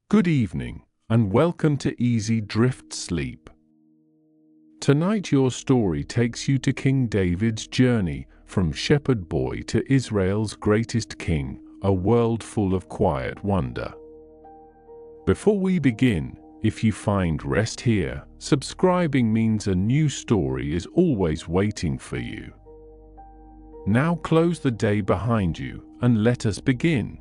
Good evening, and welcome to Easy Drift Sleep. Tonight your story takes you to King David's journey from shepherd boy to Israel's greatest king, a world full of quiet wonder. Before we begin, if you find rest here, subscribing means a new story is always waiting for you. Now close the day behind you and let us begin.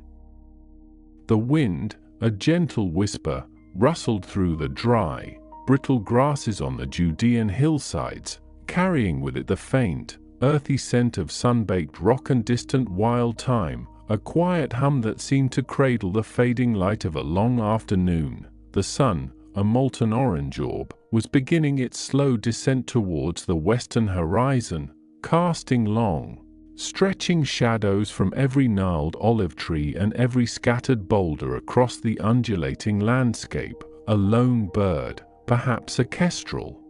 The wind, a gentle whisper, rustled through the dry, brittle grasses on the Judean hillsides, carrying with it the faint, earthy scent of sun-baked rock and distant wild thyme, a quiet hum that seemed to cradle the fading light of a long afternoon. The sun, a molten orange orb, was beginning its slow descent towards the western horizon, casting long, stretching shadows from every gnarled olive tree and every scattered boulder across the undulating landscape. A lone bird, perhaps a kestrel,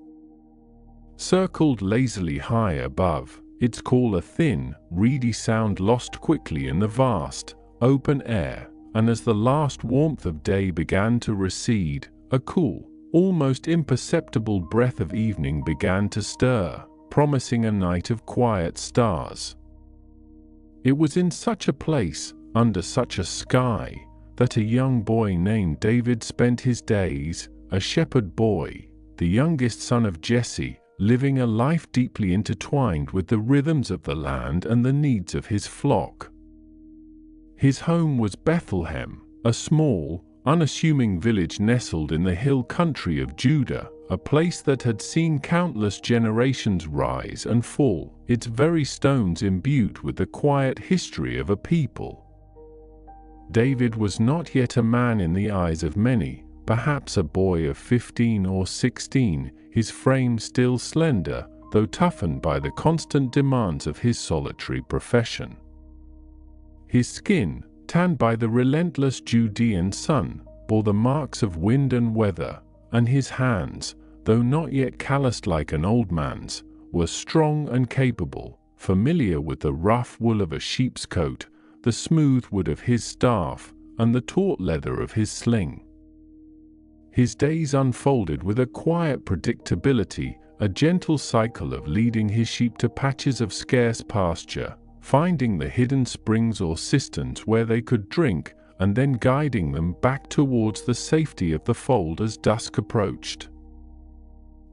circled lazily high above, its call a thin, reedy sound lost quickly in the vast, open air, and as the last warmth of day began to recede, a cool, almost imperceptible breath of evening began to stir, promising a night of quiet stars. It was in such a place, under such a sky, that a young boy named David spent his days, a shepherd boy, the youngest son of Jesse, living a life deeply intertwined with the rhythms of the land and the needs of his flock. His home was Bethlehem, a small, unassuming village nestled in the hill country of Judah, a place that had seen countless generations rise and fall, its very stones imbued with the quiet history of a people. David was not yet a man in the eyes of many, perhaps a boy of 15 or 16, his frame still slender, though toughened by the constant demands of his solitary profession. His skin, tanned by the relentless Judean sun, bore the marks of wind and weather, and his hands, though not yet calloused like an old man's, were strong and capable, familiar with the rough wool of a sheep's coat, the smooth wood of his staff, and the taut leather of his sling. His days unfolded with a quiet predictability, a gentle cycle of leading his sheep to patches of scarce pasture, finding the hidden springs or cisterns where they could drink, and then guiding them back towards the safety of the fold as dusk approached.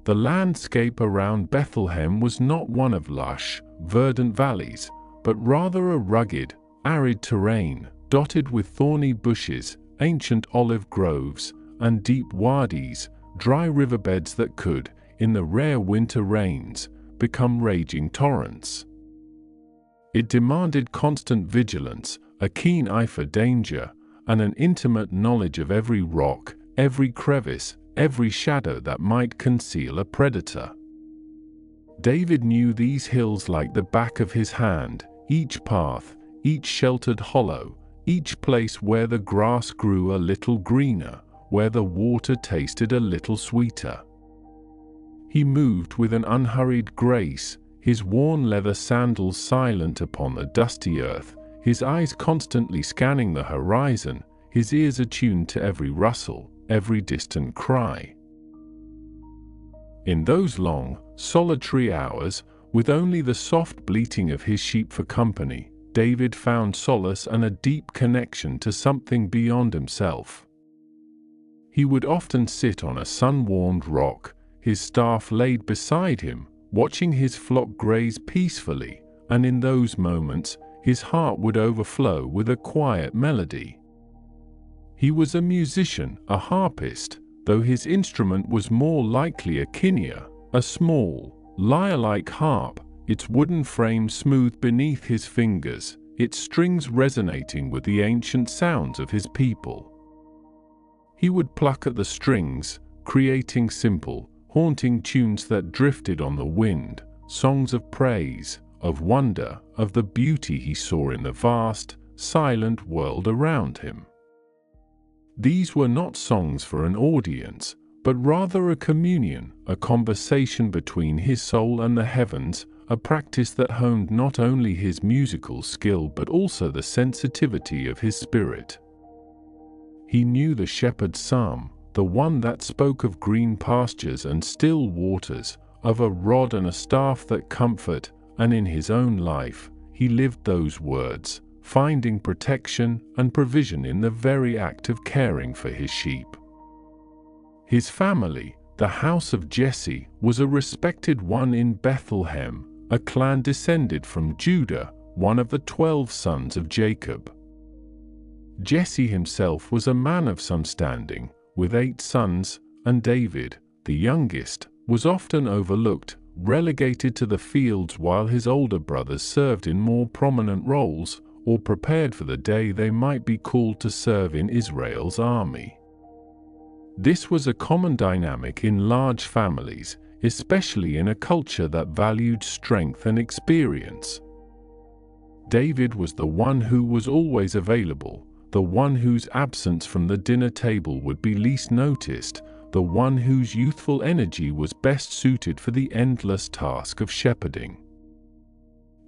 The landscape around Bethlehem was not one of lush, verdant valleys, but rather a rugged, arid terrain, dotted with thorny bushes, ancient olive groves, and deep wadis, dry riverbeds that could, in the rare winter rains, become raging torrents. It demanded constant vigilance, a keen eye for danger, and an intimate knowledge of every rock, every crevice, every shadow that might conceal a predator. David knew these hills like the back of his hand, each path, each sheltered hollow, each place where the grass grew a little greener, where the water tasted a little sweeter. He moved with an unhurried grace, his worn leather sandals silent upon the dusty earth, his eyes constantly scanning the horizon, his ears attuned to every rustle, every distant cry. In those long, solitary hours, with only the soft bleating of his sheep for company, David found solace and a deep connection to something beyond himself. He would often sit on a sun-warmed rock, his staff laid beside him, watching his flock graze peacefully, and in those moments, his heart would overflow with a quiet melody. He was a musician, a harpist, though his instrument was more likely a kinnor, a small, lyre-like harp, its wooden frame smooth beneath his fingers, its strings resonating with the ancient sounds of his people. He would pluck at the strings, creating simple, haunting tunes that drifted on the wind, songs of praise, of wonder, of the beauty he saw in the vast, silent world around him. These were not songs for an audience, but rather a communion, a conversation between his soul and the heavens, a practice that honed not only his musical skill but also the sensitivity of his spirit. He knew the shepherd's psalm, the one that spoke of green pastures and still waters, of a rod and a staff that comfort, and in his own life, he lived those words, finding protection and provision in the very act of caring for his sheep. His family, the house of Jesse, was a respected one in Bethlehem, a clan descended from Judah, one of the 12 sons of Jacob. Jesse himself was a man of some standing, with 8 sons, and David, the youngest, was often overlooked, relegated to the fields while his older brothers served in more prominent roles, or prepared for the day they might be called to serve in Israel's army. This was a common dynamic in large families, especially in a culture that valued strength and experience. David was the one who was always available, the one whose absence from the dinner table would be least noticed, the one whose youthful energy was best suited for the endless task of shepherding.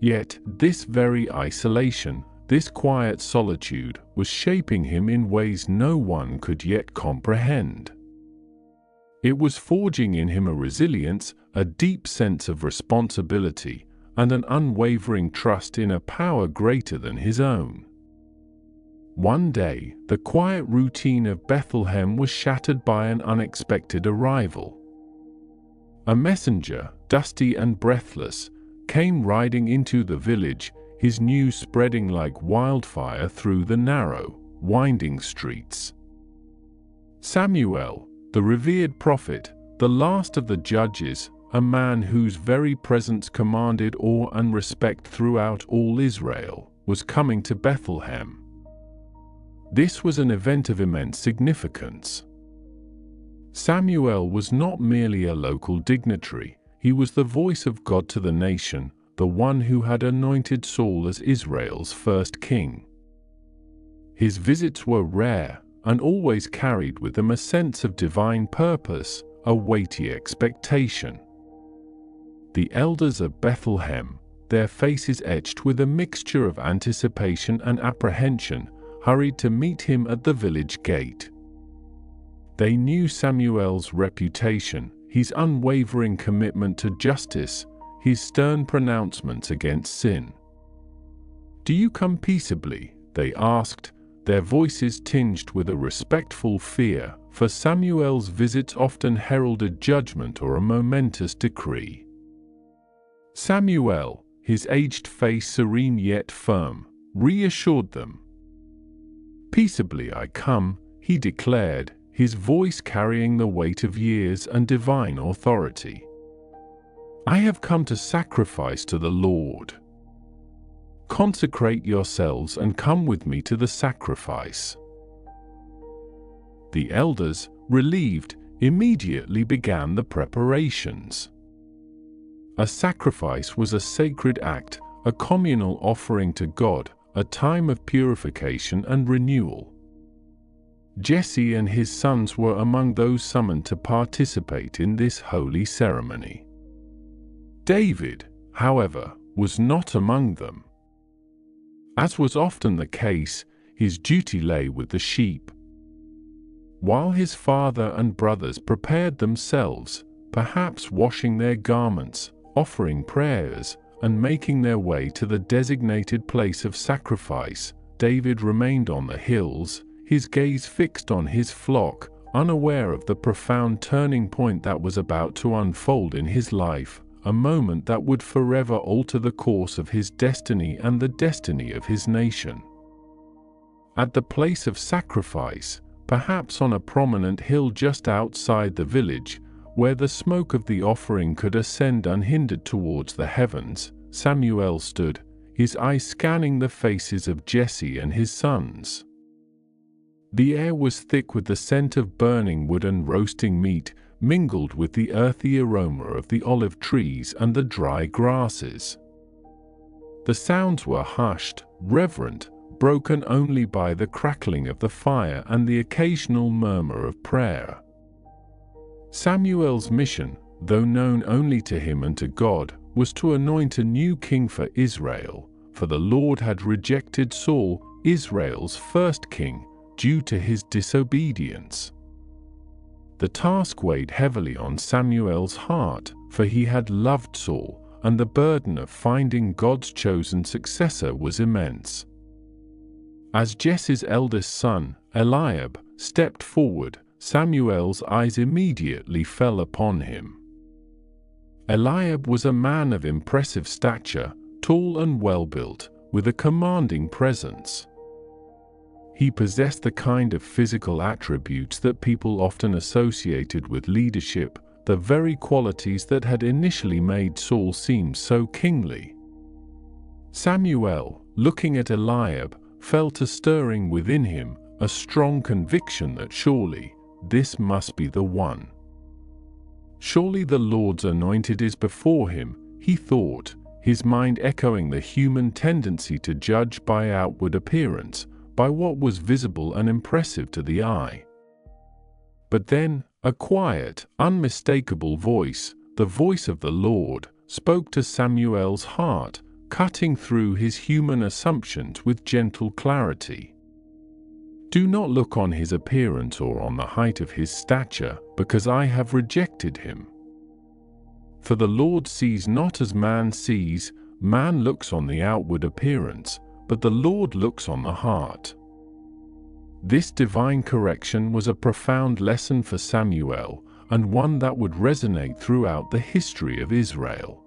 Yet, this very isolation, this quiet solitude, was shaping him in ways no one could yet comprehend. It was forging in him a resilience, a deep sense of responsibility, and an unwavering trust in a power greater than his own. One day, the quiet routine of Bethlehem was shattered by an unexpected arrival. A messenger, dusty and breathless, came riding into the village, his news spreading like wildfire through the narrow, winding streets. Samuel, the revered prophet, the last of the judges, a man whose very presence commanded awe and respect throughout all Israel, was coming to Bethlehem. This was an event of immense significance. Samuel was not merely a local dignitary, he was the voice of God to the nation, the one who had anointed Saul as Israel's first king. His visits were rare, and always carried with them a sense of divine purpose, a weighty expectation. The elders of Bethlehem, their faces etched with a mixture of anticipation and apprehension, hurried to meet him at the village gate. They knew Samuel's reputation, his unwavering commitment to justice, his stern pronouncements against sin. "Do you come peaceably?" they asked, their voices tinged with a respectful fear, for Samuel's visits often heralded judgment or a momentous decree. Samuel, his aged face serene yet firm, reassured them. "Peaceably I come," he declared, his voice carrying the weight of years and divine authority. "I have come to sacrifice to the Lord. Consecrate yourselves and come with me to the sacrifice." The elders, relieved, immediately began the preparations. A sacrifice was a sacred act, a communal offering to God, a time of purification and renewal. Jesse and his sons were among those summoned to participate in this holy ceremony. David, however, was not among them. As was often the case, his duty lay with the sheep. While his father and brothers prepared themselves, perhaps washing their garments, offering prayers, and making their way to the designated place of sacrifice, David remained on the hills, his gaze fixed on his flock, unaware of the profound turning point that was about to unfold in his life, a moment that would forever alter the course of his destiny and the destiny of his nation. At the place of sacrifice, perhaps on a prominent hill just outside the village, where the smoke of the offering could ascend unhindered towards the heavens, Samuel stood, his eyes scanning the faces of Jesse and his sons. The air was thick with the scent of burning wood and roasting meat, mingled with the earthy aroma of the olive trees and the dry grasses. The sounds were hushed, reverent, broken only by the crackling of the fire and the occasional murmur of prayer. Samuel's mission, though known only to him and to God, was to anoint a new king for Israel, for the Lord had rejected Saul, Israel's first king, due to his disobedience. The task weighed heavily on Samuel's heart, for he had loved Saul, and the burden of finding God's chosen successor was immense. As Jesse's eldest son, Eliab, stepped forward, Samuel's eyes immediately fell upon him. Eliab was a man of impressive stature, tall and well-built, with a commanding presence. He possessed the kind of physical attributes that people often associated with leadership, the very qualities that had initially made Saul seem so kingly. Samuel, looking at Eliab, felt a stirring within him, a strong conviction that surely this must be the one. Surely the Lord's anointed is before him, he thought, his mind echoing the human tendency to judge by outward appearance, by what was visible and impressive to the eye. But then, a quiet, unmistakable voice, the voice of the Lord, spoke to Samuel's heart, cutting through his human assumptions with gentle clarity. Do not look on his appearance or on the height of his stature, because I have rejected him. For the Lord sees not as man sees, man looks on the outward appearance, but the Lord looks on the heart. This divine correction was a profound lesson for Samuel, and one that would resonate throughout the history of Israel.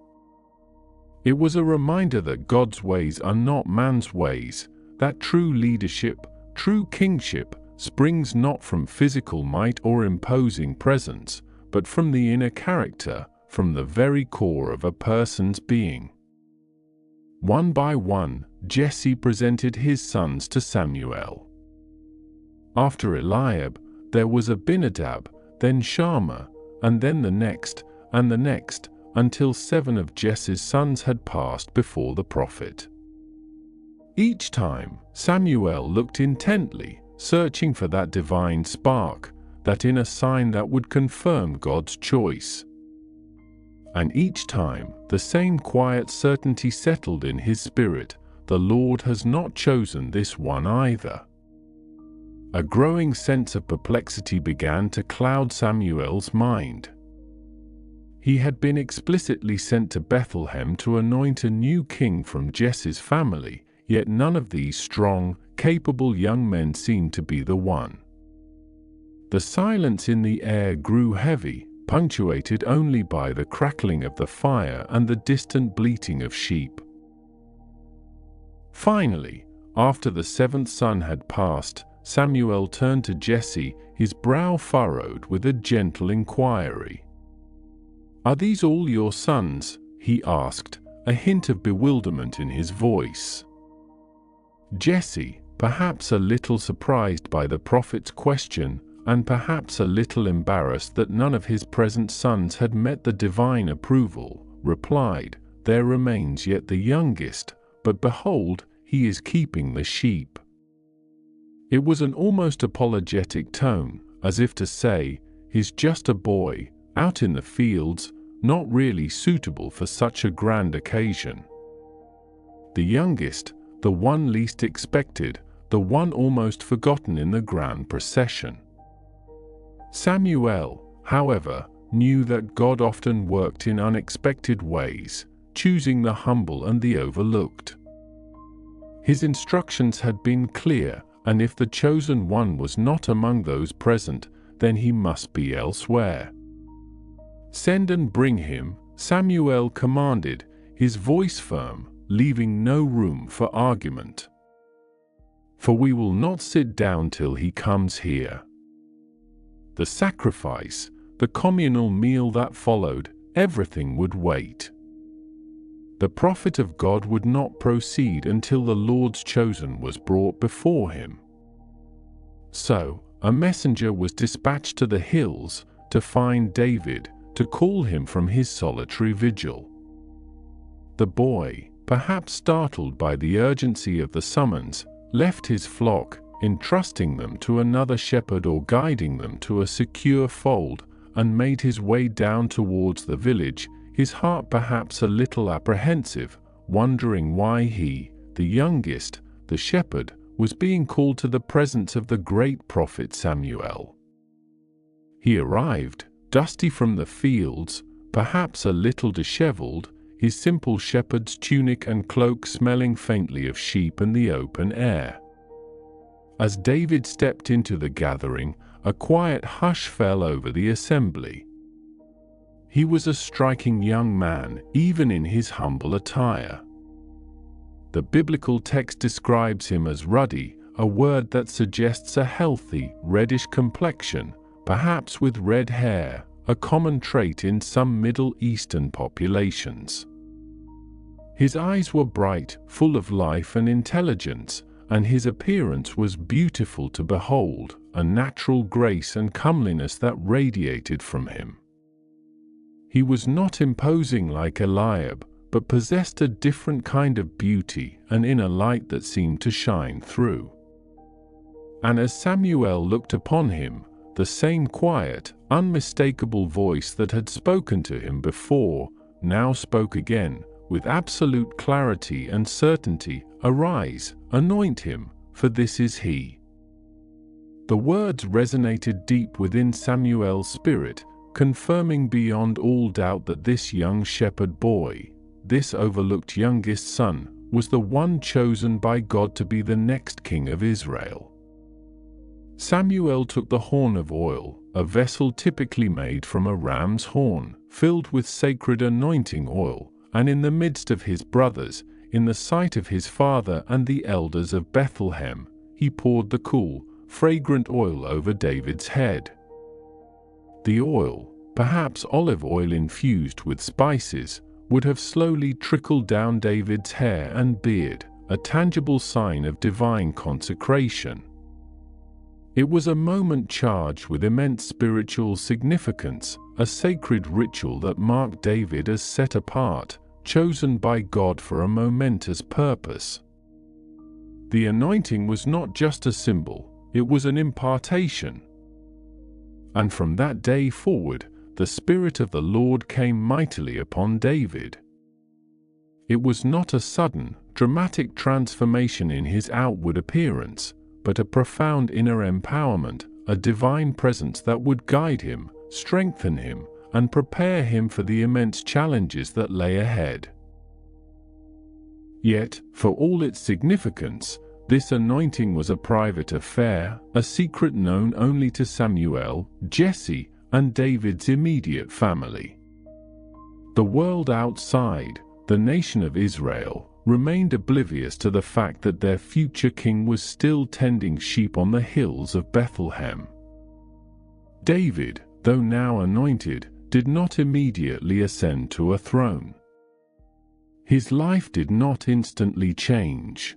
It was a reminder that God's ways are not man's ways, that true leadership, true kingship, springs not from physical might or imposing presence, but from the inner character, from the very core of a person's being. One by one, Jesse presented his sons to Samuel. After Eliab, there was Abinadab, then Shammah, and then the next, and the next, until 7 of Jesse's sons had passed before the prophet. Each time, Samuel looked intently, searching for that divine spark, that inner sign that would confirm God's choice. And each time, the same quiet certainty settled in his spirit: the Lord has not chosen this one either. A growing sense of perplexity began to cloud Samuel's mind. He had been explicitly sent to Bethlehem to anoint a new king from Jesse's family, yet none of these strong, capable young men seemed to be the one. The silence in the air grew heavy, punctuated only by the crackling of the fire and the distant bleating of sheep. Finally, after the 7th son had passed, Samuel turned to Jesse, his brow furrowed with a gentle inquiry. "Are these all your sons?" he asked, a hint of bewilderment in his voice. Jesse, perhaps a little surprised by the prophet's question, and perhaps a little embarrassed that none of his present sons had met the divine approval, replied, "There remains yet the youngest, but behold, he is keeping the sheep." It was an almost apologetic tone, as if to say, "He's just a boy, out in the fields, not really suitable for such a grand occasion." The youngest, the one least expected, the one almost forgotten in the grand procession. Samuel, however, knew that God often worked in unexpected ways, choosing the humble and the overlooked. His instructions had been clear, and if the chosen one was not among those present, then he must be elsewhere. "Send and bring him," Samuel commanded, his voice firm, leaving no room for argument. "For we will not sit down till he comes here." The sacrifice, the communal meal that followed, everything would wait. The prophet of God would not proceed until the Lord's chosen was brought before him. So, a messenger was dispatched to the hills to find David, to call him from his solitary vigil. The boy, perhaps startled by the urgency of the summons, left his flock, entrusting them to another shepherd or guiding them to a secure fold, and made his way down towards the village, his heart perhaps a little apprehensive, wondering why he, the youngest, the shepherd, was being called to the presence of the great prophet Samuel. He arrived, dusty from the fields, perhaps a little disheveled, his simple shepherd's tunic and cloak smelling faintly of sheep and the open air. As David stepped into the gathering, a quiet hush fell over the assembly. He was a striking young man, even in his humble attire. The biblical text describes him as ruddy, a word that suggests a healthy, reddish complexion, perhaps with red hair, a common trait in some Middle Eastern populations. His eyes were bright, full of life and intelligence, and his appearance was beautiful to behold, a natural grace and comeliness that radiated from him. He was not imposing like Eliab, but possessed a different kind of beauty, an inner light that seemed to shine through. And as Samuel looked upon him, the same quiet, unmistakable voice that had spoken to him before, now spoke again, with absolute clarity and certainty, "Arise, anoint him, for this is he." The words resonated deep within Samuel's spirit, confirming beyond all doubt that this young shepherd boy, this overlooked youngest son, was the one chosen by God to be the next king of Israel. Samuel took the horn of oil, a vessel typically made from a ram's horn, filled with sacred anointing oil, and in the midst of his brothers, in the sight of his father and the elders of Bethlehem, he poured the cool, fragrant oil over David's head. The oil, perhaps olive oil infused with spices, would have slowly trickled down David's hair and beard, a tangible sign of divine consecration. It was a moment charged with immense spiritual significance, a sacred ritual that marked David as set apart, chosen by God for a momentous purpose. The anointing was not just a symbol, it was an impartation. And from that day forward, the Spirit of the Lord came mightily upon David. It was not a sudden, dramatic transformation in his outward appearance, but a profound inner empowerment, a divine presence that would guide him, strengthen him, and prepare him for the immense challenges that lay ahead. Yet, for all its significance, this anointing was a private affair, a secret known only to Samuel, Jesse, and David's immediate family. The world outside, the nation of Israel, remained oblivious to the fact that their future king was still tending sheep on the hills of Bethlehem. David, though now anointed, did not immediately ascend to a throne. His life did not instantly change.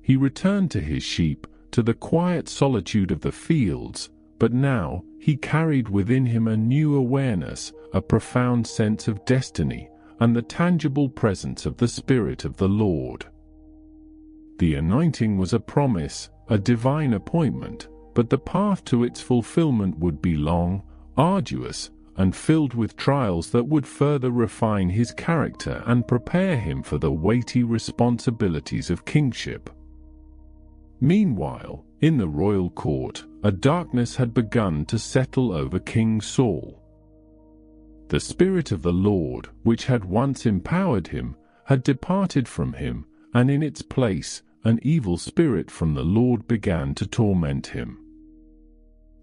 He returned to his sheep, to the quiet solitude of the fields, but now he carried within him a new awareness, a profound sense of destiny, and the tangible presence of the Spirit of the Lord. The anointing was a promise, a divine appointment, but the path to its fulfillment would be long, arduous, and filled with trials that would further refine his character and prepare him for the weighty responsibilities of kingship. Meanwhile, in the royal court, a darkness had begun to settle over King Saul. The Spirit of the Lord, which had once empowered him, had departed from him, and in its place, an evil spirit from the Lord began to torment him.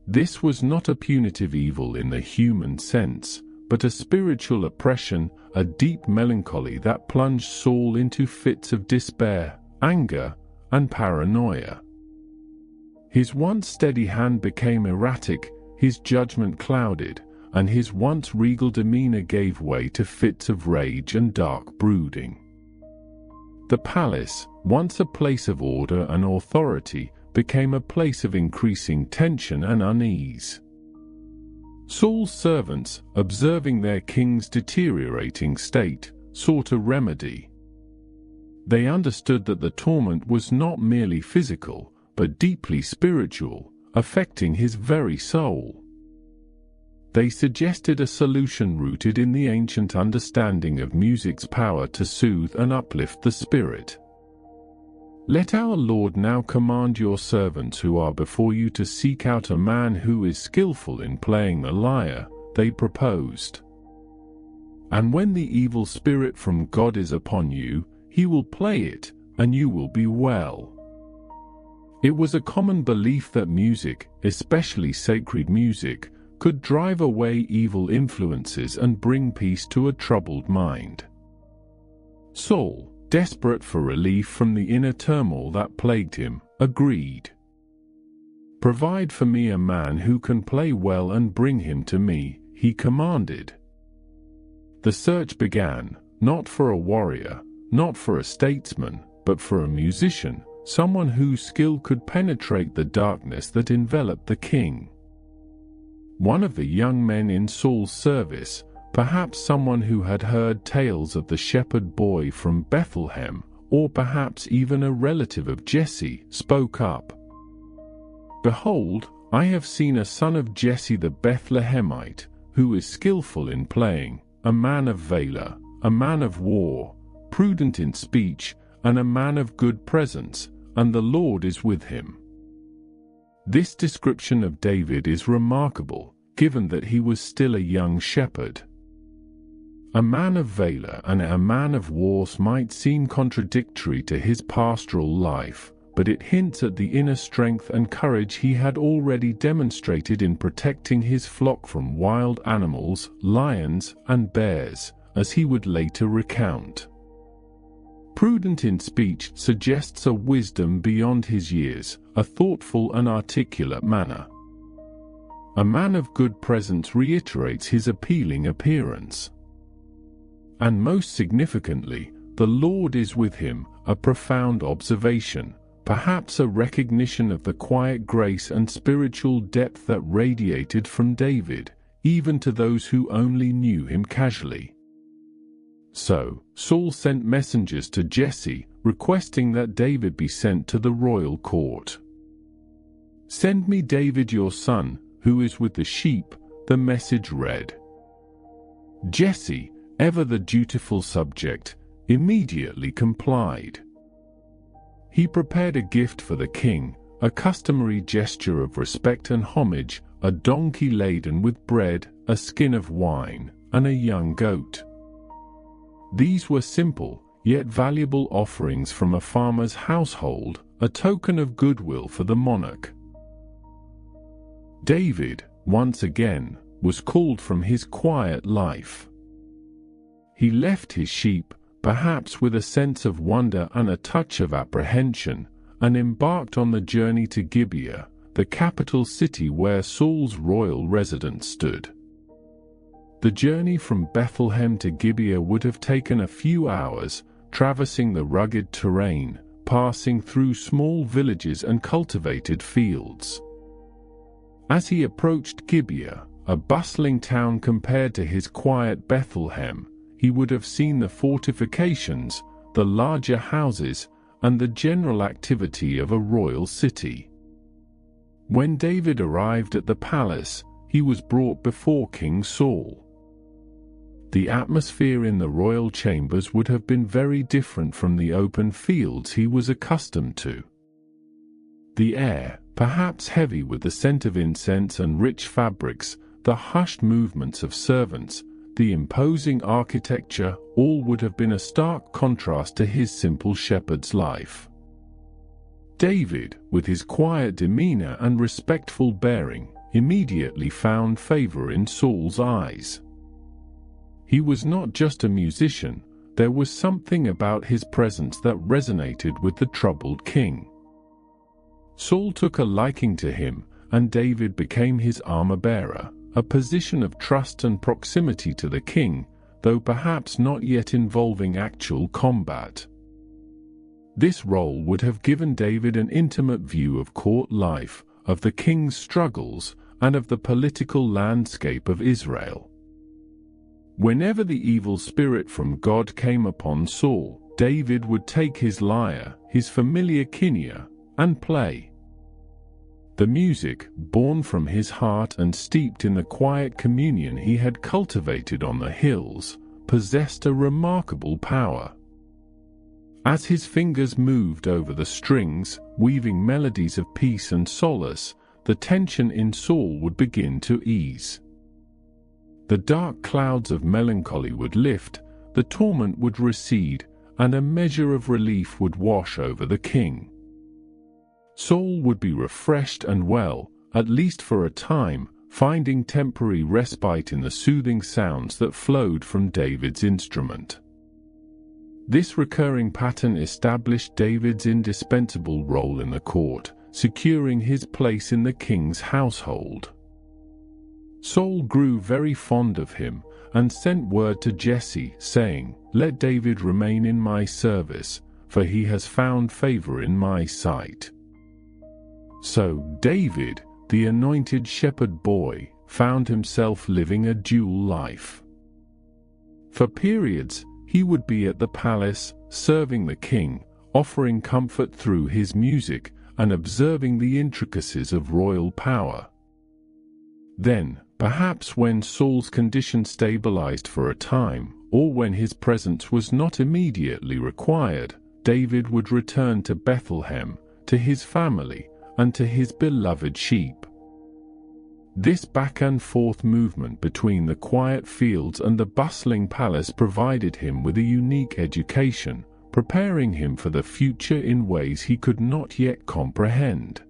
This was not a punitive evil in the human sense, but a spiritual oppression, a deep melancholy that plunged Saul into fits of despair, anger, and paranoia. His once steady hand became erratic, his judgment clouded, and his once regal demeanor gave way to fits of rage and dark brooding. The palace, once a place of order and authority, became a place of increasing tension and unease. Saul's servants, observing their king's deteriorating state, sought a remedy. They understood that the torment was not merely physical, but deeply spiritual, affecting his very soul. They suggested a solution rooted in the ancient understanding of music's power to soothe and uplift the spirit. "Let our Lord now command your servants who are before you to seek out a man who is skillful in playing the lyre," they proposed. "And when the evil spirit from God is upon you, he will play it, and you will be well." It was a common belief that music, especially sacred music, could drive away evil influences and bring peace to a troubled mind. Saul, desperate for relief from the inner turmoil that plagued him, agreed. "Provide for me a man who can play well and bring him to me," he commanded. The search began, not for a warrior, not for a statesman, but for a musician, someone whose skill could penetrate the darkness that enveloped the king. One of the young men in Saul's service, perhaps someone who had heard tales of the shepherd boy from Bethlehem, or perhaps even a relative of Jesse, spoke up. "Behold, I have seen a son of Jesse the Bethlehemite, who is skillful in playing, a man of valor, a man of war, prudent in speech, and a man of good presence, and the Lord is with him." This description of David is remarkable, given that he was still a young shepherd. A man of valor and a man of war might seem contradictory to his pastoral life, but it hints at the inner strength and courage he had already demonstrated in protecting his flock from wild animals, lions, and bears, as he would later recount. Prudent in speech suggests a wisdom beyond his years, a thoughtful and articulate manner. A man of good presence reiterates his appealing appearance. And most significantly, the Lord is with him, a profound observation, perhaps a recognition of the quiet grace and spiritual depth that radiated from David, even to those who only knew him casually. So, Saul sent messengers to Jesse, requesting that David be sent to the royal court. "Send me David your son, who is with the sheep," the message read. Jesse, ever the dutiful subject, immediately complied. He prepared a gift for the king, a customary gesture of respect and homage, a donkey laden with bread, a skin of wine, and a young goat. These were simple, yet valuable offerings from a farmer's household, a token of goodwill for the monarch. David, once again, was called from his quiet life. He left his sheep, perhaps with a sense of wonder and a touch of apprehension, and embarked on the journey to Gibeah, the capital city where Saul's royal residence stood. The journey from Bethlehem to Gibeah would have taken a few hours, traversing the rugged terrain, passing through small villages and cultivated fields. As he approached Gibeah, a bustling town compared to his quiet Bethlehem, he would have seen the fortifications, the larger houses, and the general activity of a royal city. When David arrived at the palace, he was brought before King Saul. The atmosphere in the royal chambers would have been very different from the open fields he was accustomed to. The air, perhaps heavy with the scent of incense and rich fabrics, the hushed movements of servants, the imposing architecture, all would have been a stark contrast to his simple shepherd's life. David, with his quiet demeanor and respectful bearing, immediately found favor in Saul's eyes. He was not just a musician, there was something about his presence that resonated with the troubled king. Saul took a liking to him, and David became his armor-bearer, a position of trust and proximity to the king, though perhaps not yet involving actual combat. This role would have given David an intimate view of court life, of the king's struggles, and of the political landscape of Israel. Whenever the evil spirit from God came upon Saul, David would take his lyre, his familiar kinnor, and play. The music, born from his heart and steeped in the quiet communion he had cultivated on the hills, possessed a remarkable power. As his fingers moved over the strings, weaving melodies of peace and solace, the tension in Saul would begin to ease. The dark clouds of melancholy would lift, the torment would recede, and a measure of relief would wash over the king. Saul would be refreshed and well, at least for a time, finding temporary respite in the soothing sounds that flowed from David's instrument. This recurring pattern established David's indispensable role in the court, securing his place in the king's household. Saul grew very fond of him, and sent word to Jesse, saying, "Let David remain in my service, for he has found favor in my sight." So David, the anointed shepherd boy, found himself living a dual life. For periods, he would be at the palace, serving the king, offering comfort through his music, and observing the intricacies of royal power. Then, perhaps when Saul's condition stabilized for a time, or when his presence was not immediately required, David would return to Bethlehem, to his family, and to his beloved sheep. This back-and-forth movement between the quiet fields and the bustling palace provided him with a unique education, preparing him for the future in ways he could not yet comprehend.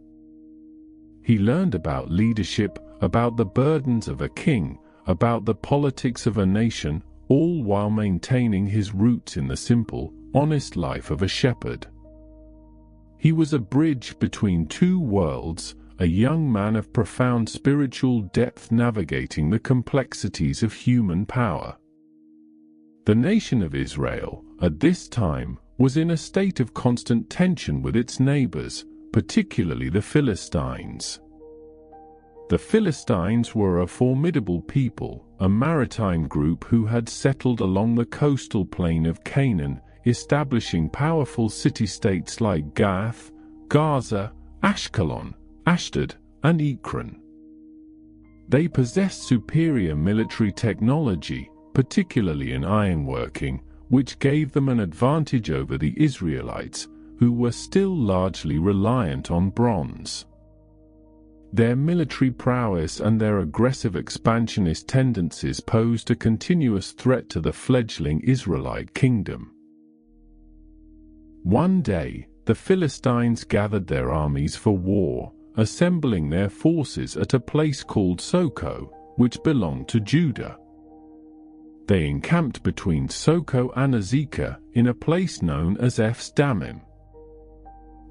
He learned about leadership, about the burdens of a king, about the politics of a nation, all while maintaining his roots in the simple, honest life of a shepherd. He was a bridge between two worlds, a young man of profound spiritual depth navigating the complexities of human power. The nation of Israel, at this time, was in a state of constant tension with its neighbors, particularly the Philistines. The Philistines were a formidable people, a maritime group who had settled along the coastal plain of Canaan, establishing powerful city-states like Gath, Gaza, Ashkelon, Ashdod, and Ekron. They possessed superior military technology, particularly in ironworking, which gave them an advantage over the Israelites, who were still largely reliant on bronze. Their military prowess and their aggressive expansionist tendencies posed a continuous threat to the fledgling Israelite kingdom. One day, the Philistines gathered their armies for war, assembling their forces at a place called Soko, which belonged to Judah. They encamped between Soko and Azekah in a place known as Eph's Dammim.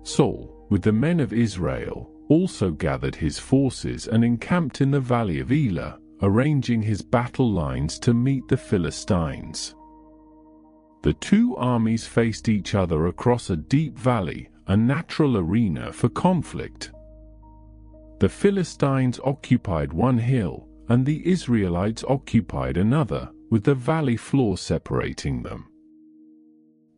Saul, with the men of Israel, also gathered his forces and encamped in the valley of Elah, arranging his battle lines to meet the Philistines. The two armies faced each other across a deep valley, a natural arena for conflict. The Philistines occupied one hill, and the Israelites occupied another, with the valley floor separating them.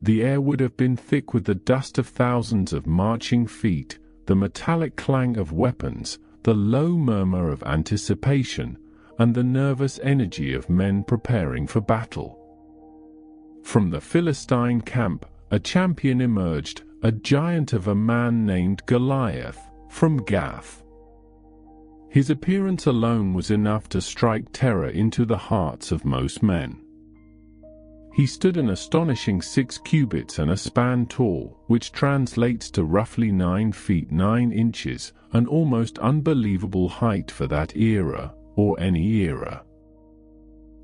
The air would have been thick with the dust of thousands of marching feet, the metallic clang of weapons, the low murmur of anticipation, and the nervous energy of men preparing for battle. From the Philistine camp, a champion emerged, a giant of a man named Goliath, from Gath. His appearance alone was enough to strike terror into the hearts of most men. He stood an astonishing 6 cubits and a span tall, which translates to roughly 9 feet 9 inches, an almost unbelievable height for that era, or any era.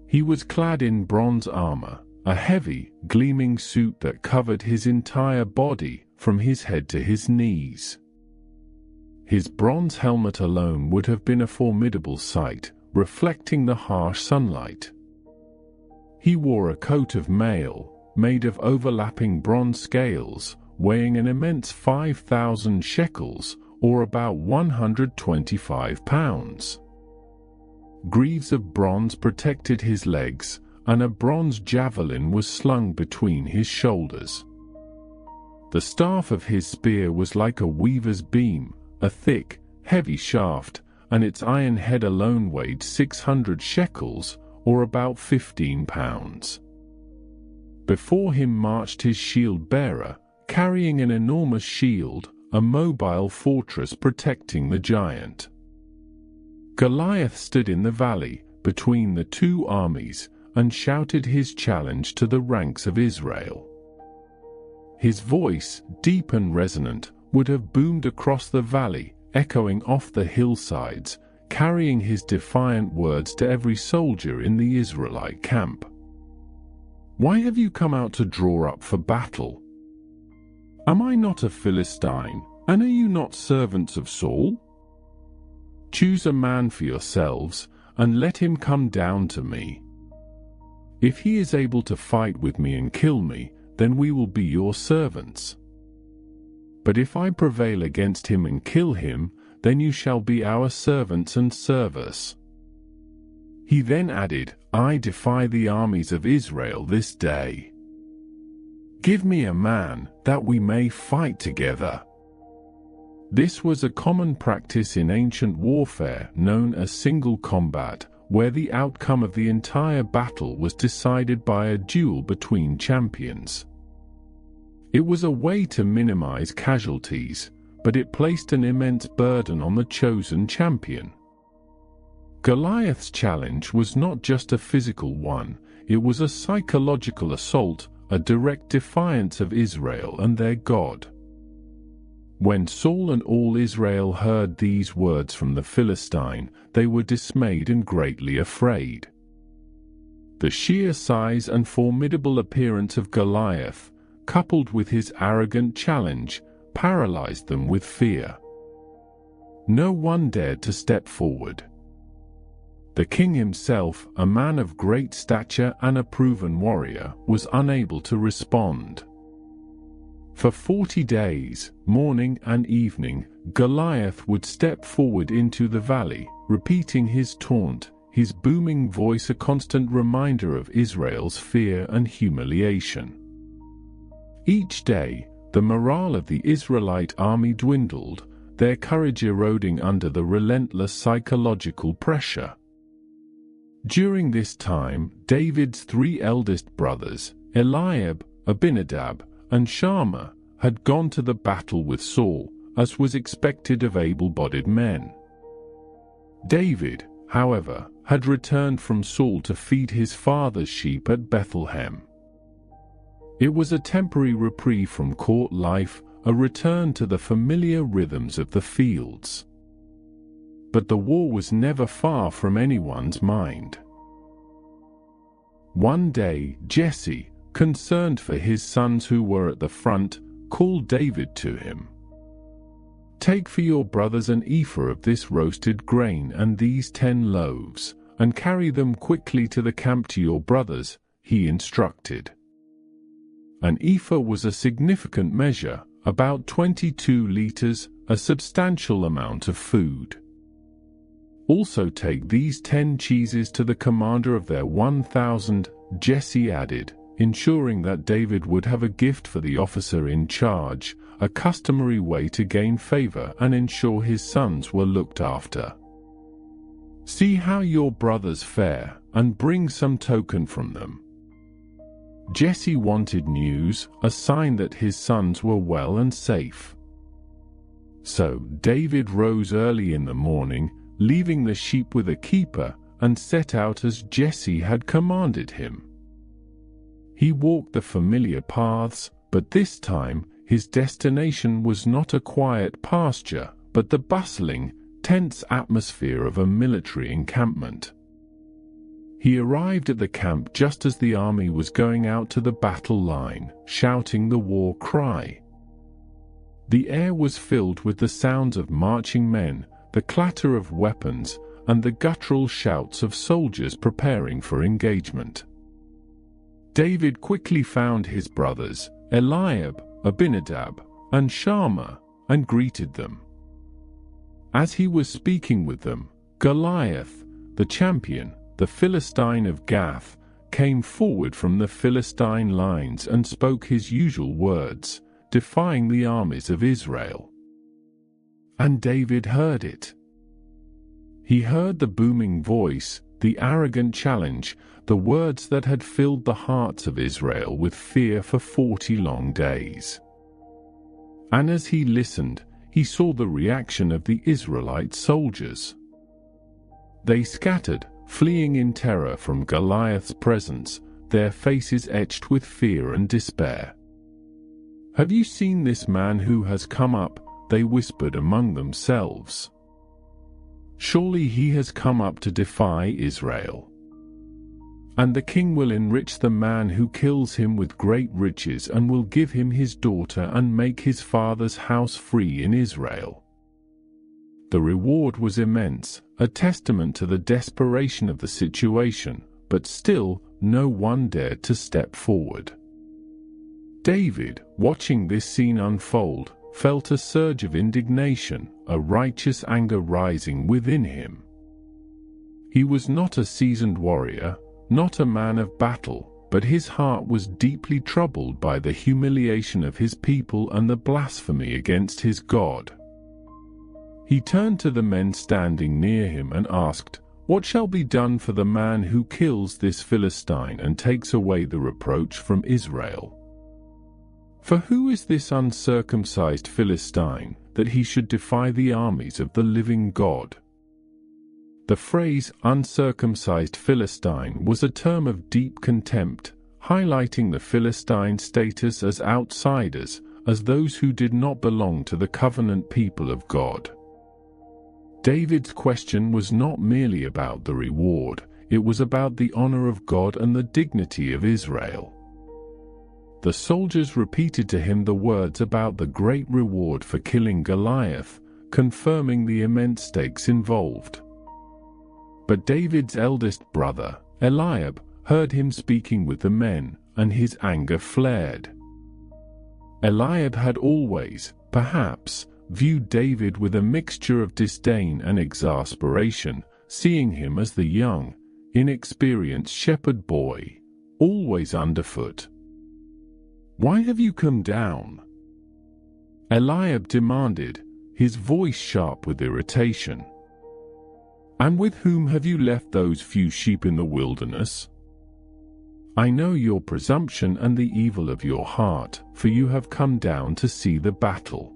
He was clad in bronze armor, a heavy, gleaming suit that covered his entire body, from his head to his knees. His bronze helmet alone would have been a formidable sight, reflecting the harsh sunlight. He wore a coat of mail, made of overlapping bronze scales, weighing an immense 5,000 shekels, or about 125 pounds. Greaves of bronze protected his legs, and a bronze javelin was slung between his shoulders. The staff of his spear was like a weaver's beam, a thick, heavy shaft, and its iron head alone weighed 600 shekels, or about 15 pounds. Before him marched his shield-bearer, carrying an enormous shield, a mobile fortress protecting the giant. Goliath stood in the valley, between the two armies, and shouted his challenge to the ranks of Israel. His voice, deep and resonant, would have boomed across the valley, echoing off the hillsides, carrying his defiant words to every soldier in the Israelite camp. "Why have you come out to draw up for battle? Am I not a Philistine, and are you not servants of Saul? Choose a man for yourselves, and let him come down to me. If he is able to fight with me and kill me, then we will be your servants. But if I prevail against him and kill him, then you shall be our servants and serve us." He then added, "I defy the armies of Israel this day. Give me a man, that we may fight together." This was a common practice in ancient warfare known as single combat, where the outcome of the entire battle was decided by a duel between champions. It was a way to minimize casualties, but it placed an immense burden on the chosen champion. Goliath's challenge was not just a physical one, it was a psychological assault, a direct defiance of Israel and their God. When Saul and all Israel heard these words from the Philistine, they were dismayed and greatly afraid. The sheer size and formidable appearance of Goliath, coupled with his arrogant challenge, paralyzed them with fear. No one dared to step forward. The king himself, a man of great stature and a proven warrior, was unable to respond. For 40 days, morning and evening, Goliath would step forward into the valley, repeating his taunt, his booming voice a constant reminder of Israel's fear and humiliation. Each day, the morale of the Israelite army dwindled, their courage eroding under the relentless psychological pressure. During this time, David's three eldest brothers, Eliab, Abinadab, and Shammah, had gone to the battle with Saul, as was expected of able-bodied men. David, however, had returned from Saul to feed his father's sheep at Bethlehem. It was a temporary reprieve from court life, a return to the familiar rhythms of the fields. But the war was never far from anyone's mind. One day, Jesse, concerned for his sons who were at the front, called David to him. "Take for your brothers an ephah of this roasted grain and these 10 loaves, and carry them quickly to the camp to your brothers," he instructed. An ephah was a significant measure, about 22 liters, a substantial amount of food. "Also take these 10 cheeses to the commander of their 1,000, Jesse added, ensuring that David would have a gift for the officer in charge, a customary way to gain favor and ensure his sons were looked after. "See how your brothers fare, and bring some token from them." Jesse wanted news, a sign that his sons were well and safe. So David rose early in the morning, leaving the sheep with a keeper, and set out as Jesse had commanded him. He walked the familiar paths, but this time his destination was not a quiet pasture, but the bustling, tense atmosphere of a military encampment. He arrived at the camp just as the army was going out to the battle line, shouting the war cry. The air was filled with the sounds of marching men, the clatter of weapons, and the guttural shouts of soldiers preparing for engagement. David quickly found his brothers, Eliab, Abinadab, and Shammah, and greeted them. As he was speaking with them, Goliath, the champion, the Philistine of Gath, came forward from the Philistine lines and spoke his usual words, defying the armies of Israel. And David heard it. He heard the booming voice, the arrogant challenge, the words that had filled the hearts of Israel with fear for 40 long days. And as he listened, he saw the reaction of the Israelite soldiers. They scattered, fleeing in terror from Goliath's presence, their faces etched with fear and despair. "Have you seen this man who has come up?" they whispered among themselves. "Surely he has come up to defy Israel. And the king will enrich the man who kills him with great riches and will give him his daughter and make his father's house free in Israel." The reward was immense, a testament to the desperation of the situation, but still, no one dared to step forward. David, watching this scene unfold, felt a surge of indignation, a righteous anger rising within him. He was not a seasoned warrior, not a man of battle, but his heart was deeply troubled by the humiliation of his people and the blasphemy against his God. He turned to the men standing near him and asked, "What shall be done for the man who kills this Philistine and takes away the reproach from Israel? For who is this uncircumcised Philistine, that he should defy the armies of the living God?" The phrase uncircumcised Philistine was a term of deep contempt, highlighting the Philistine status as outsiders, as those who did not belong to the covenant people of God. David's question was not merely about the reward, it was about the honor of God and the dignity of Israel. The soldiers repeated to him the words about the great reward for killing Goliath, confirming the immense stakes involved. But David's eldest brother, Eliab, heard him speaking with the men, and his anger flared. Eliab had always, perhaps, viewed David with a mixture of disdain and exasperation, seeing him as the young, inexperienced shepherd boy, always underfoot. "Why have you come down?" Eliab demanded, his voice sharp with irritation. "And with whom have you left those few sheep in the wilderness? I know your presumption and the evil of your heart, for you have come down to see the battle."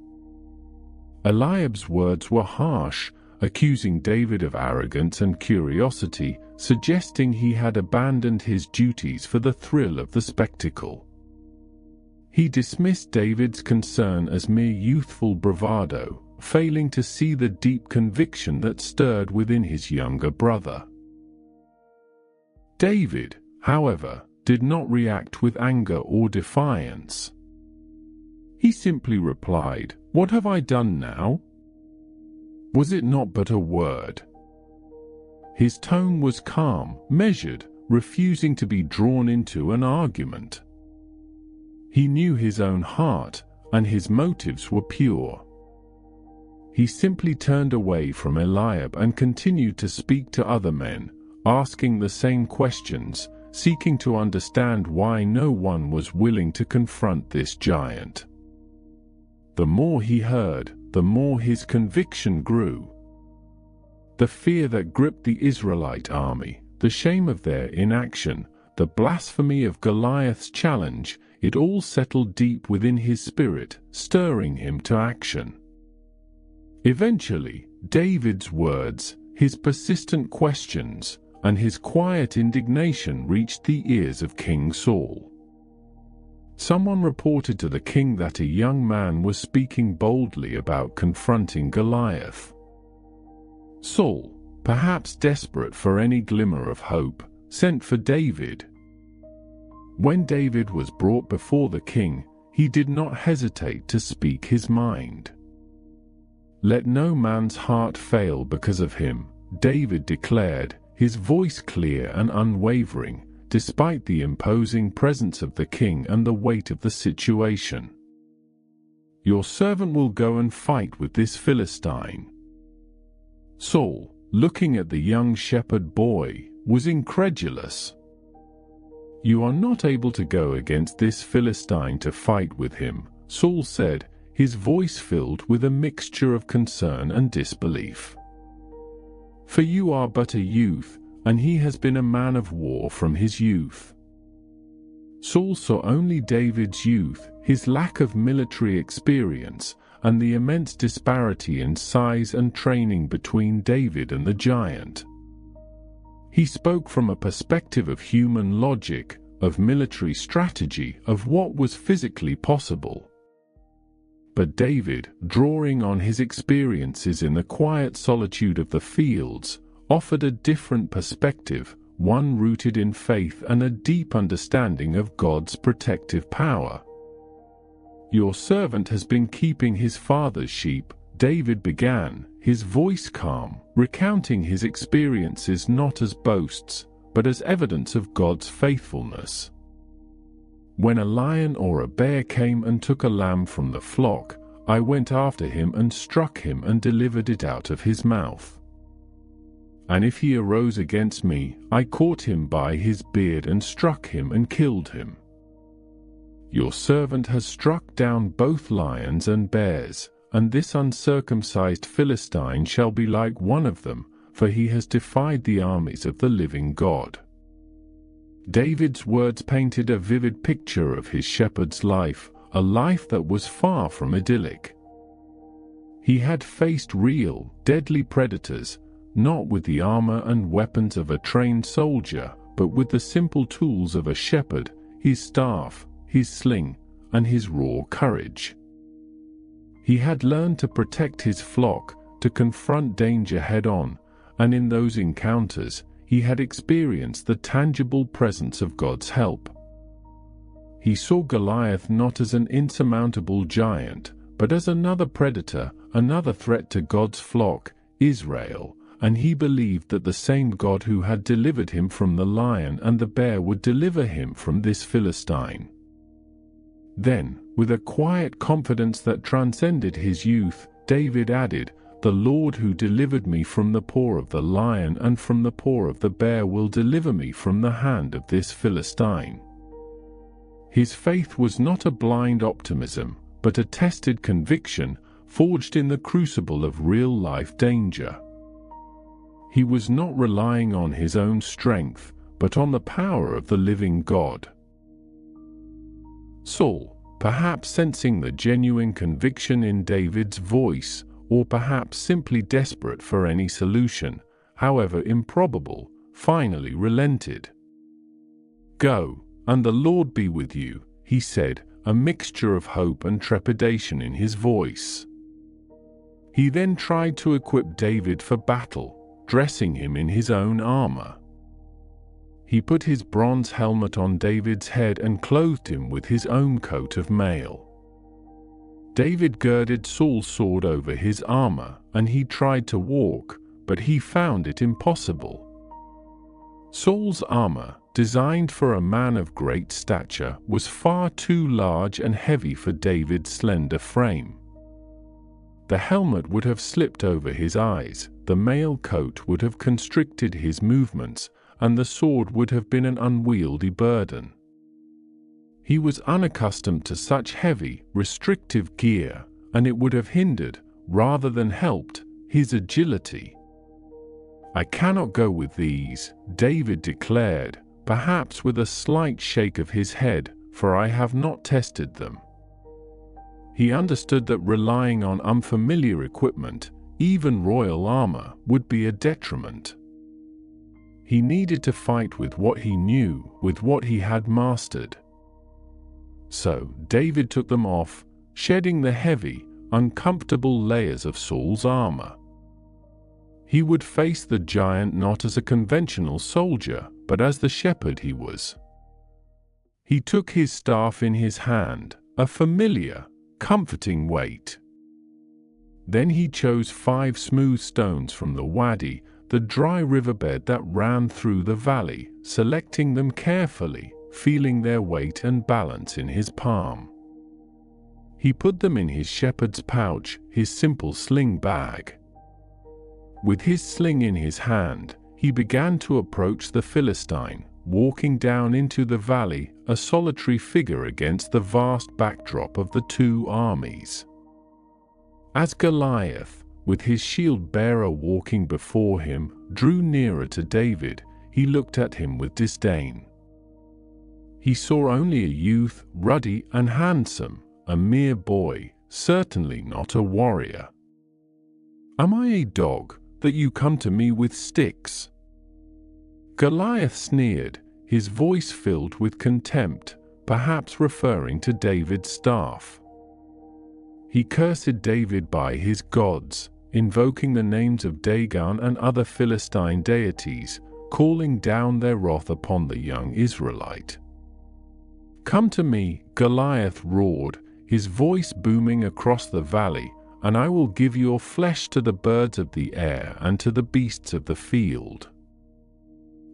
Eliab's words were harsh, accusing David of arrogance and curiosity, suggesting he had abandoned his duties for the thrill of the spectacle. He dismissed David's concern as mere youthful bravado, failing to see the deep conviction that stirred within his younger brother. David, however, did not react with anger or defiance. He simply replied, "What have I done now? Was it not but a word?" His tone was calm, measured, refusing to be drawn into an argument. He knew his own heart, and his motives were pure. He simply turned away from Eliab and continued to speak to other men, asking the same questions, seeking to understand why no one was willing to confront this giant. The more he heard, the more his conviction grew. The fear that gripped the Israelite army, the shame of their inaction, the blasphemy of Goliath's challenge, it all settled deep within his spirit, stirring him to action. Eventually, David's words, his persistent questions, and his quiet indignation reached the ears of King Saul. Someone reported to the king that a young man was speaking boldly about confronting Goliath. Saul, perhaps desperate for any glimmer of hope, sent for David. When David was brought before the king, he did not hesitate to speak his mind. "Let no man's heart fail because of him," David declared, his voice clear and unwavering, despite the imposing presence of the king and the weight of the situation. "Your servant will go and fight with this Philistine." Saul, looking at the young shepherd boy, was incredulous. "You are not able to go against this Philistine to fight with him," Saul said, his voice filled with a mixture of concern and disbelief. "For you are but a youth, and he has been a man of war from his youth." Saul saw only David's youth, his lack of military experience, and the immense disparity in size and training between David and the giant. He spoke from a perspective of human logic, of military strategy, of what was physically possible. But David, drawing on his experiences in the quiet solitude of the fields, offered a different perspective, one rooted in faith and a deep understanding of God's protective power. "Your servant has been keeping his father's sheep," David began, his voice calm, recounting his experiences not as boasts, but as evidence of God's faithfulness. "When a lion or a bear came and took a lamb from the flock, I went after him and struck him and delivered it out of his mouth. And if he arose against me, I caught him by his beard and struck him and killed him. Your servant has struck down both lions and bears, and this uncircumcised Philistine shall be like one of them, for he has defied the armies of the living God." David's words painted a vivid picture of his shepherd's life, a life that was far from idyllic. He had faced real, deadly predators, not with the armor and weapons of a trained soldier, but with the simple tools of a shepherd, his staff, his sling, and his raw courage. He had learned to protect his flock, to confront danger head-on, and in those encounters, he had experienced the tangible presence of God's help. He saw Goliath not as an insurmountable giant, but as another predator, another threat to God's flock, Israel, and he believed that the same God who had delivered him from the lion and the bear would deliver him from this Philistine. Then, with a quiet confidence that transcended his youth, David added, "The Lord who delivered me from the paw of the lion and from the paw of the bear will deliver me from the hand of this Philistine." His faith was not a blind optimism, but a tested conviction, forged in the crucible of real-life danger. He was not relying on his own strength, but on the power of the living God. Saul, perhaps sensing the genuine conviction in David's voice, or perhaps simply desperate for any solution, however improbable, finally relented. "Go, and the Lord be with you," he said, a mixture of hope and trepidation in his voice. He then tried to equip David for battle, dressing him in his own armor. He put his bronze helmet on David's head and clothed him with his own coat of mail. David girded Saul's sword over his armor, and he tried to walk, but he found it impossible. Saul's armor, designed for a man of great stature, was far too large and heavy for David's slender frame. The helmet would have slipped over his eyes, the mail coat would have constricted his movements, and the sword would have been an unwieldy burden. He was unaccustomed to such heavy, restrictive gear, and it would have hindered, rather than helped, his agility. "I cannot go with these," David declared, perhaps with a slight shake of his head, "for I have not tested them." He understood that relying on unfamiliar equipment, even royal armor, would be a detriment. He needed to fight with what he knew, with what he had mastered. So David took them off, shedding the heavy, uncomfortable layers of Saul's armor. He would face the giant not as a conventional soldier, but as the shepherd he was. He took his staff in his hand, a familiar, comforting weight. Then he chose 5 smooth stones from the wadi, the dry riverbed that ran through the valley, selecting them carefully, feeling their weight and balance in his palm. He put them in his shepherd's pouch, his simple sling bag. With his sling in his hand, he began to approach the Philistine, walking down into the valley, a solitary figure against the vast backdrop of the two armies. As Goliath, with his shield-bearer walking before him, drew nearer to David, he looked at him with disdain. He saw only a youth, ruddy and handsome, a mere boy, certainly not a warrior. "Am I a dog, that you come to me with sticks?" Goliath sneered, his voice filled with contempt, perhaps referring to David's staff. He cursed David by his gods, invoking the names of Dagon and other Philistine deities, calling down their wrath upon the young Israelite. "Come to me," Goliath roared, his voice booming across the valley, "and I will give your flesh to the birds of the air and to the beasts of the field."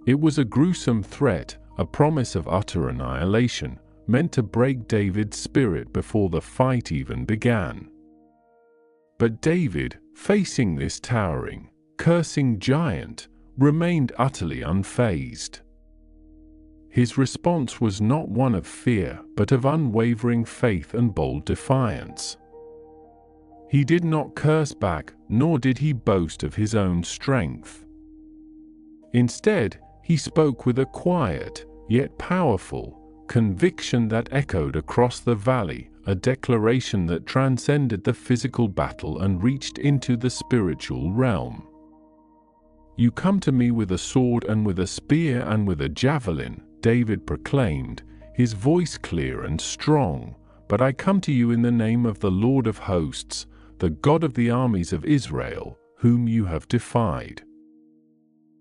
It was a gruesome threat, a promise of utter annihilation, meant to break David's spirit before the fight even began. But David, facing this towering, cursing giant, remained utterly unfazed. His response was not one of fear, but of unwavering faith and bold defiance. He did not curse back, nor did he boast of his own strength. Instead, he spoke with a quiet, yet powerful, conviction that echoed across the valley, a declaration that transcended the physical battle and reached into the spiritual realm. "You come to me with a sword and with a spear and with a javelin," David proclaimed, his voice clear and strong, "but I come to you in the name of the Lord of hosts, the God of the armies of Israel, whom you have defied."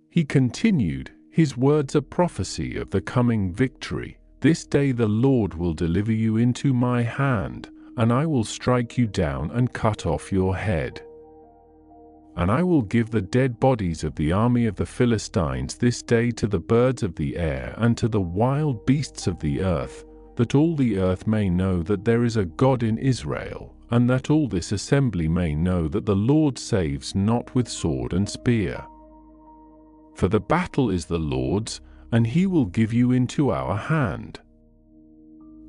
He continued, his words a prophecy of the coming victory. "This day the Lord will deliver you into my hand, and I will strike you down and cut off your head. And I will give the dead bodies of the army of the Philistines this day to the birds of the air and to the wild beasts of the earth, that all the earth may know that there is a God in Israel, and that all this assembly may know that the Lord saves not with sword and spear. For the battle is the Lord's, and he will give you into our hand."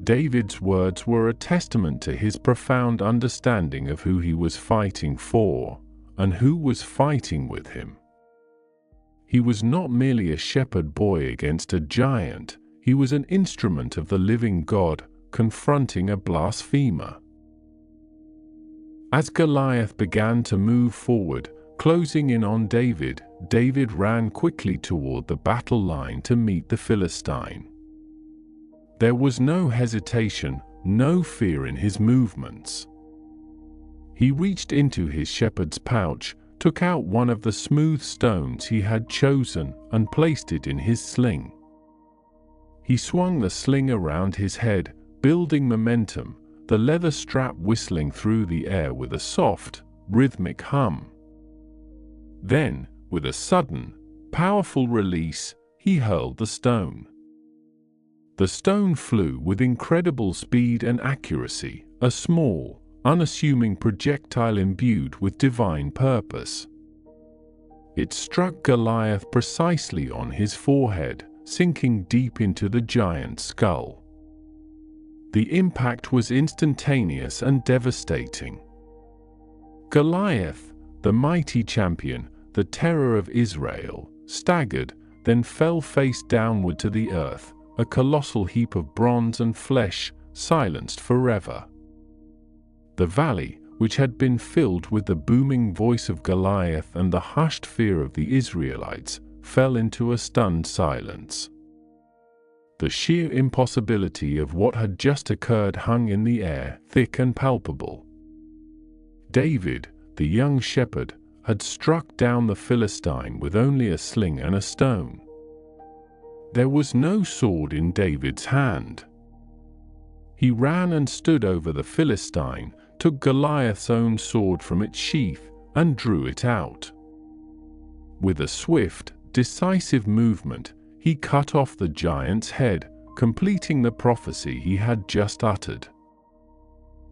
David's words were a testament to his profound understanding of who he was fighting for, and who was fighting with him. He was not merely a shepherd boy against a giant, he was an instrument of the living God, confronting a blasphemer. As Goliath began to move forward, closing in on David, David ran quickly toward the battle line to meet the Philistine. There was no hesitation, no fear in his movements. He reached into his shepherd's pouch, took out one of the smooth stones he had chosen, and placed it in his sling. He swung the sling around his head, building momentum, the leather strap whistling through the air with a soft, rhythmic hum. Then, with a sudden, powerful release, he hurled the stone. The stone flew with incredible speed and accuracy, a small, unassuming projectile imbued with divine purpose. It struck Goliath precisely on his forehead, sinking deep into the giant's skull. The impact was instantaneous and devastating. Goliath, the mighty champion, the terror of Israel, staggered, then fell face downward to the earth, a colossal heap of bronze and flesh, silenced forever. The valley, which had been filled with the booming voice of Goliath and the hushed fear of the Israelites, fell into a stunned silence. The sheer impossibility of what had just occurred hung in the air, thick and palpable. David, the young shepherd, had struck down the Philistine with only a sling and a stone. There was no sword in David's hand. He ran and stood over the Philistine, took Goliath's own sword from its sheath, and drew it out. With a swift, decisive movement, he cut off the giant's head, completing the prophecy he had just uttered.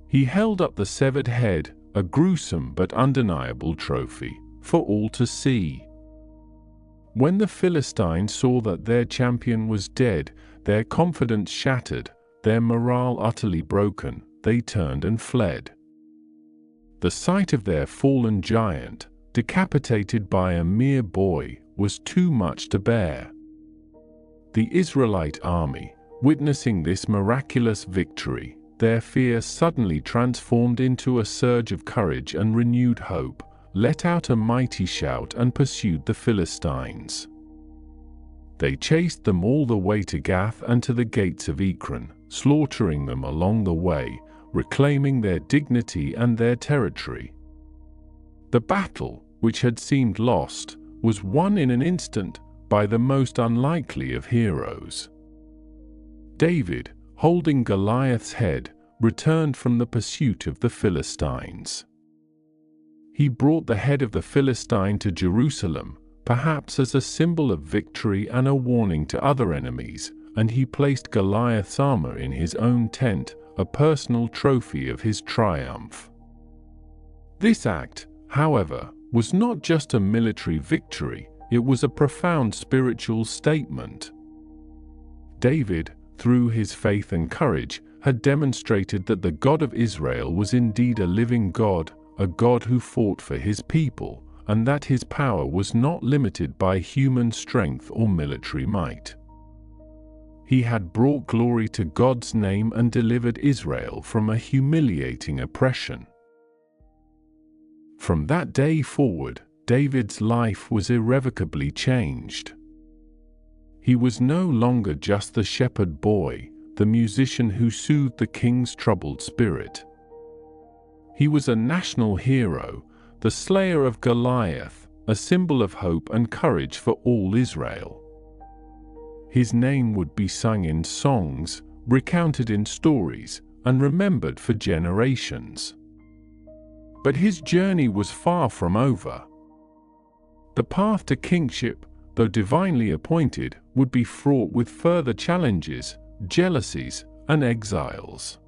He held up the severed head, a gruesome but undeniable trophy, for all to see. When the Philistines saw that their champion was dead, their confidence shattered, their morale utterly broken, they turned and fled. The sight of their fallen giant, decapitated by a mere boy, was too much to bear. The Israelite army, witnessing this miraculous victory, their fear suddenly transformed into a surge of courage and renewed hope, let out a mighty shout and pursued the Philistines. They chased them all the way to Gath and to the gates of Ekron, slaughtering them along the way, reclaiming their dignity and their territory. The battle, which had seemed lost, was won in an instant by the most unlikely of heroes. David, holding Goliath's head, returned from the pursuit of the Philistines. He brought the head of the Philistine to Jerusalem, perhaps as a symbol of victory and a warning to other enemies, and he placed Goliath's armor in his own tent, a personal trophy of his triumph. This act, however, was not just a military victory, it was a profound spiritual statement. David, through his faith and courage, had demonstrated that the God of Israel was indeed a living God, a God who fought for his people, and that his power was not limited by human strength or military might. He had brought glory to God's name and delivered Israel from a humiliating oppression. From that day forward, David's life was irrevocably changed. He was no longer just the shepherd boy, the musician who soothed the king's troubled spirit. He was a national hero, the slayer of Goliath, a symbol of hope and courage for all Israel. His name would be sung in songs, recounted in stories, and remembered for generations. But his journey was far from over. The path to kingship, though divinely appointed, would be fraught with further challenges, jealousies, and exiles.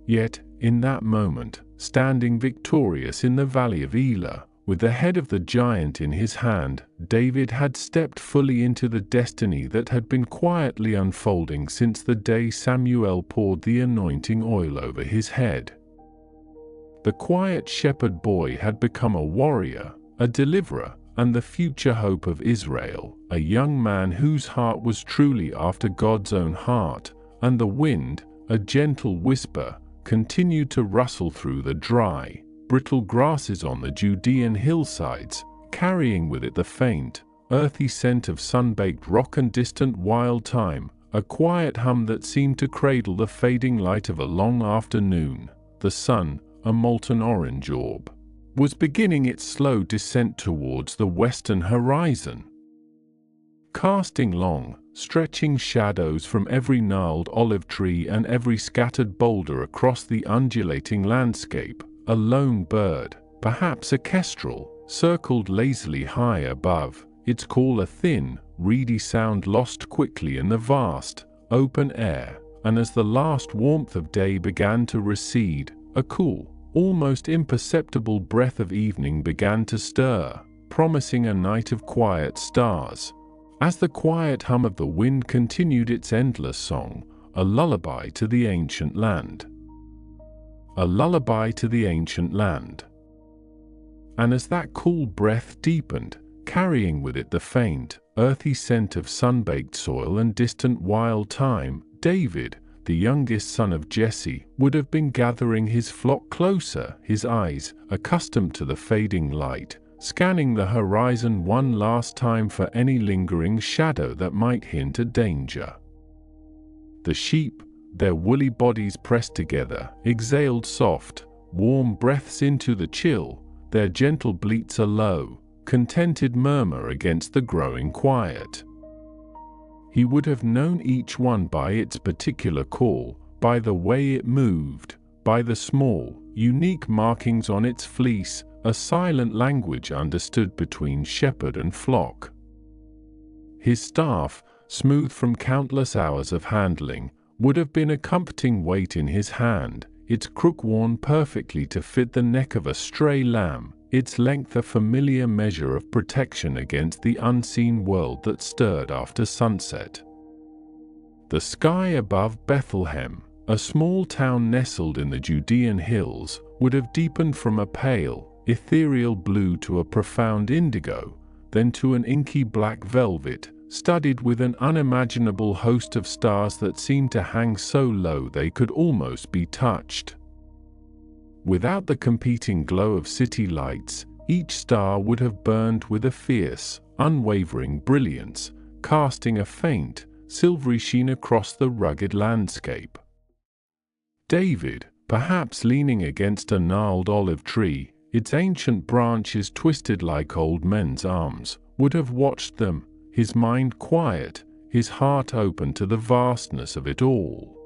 Yet, in that moment, standing victorious in the valley of Elah, with the head of the giant in his hand, David had stepped fully into the destiny that had been quietly unfolding since the day Samuel poured the anointing oil over his head. The quiet shepherd boy had become a warrior, a deliverer, and the future hope of Israel, a young man whose heart was truly after God's own heart, and the wind, a gentle whisper, continued to rustle through the dry, brittle grasses on the Judean hillsides, carrying with it the faint, earthy scent of sun-baked rock and distant wild thyme, a quiet hum that seemed to cradle the fading light of a long afternoon. The sun, a molten orange orb, was beginning its slow descent towards the western horizon, casting long, stretching shadows from every gnarled olive tree and every scattered boulder across the undulating landscape. A lone bird, perhaps a kestrel, circled lazily high above, its call a thin, reedy sound lost quickly in the vast, open air, and as the last warmth of day began to recede, a cool, almost imperceptible breath of evening began to stir, promising a night of quiet stars. As the quiet hum of the wind continued its endless song, a lullaby to the ancient land. A lullaby to the ancient land. And as that cool breath deepened, carrying with it the faint, earthy scent of sun-baked soil and distant wild thyme, David, the youngest son of Jesse, would have been gathering his flock closer, his eyes, accustomed to the fading light, scanning the horizon one last time for any lingering shadow that might hint at danger. The sheep, their woolly bodies pressed together, exhaled soft, warm breaths into the chill, their gentle bleats a low, contented murmur against the growing quiet. He would have known each one by its particular call, by the way it moved, by the small, unique markings on its fleece, a silent language understood between shepherd and flock. His staff, smooth from countless hours of handling, would have been a comforting weight in his hand, its crook worn perfectly to fit the neck of a stray lamb, its length a familiar measure of protection against the unseen world that stirred after sunset. The sky above Bethlehem, a small town nestled in the Judean hills, would have deepened from a pale, ethereal blue to a profound indigo, then to an inky black velvet, studded with an unimaginable host of stars that seemed to hang so low they could almost be touched. Without the competing glow of city lights, each star would have burned with a fierce, unwavering brilliance, casting a faint, silvery sheen across the rugged landscape. David, perhaps leaning against a gnarled olive tree, its ancient branches twisted like old men's arms, would have watched them, his mind quiet, his heart open to the vastness of it all.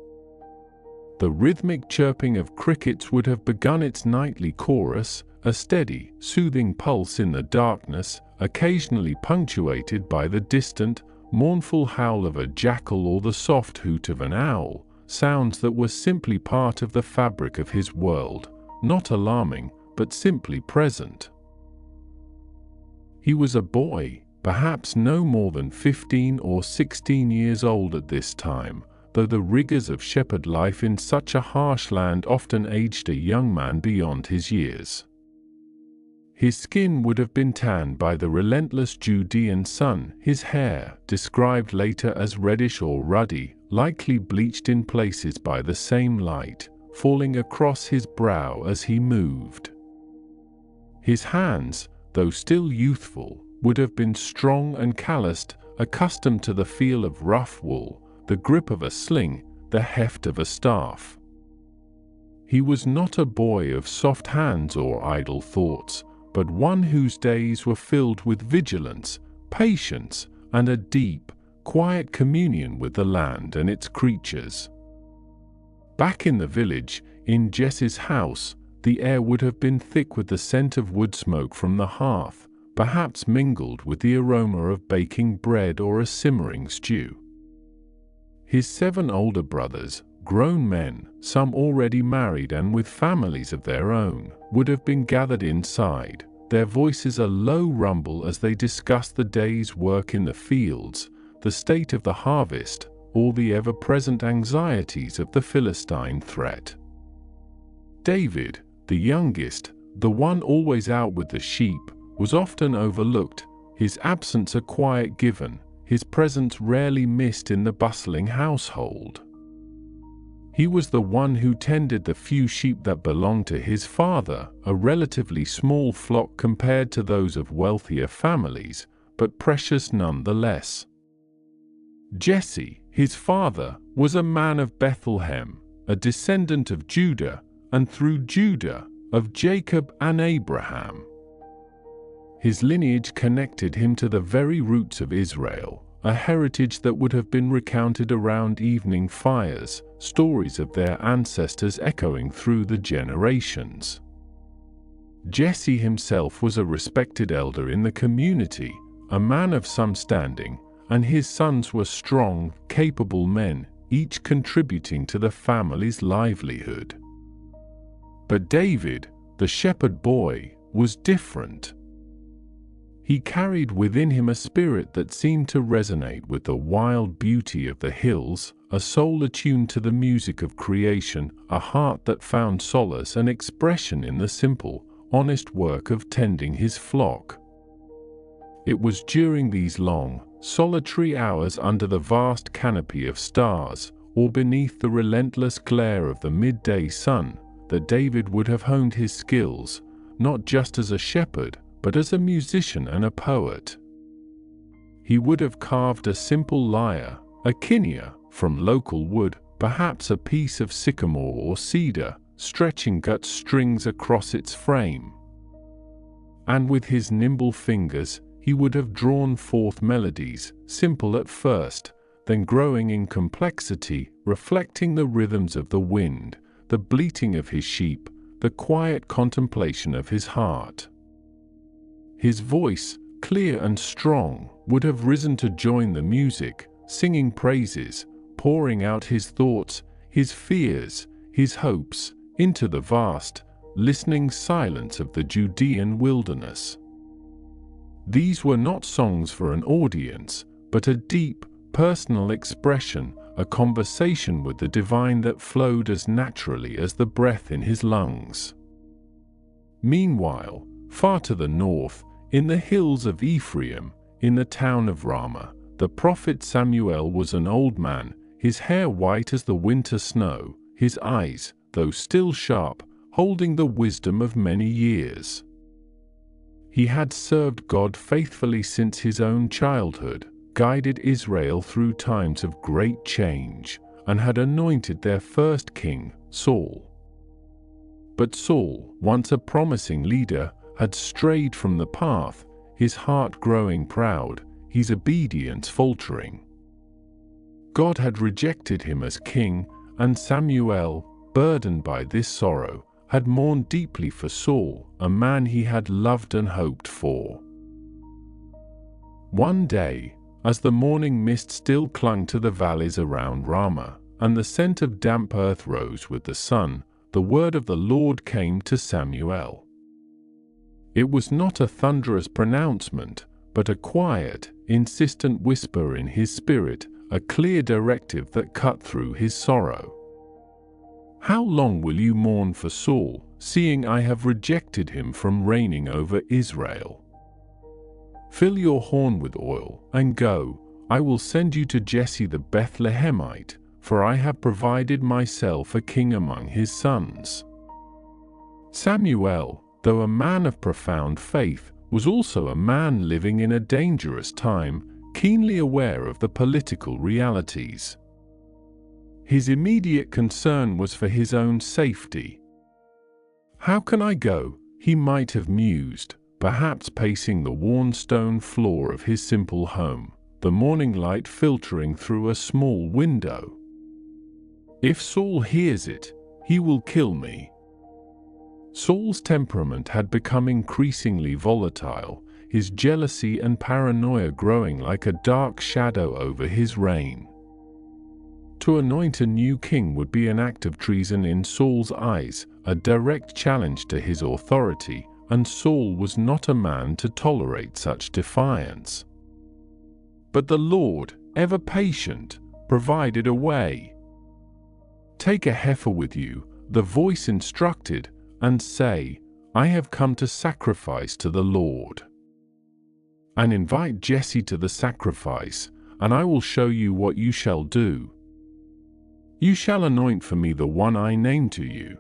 The rhythmic chirping of crickets would have begun its nightly chorus, a steady, soothing pulse in the darkness, occasionally punctuated by the distant, mournful howl of a jackal or the soft hoot of an owl, sounds that were simply part of the fabric of his world, not alarming, but simply present. He was a boy, perhaps no more than 15 or 16 years old at this time, though the rigors of shepherd life in such a harsh land often aged a young man beyond his years. His skin would have been tanned by the relentless Judean sun, his hair, described later as reddish or ruddy, likely bleached in places by the same light, falling across his brow as he moved. His hands, though still youthful, would have been strong and calloused, accustomed to the feel of rough wool, the grip of a sling, the heft of a staff. He was not a boy of soft hands or idle thoughts, but one whose days were filled with vigilance, patience, and a deep, quiet communion with the land and its creatures. Back in the village, in Jesse's house, the air would have been thick with the scent of wood smoke from the hearth, perhaps mingled with the aroma of baking bread or a simmering stew. His 7 older brothers, grown men, some already married and with families of their own, would have been gathered inside, their voices a low rumble as they discussed the day's work in the fields, the state of the harvest, or the ever-present anxieties of the Philistine threat. David, the youngest, the one always out with the sheep, was often overlooked, his absence a quiet given, his presence rarely missed in the bustling household. He was the one who tended the few sheep that belonged to his father, a relatively small flock compared to those of wealthier families, but precious nonetheless. Jesse, his father, was a man of Bethlehem, a descendant of Judah, and through Judah, of Jacob and Abraham. His lineage connected him to the very roots of Israel, a heritage that would have been recounted around evening fires, stories of their ancestors echoing through the generations. Jesse himself was a respected elder in the community, a man of some standing, and his sons were strong, capable men, each contributing to the family's livelihood. But David, the shepherd boy, was different. He carried within him a spirit that seemed to resonate with the wild beauty of the hills, a soul attuned to the music of creation, a heart that found solace and expression in the simple, honest work of tending his flock. It was during these long, solitary hours under the vast canopy of stars, or beneath the relentless glare of the midday sun, that David would have honed his skills, not just as a shepherd, but as a musician and a poet. He would have carved a simple lyre, a kinear, from local wood, perhaps a piece of sycamore or cedar, stretching gut strings across its frame. And with his nimble fingers, he would have drawn forth melodies, simple at first, then growing in complexity, reflecting the rhythms of the wind, the bleating of his sheep, the quiet contemplation of his heart. His voice, clear and strong, would have risen to join the music, singing praises, pouring out his thoughts, his fears, his hopes, into the vast, listening silence of the Judean wilderness. These were not songs for an audience, but a deep, personal expression, a conversation with the divine that flowed as naturally as the breath in his lungs. Meanwhile, far to the north, in the hills of Ephraim, in the town of Ramah, The prophet Samuel was an old man, his hair white as the winter snow, his eyes, though still sharp, holding the wisdom of many years. He had served God faithfully since his own childhood, guided Israel through times of great change, and had anointed their first king, Saul. But Saul, once a promising leader, had strayed from the path, his heart growing proud, his obedience faltering. God had rejected him as king, and Samuel, burdened by this sorrow, had mourned deeply for Saul, a man he had loved and hoped for. One day, as the morning mist still clung to the valleys around Ramah, and the scent of damp earth rose with the sun, the word of the Lord came to Samuel. It was not a thunderous pronouncement, but a quiet, insistent whisper in his spirit, a clear directive that cut through his sorrow. How long will you mourn for Saul, seeing I have rejected him from reigning over Israel? Fill your horn with oil, and go. I will send you to Jesse the Bethlehemite, for I have provided myself a king among his sons. Samuel, though a man of profound faith, was also a man living in a dangerous time, keenly aware of the political realities. His immediate concern was for his own safety. How can I go? He might have mused, perhaps pacing the worn stone floor of his simple home, the morning light filtering through a small window. If Saul hears it, he will kill me. Saul's temperament had become increasingly volatile, his jealousy and paranoia growing like a dark shadow over his reign. To anoint a new king would be an act of treason in Saul's eyes, a direct challenge to his authority, and Saul was not a man to tolerate such defiance. But the Lord, ever patient, provided a way. Take a heifer with you, the voice instructed, and say, I have come to sacrifice to the Lord. And invite Jesse to the sacrifice, and I will show you what you shall do. You shall anoint for me the one I name to you.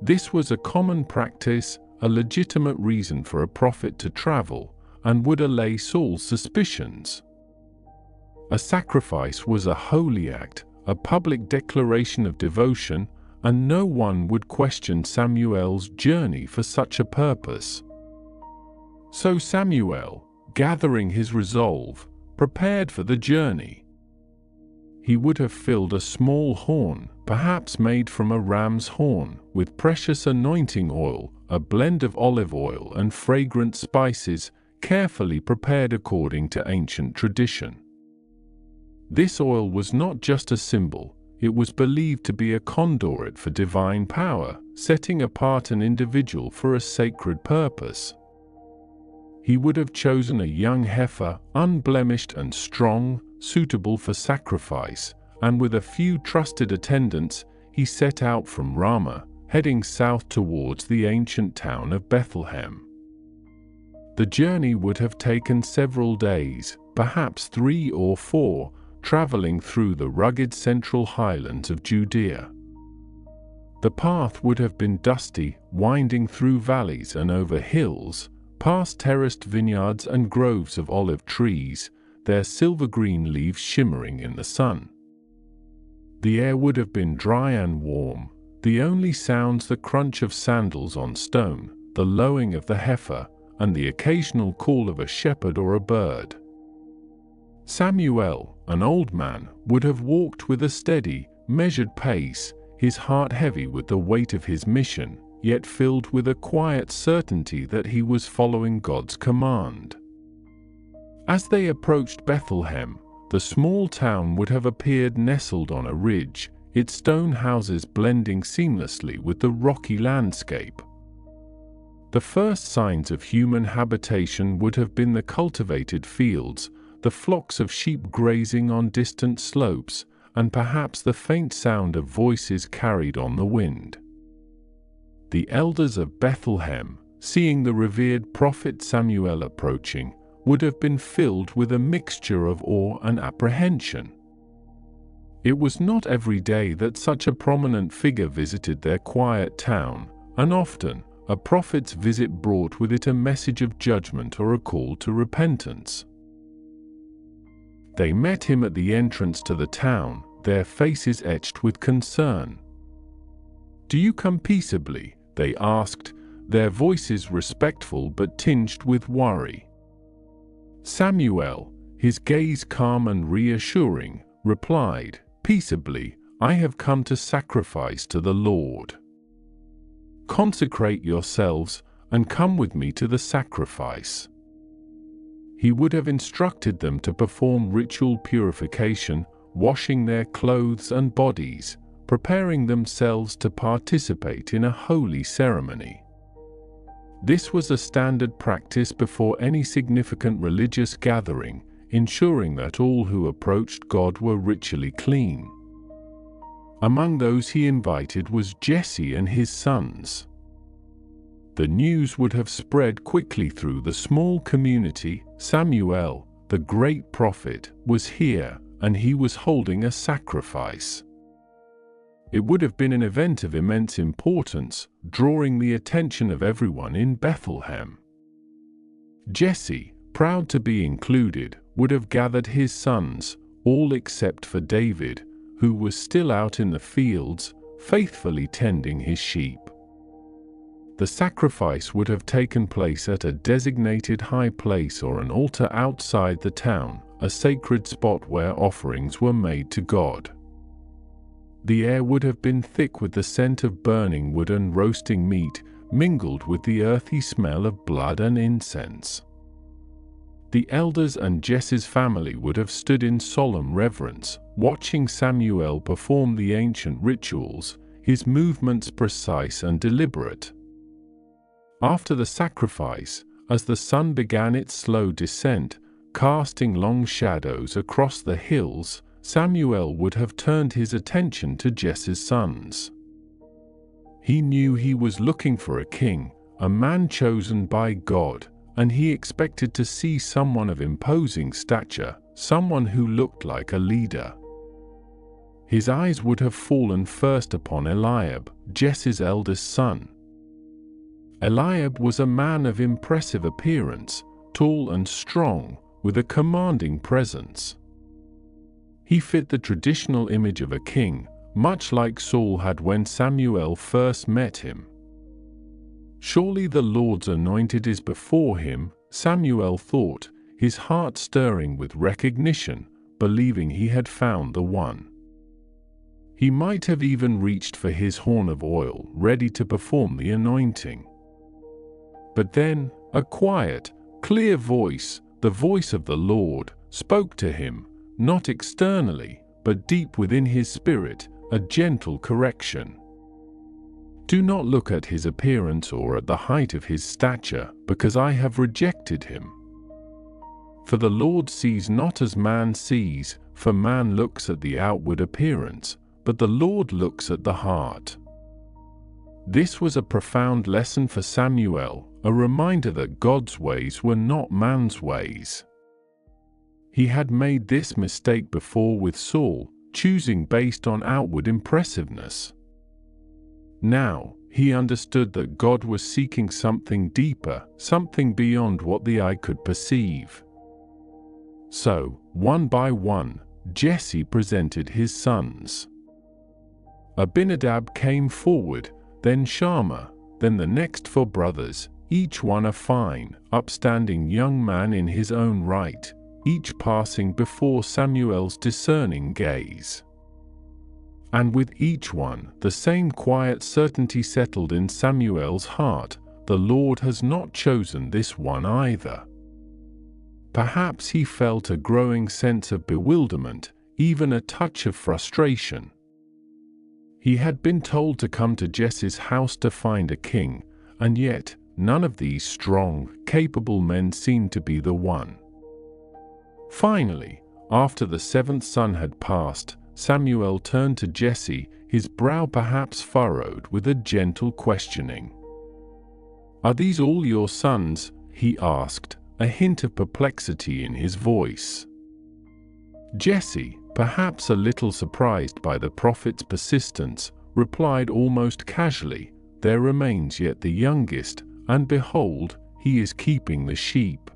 This was a common practice, a legitimate reason for a prophet to travel, and would allay Saul's suspicions. A sacrifice was a holy act, a public declaration of devotion, and no one would question Samuel's journey for such a purpose. So Samuel, gathering his resolve, prepared for the journey. He would have filled a small horn, perhaps made from a ram's horn, with precious anointing oil, a blend of olive oil and fragrant spices, carefully prepared according to ancient tradition. This oil was not just a symbol, it was believed to be a conduit for divine power, setting apart an individual for a sacred purpose. He would have chosen a young heifer, unblemished and strong, suitable for sacrifice, and with a few trusted attendants, he set out from Ramah, heading south towards the ancient town of Bethlehem. The journey would have taken several days, perhaps 3 or 4, traveling through the rugged central highlands of Judea. The path would have been dusty, winding through valleys and over hills, past terraced vineyards and groves of olive trees, their silver-green leaves shimmering in the sun. The air would have been dry and warm, the only sounds the crunch of sandals on stone, the lowing of the heifer, and the occasional call of a shepherd or a bird. Samuel, an old man, would have walked with a steady, measured pace, his heart heavy with the weight of his mission, yet filled with a quiet certainty that he was following God's command. As they approached Bethlehem, the small town would have appeared nestled on a ridge, its stone houses blending seamlessly with the rocky landscape. The first signs of human habitation would have been the cultivated fields, the flocks of sheep grazing on distant slopes, and perhaps the faint sound of voices carried on the wind. The elders of Bethlehem, seeing the revered prophet Samuel approaching, would have been filled with a mixture of awe and apprehension. It was not every day that such a prominent figure visited their quiet town, and often a prophet's visit brought with it a message of judgment or a call to repentance. They met him at the entrance to the town, their faces etched with concern. "Do you come peaceably?" they asked, their voices respectful but tinged with worry. Samuel, his gaze calm and reassuring, replied, "Peaceably, I have come to sacrifice to the Lord. Consecrate yourselves and come with me to the sacrifice." He would have instructed them to perform ritual purification, washing their clothes and bodies, preparing themselves to participate in a holy ceremony. This was a standard practice before any significant religious gathering, ensuring that all who approached God were ritually clean. Among those he invited was Jesse and his sons. The news would have spread quickly through the small community. Samuel, the great prophet, was here, and he was holding a sacrifice. It would have been an event of immense importance, drawing the attention of everyone in Bethlehem. Jesse, proud to be included, would have gathered his sons, all except for David, who was still out in the fields, faithfully tending his sheep. The sacrifice would have taken place at a designated high place or an altar outside the town, a sacred spot where offerings were made to God. The air would have been thick with the scent of burning wood and roasting meat, mingled with the earthy smell of blood and incense. The elders and Jesse's family would have stood in solemn reverence, watching Samuel perform the ancient rituals, his movements precise and deliberate. After the sacrifice, as the sun began its slow descent, casting long shadows across the hills, Samuel would have turned his attention to Jesse's sons. He knew he was looking for a king, a man chosen by God, and he expected to see someone of imposing stature, someone who looked like a leader. His eyes would have fallen first upon Eliab, Jesse's eldest son. Eliab was a man of impressive appearance, tall and strong, with a commanding presence. He fit the traditional image of a king, much like Saul had when Samuel first met him. "Surely the Lord's anointed is before him," Samuel thought, his heart stirring with recognition, believing he had found the one. He might have even reached for his horn of oil, ready to perform the anointing. But then, a quiet, clear voice, the voice of the Lord, spoke to him, not externally, but deep within his spirit, a gentle correction. "Do not look at his appearance or at the height of his stature, because I have rejected him. For the Lord sees not as man sees, for man looks at the outward appearance, but the Lord looks at the heart." This was a profound lesson for Samuel, a reminder that God's ways were not man's ways. He had made this mistake before with Saul, choosing based on outward impressiveness. Now, he understood that God was seeking something deeper, something beyond what the eye could perceive. So, one by one, Jesse presented his sons. Abinadab came forward, then Shammah, then the next 4 brothers, each one a fine, upstanding young man in his own right, each passing before Samuel's discerning gaze. And with each one, the same quiet certainty settled in Samuel's heart: the Lord has not chosen this one either. Perhaps he felt a growing sense of bewilderment, even a touch of frustration. He had been told to come to Jesse's house to find a king, and yet none of these strong, capable men seemed to be the one. Finally, after the 7th son had passed, Samuel turned to Jesse, his brow perhaps furrowed with a gentle questioning. "Are these all your sons?" he asked, a hint of perplexity in his voice. Jesse, perhaps a little surprised by the prophet's persistence, replied almost casually, "There remains yet the youngest, and behold, he is keeping the sheep."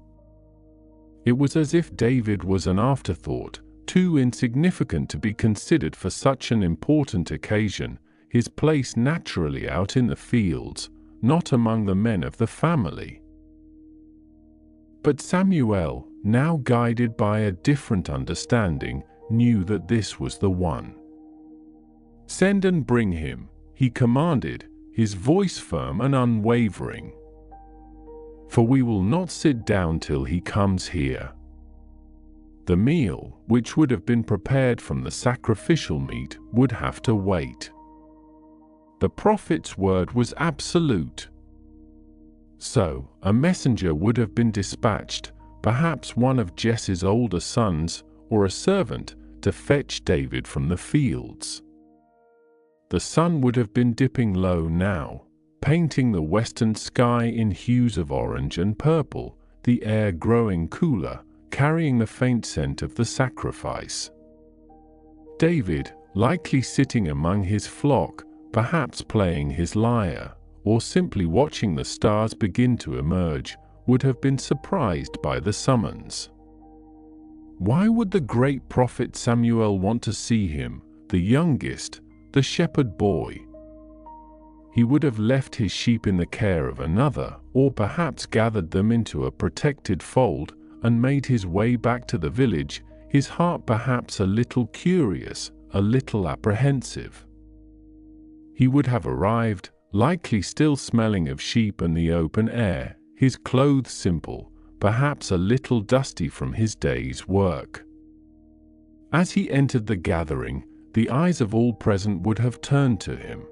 It was as if David was an afterthought, too insignificant to be considered for such an important occasion, his place naturally out in the fields, not among the men of the family. But Samuel, now guided by a different understanding, knew that this was the one. "Send and bring him," he commanded, his voice firm and unwavering. "For we will not sit down till he comes here." The meal, which would have been prepared from the sacrificial meat, would have to wait. The prophet's word was absolute. So, a messenger would have been dispatched, perhaps one of Jesse's older sons, or a servant, to fetch David from the fields. The sun would have been dipping low now, painting the western sky in hues of orange and purple, the air growing cooler, carrying the faint scent of the sacrifice. David, likely sitting among his flock, perhaps playing his lyre, or simply watching the stars begin to emerge, would have been surprised by the summons. Why would the great prophet Samuel want to see him, the youngest, the shepherd boy? He would have left his sheep in the care of another, or perhaps gathered them into a protected fold, and made his way back to the village, his heart perhaps a little curious, a little apprehensive. He would have arrived, likely still smelling of sheep and the open air, his clothes simple, perhaps a little dusty from his day's work. As he entered the gathering, the eyes of all present would have turned to him.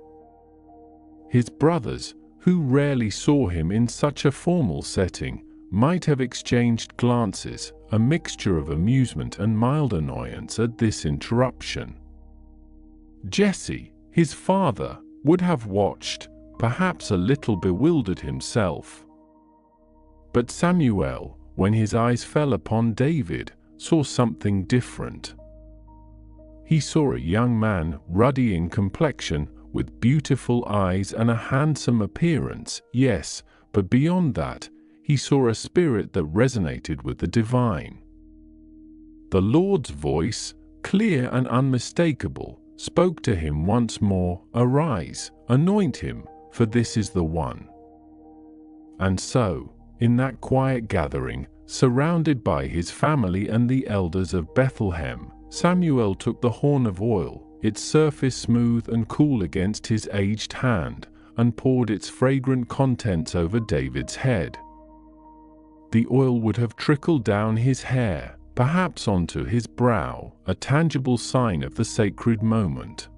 His brothers, who rarely saw him in such a formal setting, might have exchanged glances, a mixture of amusement and mild annoyance at this interruption. Jesse, his father, would have watched, perhaps a little bewildered himself. But Samuel, when his eyes fell upon David, saw something different. He saw a young man, ruddy in complexion, with beautiful eyes and a handsome appearance, yes, but beyond that, he saw a spirit that resonated with the divine. The Lord's voice, clear and unmistakable, spoke to him once more, "Arise, anoint him, for this is the one." And so, in that quiet gathering, surrounded by his family and the elders of Bethlehem, Samuel took the horn of oil, its surface smooth and cool against his aged hand, and poured its fragrant contents over David's head. The oil would have trickled down his hair, perhaps onto his brow, a tangible sign of the sacred moment.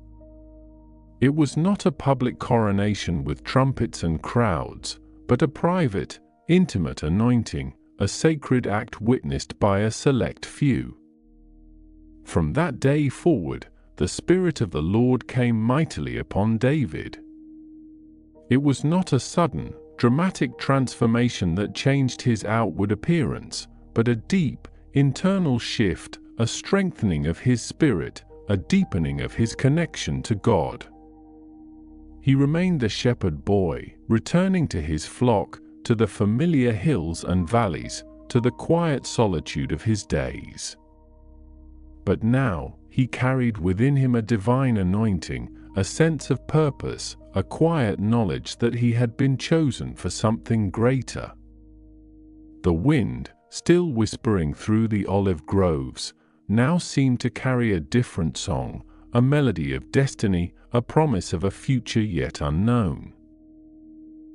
It was not a public coronation with trumpets and crowds, but a private, intimate anointing, a sacred act witnessed by a select few. From that day forward, the Spirit of the Lord came mightily upon David. It was not a sudden, dramatic transformation that changed his outward appearance, but a deep, internal shift, a strengthening of his spirit, a deepening of his connection to God. He remained the shepherd boy, returning to his flock, to the familiar hills and valleys, to the quiet solitude of his days. But now, he carried within him a divine anointing, a sense of purpose, a quiet knowledge that he had been chosen for something greater. The wind, still whispering through the olive groves, now seemed to carry a different song, a melody of destiny, a promise of a future yet unknown.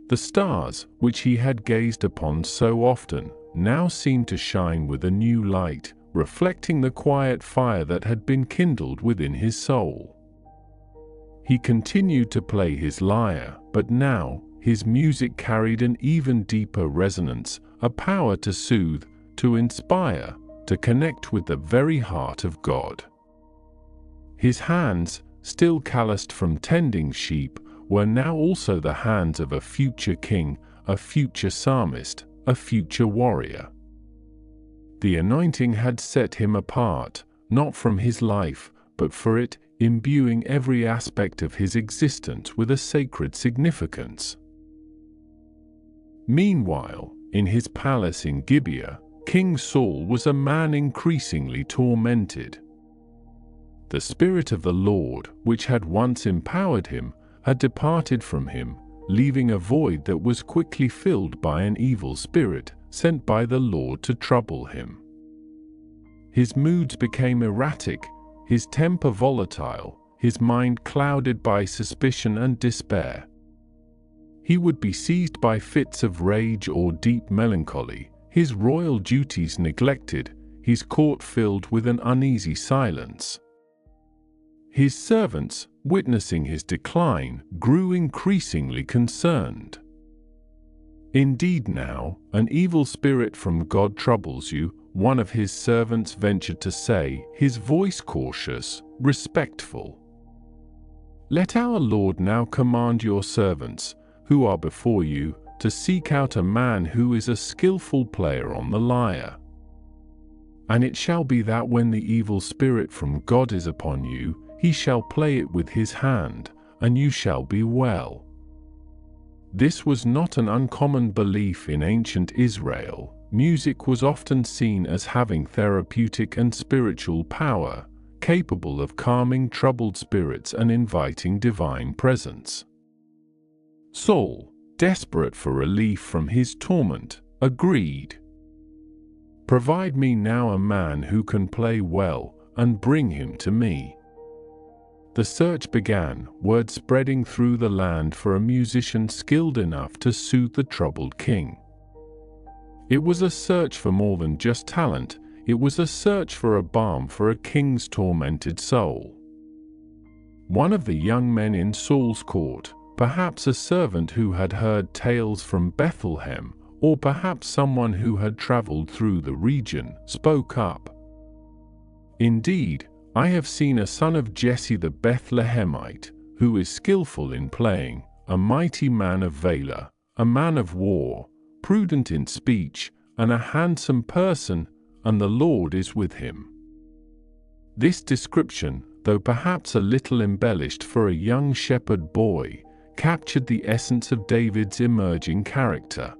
The stars, which he had gazed upon so often, now seemed to shine with a new light, reflecting the quiet fire that had been kindled within his soul. He continued to play his lyre, but now, his music carried an even deeper resonance, a power to soothe, to inspire, to connect with the very heart of God. His hands, still calloused from tending sheep, were now also the hands of a future king, a future psalmist, a future warrior. The anointing had set him apart, not from his life, but for it, imbuing every aspect of his existence with a sacred significance. Meanwhile, in his palace in Gibeah, King Saul was a man increasingly tormented. The Spirit of the Lord, which had once empowered him, had departed from him, leaving a void that was quickly filled by an evil spirit sent by the Lord to trouble him. His moods became erratic, his temper volatile, his mind clouded by suspicion and despair. He would be seized by fits of rage or deep melancholy, his royal duties neglected, his court filled with an uneasy silence. His servants, witnessing his decline, grew increasingly concerned. "Indeed now, an evil spirit from God troubles you," one of his servants ventured to say, his voice cautious, respectful. "Let our Lord now command your servants, who are before you, to seek out a man who is a skillful player on the lyre. And it shall be that when the evil spirit from God is upon you, he shall play it with his hand, and you shall be well." This was not an uncommon belief in ancient Israel. Music was often seen as having therapeutic and spiritual power, capable of calming troubled spirits and inviting divine presence. Saul, desperate for relief from his torment, agreed. "Provide me now a man who can play well, and bring him to me." The search began, word spreading through the land for a musician skilled enough to soothe the troubled king. It was a search for more than just talent, it was a search for a balm for a king's tormented soul. One of the young men in Saul's court, perhaps a servant who had heard tales from Bethlehem, or perhaps someone who had traveled through the region, spoke up. "Indeed, I have seen a son of Jesse the Bethlehemite, who is skillful in playing, a mighty man of valor, a man of war, prudent in speech, and a handsome person, and the Lord is with him." This description, though perhaps a little embellished for a young shepherd boy, captured the essence of David's emerging character.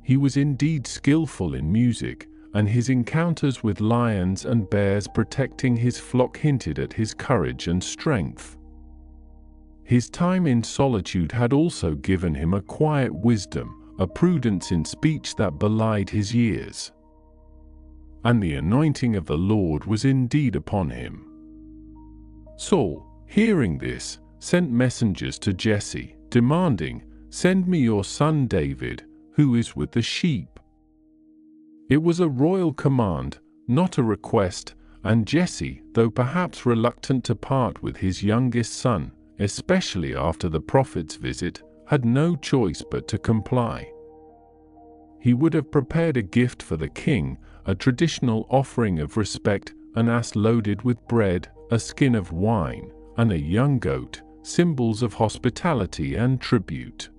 He was indeed skillful in music, and his encounters with lions and bears protecting his flock hinted at his courage and strength. His time in solitude had also given him a quiet wisdom, a prudence in speech that belied his years. And the anointing of the Lord was indeed upon him. Saul, hearing this, sent messengers to Jesse, demanding, "Send me your son David, who is with the sheep." It was a royal command, not a request, and Jesse, though perhaps reluctant to part with his youngest son, especially after the prophet's visit, had no choice but to comply. He would have prepared a gift for the king, a traditional offering of respect, an ass loaded with bread, a skin of wine, and a young goat, symbols of hospitality and tribute.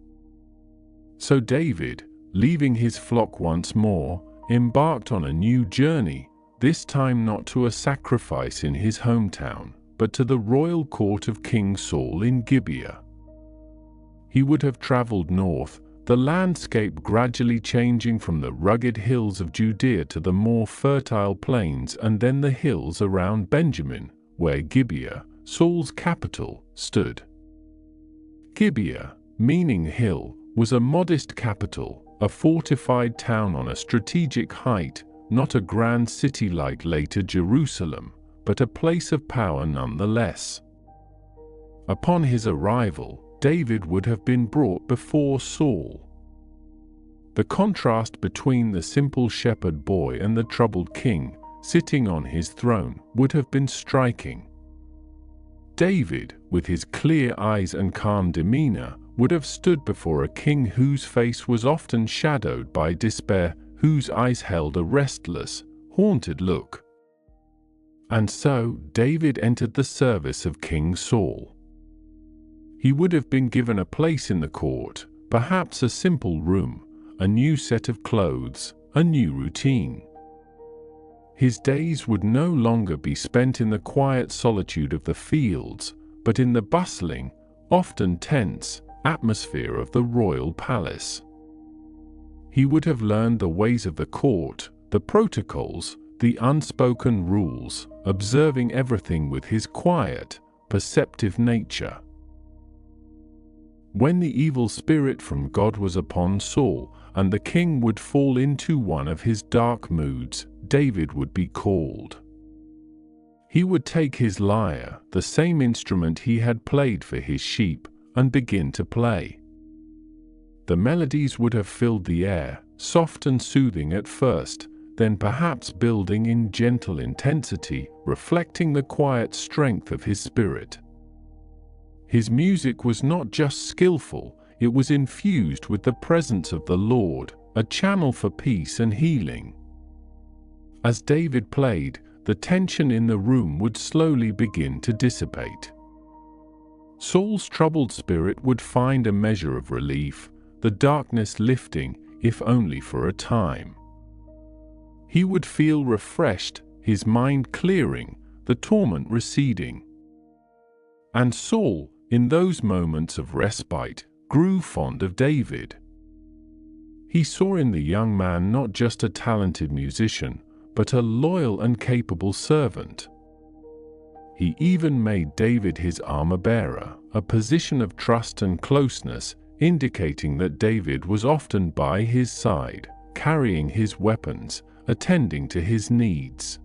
So David, leaving his flock once more, embarked on a new journey, this time not to a sacrifice in his hometown, but to the royal court of King Saul in Gibeah. He would have traveled north, the landscape gradually changing from the rugged hills of Judea to the more fertile plains and then the hills around Benjamin, where Gibeah, Saul's capital, stood. Gibeah, meaning hill, was a modest capital, a fortified town on a strategic height, not a grand city like later Jerusalem, but a place of power nonetheless. Upon his arrival, David would have been brought before Saul. The contrast between the simple shepherd boy and the troubled king, sitting on his throne, would have been striking. David, with his clear eyes and calm demeanor, would have stood before a king whose face was often shadowed by despair, whose eyes held a restless, haunted look. And so David entered the service of King Saul. He would have been given a place in the court, perhaps a simple room, a new set of clothes, a new routine. His days would no longer be spent in the quiet solitude of the fields, but in the bustling, often tense, atmosphere of the royal palace. He would have learned the ways of the court, the protocols, the unspoken rules, observing everything with his quiet, perceptive nature. When the evil spirit from God was upon Saul, and the king would fall into one of his dark moods, David would be called. He would take his lyre, the same instrument he had played for his sheep, and begin to play. The melodies would have filled the air, soft and soothing at first, then perhaps building in gentle intensity, reflecting the quiet strength of his spirit. His music was not just skillful, it was infused with the presence of the Lord, a channel for peace and healing. As David played, the tension in the room would slowly begin to dissipate. Saul's troubled spirit would find a measure of relief, the darkness lifting, if only for a time. He would feel refreshed, his mind clearing, the torment receding. And Saul, in those moments of respite, grew fond of David. He saw in the young man not just a talented musician, but a loyal and capable servant. He even made David his armor-bearer, a position of trust and closeness, indicating that David was often by his side, carrying his weapons, attending to his needs.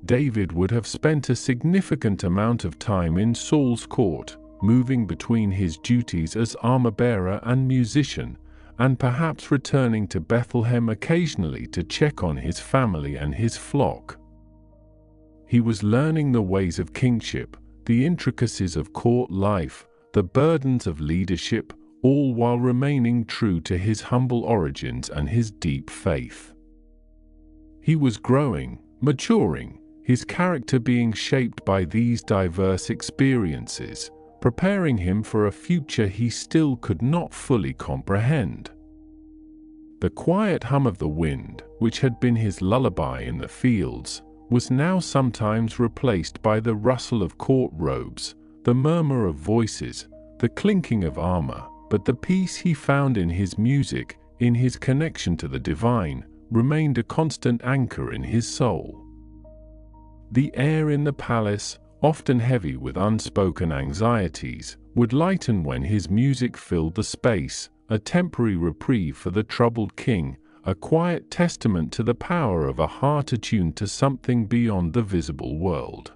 David would have spent a significant amount of time in Saul's court, moving between his duties as armor-bearer and musician, and perhaps returning to Bethlehem occasionally to check on his family and his flock. He was learning the ways of kingship, the intricacies of court life, the burdens of leadership, all while remaining true to his humble origins and his deep faith. He was growing, maturing, his character being shaped by these diverse experiences, preparing him for a future he still could not fully comprehend. The quiet hum of the wind, which had been his lullaby in the fields, was now sometimes replaced by the rustle of court robes, the murmur of voices, the clinking of armor, but the peace he found in his music, in his connection to the divine, remained a constant anchor in his soul. The air in the palace, often heavy with unspoken anxieties, would lighten when his music filled the space, a temporary reprieve for the troubled king, a quiet testament to the power of a heart attuned to something beyond the visible world.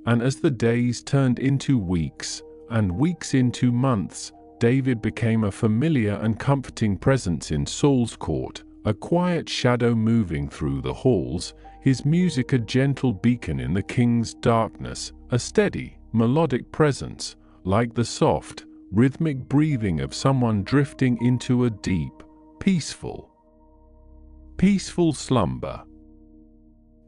And as the days turned into weeks, and weeks into months, David became a familiar and comforting presence in Saul's court, a quiet shadow moving through the halls, his music a gentle beacon in the king's darkness, a steady, melodic presence, like the soft, rhythmic breathing of someone drifting into a deep, peaceful slumber.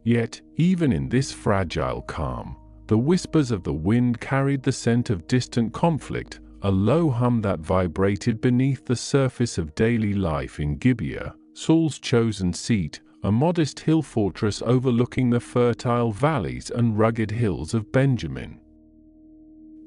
Yet, even in this fragile calm, the whispers of the wind carried the scent of distant conflict, a low hum that vibrated beneath the surface of daily life in Gibeah, Saul's chosen seat, a modest hill fortress overlooking the fertile valleys and rugged hills of Benjamin.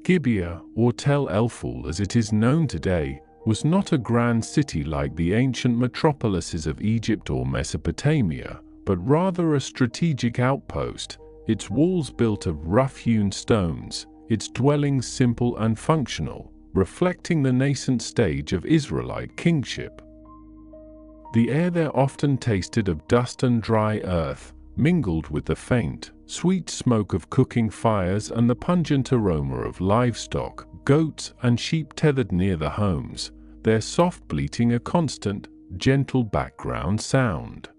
Gibeah, or Tel El-Ful as it is known today, was not a grand city like the ancient metropolises of Egypt or Mesopotamia, but rather a strategic outpost, its walls built of rough-hewn stones, its dwellings simple and functional, reflecting the nascent stage of Israelite kingship. The air there often tasted of dust and dry earth, mingled with the faint, sweet smoke of cooking fires and the pungent aroma of livestock, goats and sheep tethered near the homes, their soft bleating a constant, gentle background sound.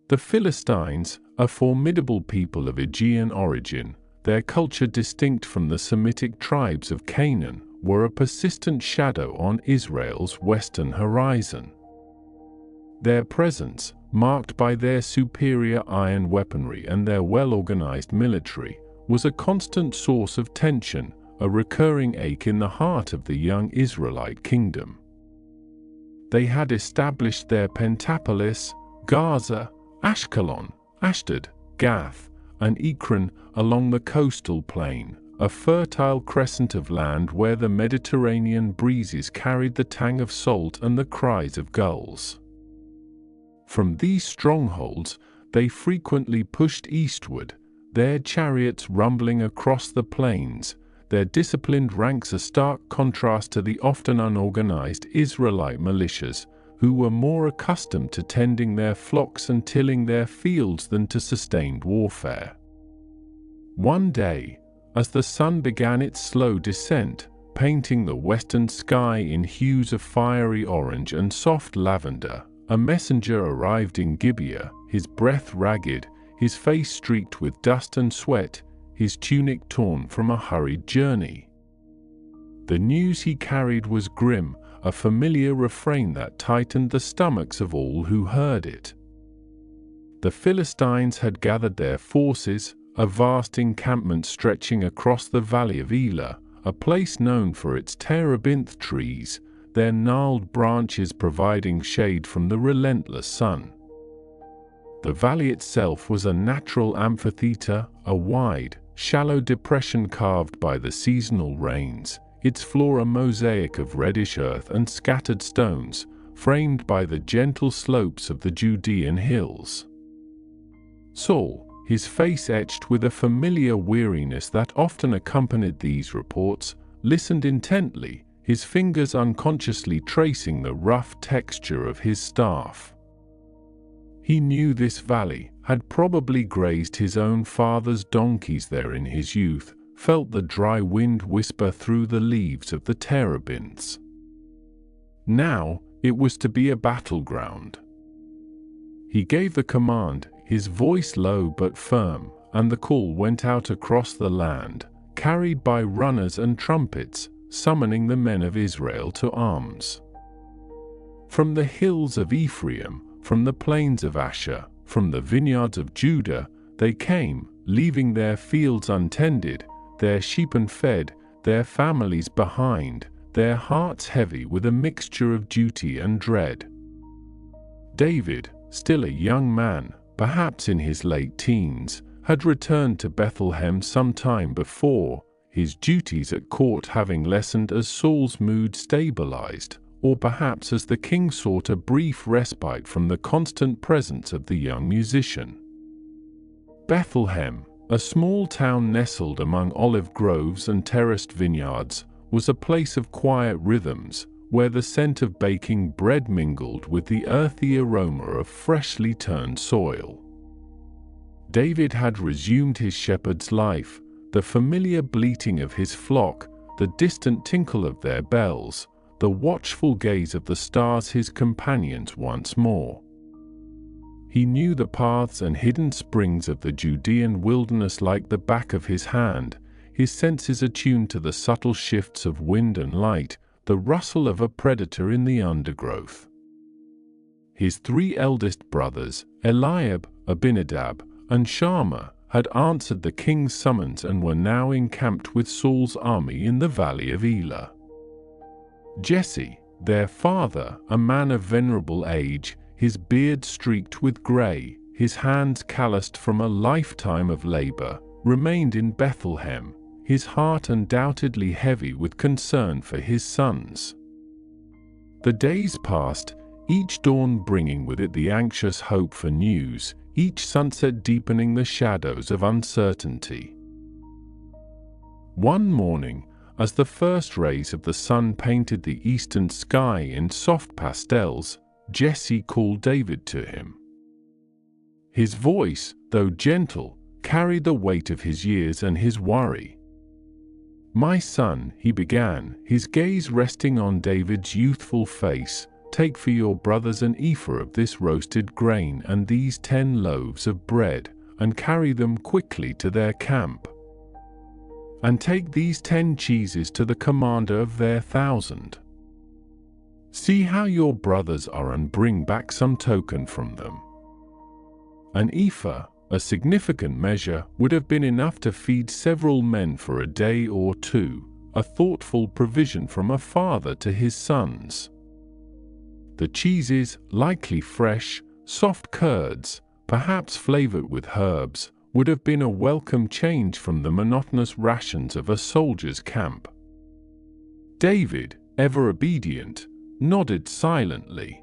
The Philistines, a formidable people of Aegean origin, their culture distinct from the Semitic tribes of Canaan, were a persistent shadow on Israel's western horizon. Their presence, marked by their superior iron weaponry and their well-organized military, was a constant source of tension, a recurring ache in the heart of the young Israelite kingdom. They had established their Pentapolis, Gaza, Ashkelon, Ashdod, Gath, and Ekron along the coastal plain, a fertile crescent of land where the Mediterranean breezes carried the tang of salt and the cries of gulls. From these strongholds, they frequently pushed eastward, their chariots rumbling across the plains, their disciplined ranks a stark contrast to the often unorganized Israelite militias, who were more accustomed to tending their flocks and tilling their fields than to sustained warfare. One day, as the sun began its slow descent, painting the western sky in hues of fiery orange and soft lavender, a messenger arrived in Gibeah, his breath ragged, his face streaked with dust and sweat, his tunic torn from a hurried journey. The news he carried was grim, a familiar refrain that tightened the stomachs of all who heard it. The Philistines had gathered their forces, a vast encampment stretching across the valley of Elah, a place known for its terebinth trees, their gnarled branches providing shade from the relentless sun. The valley itself was a natural amphitheater, a wide, shallow depression carved by the seasonal rains, its floor a mosaic of reddish earth and scattered stones, framed by the gentle slopes of the Judean hills. Saul, his face etched with a familiar weariness that often accompanied these reports, listened intently, his fingers unconsciously tracing the rough texture of his staff. He knew this valley, had probably grazed his own father's donkeys there in his youth, felt the dry wind whisper through the leaves of the terebinths. Now, it was to be a battleground. He gave the command, his voice low but firm, and the call went out across the land, carried by runners and trumpets, summoning the men of Israel to arms. From the hills of Ephraim, from the plains of Asher, from the vineyards of Judah, they came, leaving their fields untended, their sheep unfed, their families behind, their hearts heavy with a mixture of duty and dread. David, still a young man, perhaps in his late teens, had returned to Bethlehem some time before, his duties at court having lessened as Saul's mood stabilized, or perhaps as the king sought a brief respite from the constant presence of the young musician. Bethlehem, a small town nestled among olive groves and terraced vineyards, was a place of quiet rhythms, where the scent of baking bread mingled with the earthy aroma of freshly turned soil. David had resumed his shepherd's life, the familiar bleating of his flock, the distant tinkle of their bells, the watchful gaze of the stars his companions once more. He knew the paths and hidden springs of the Judean wilderness like the back of his hand, his senses attuned to the subtle shifts of wind and light, the rustle of a predator in the undergrowth. His 3 eldest brothers, Eliab, Abinadab, and Shammah, had answered the king's summons and were now encamped with Saul's army in the valley of Elah. Jesse, their father, a man of venerable age, his beard streaked with grey, his hands calloused from a lifetime of labor, remained in Bethlehem, his heart undoubtedly heavy with concern for his sons. The days passed, each dawn bringing with it the anxious hope for news, each sunset deepening the shadows of uncertainty. One morning, as the first rays of the sun painted the eastern sky in soft pastels, Jesse called David to him. His voice, though gentle, carried the weight of his years and his worry. "My son," he began, his gaze resting on David's youthful face, "take for your brothers an ephah of this roasted grain and these 10 loaves of bread, and carry them quickly to their camp. And take these 10 cheeses to the commander of their 1,000. See how your brothers are and bring back some token from them." An ephah, a significant measure, would have been enough to feed several men for a day or two, a thoughtful provision from a father to his sons. The cheeses, likely fresh, Soft curds, perhaps flavored with herbs, would have been a welcome change from the monotonous rations of a soldier's camp. David, ever obedient, nodded silently.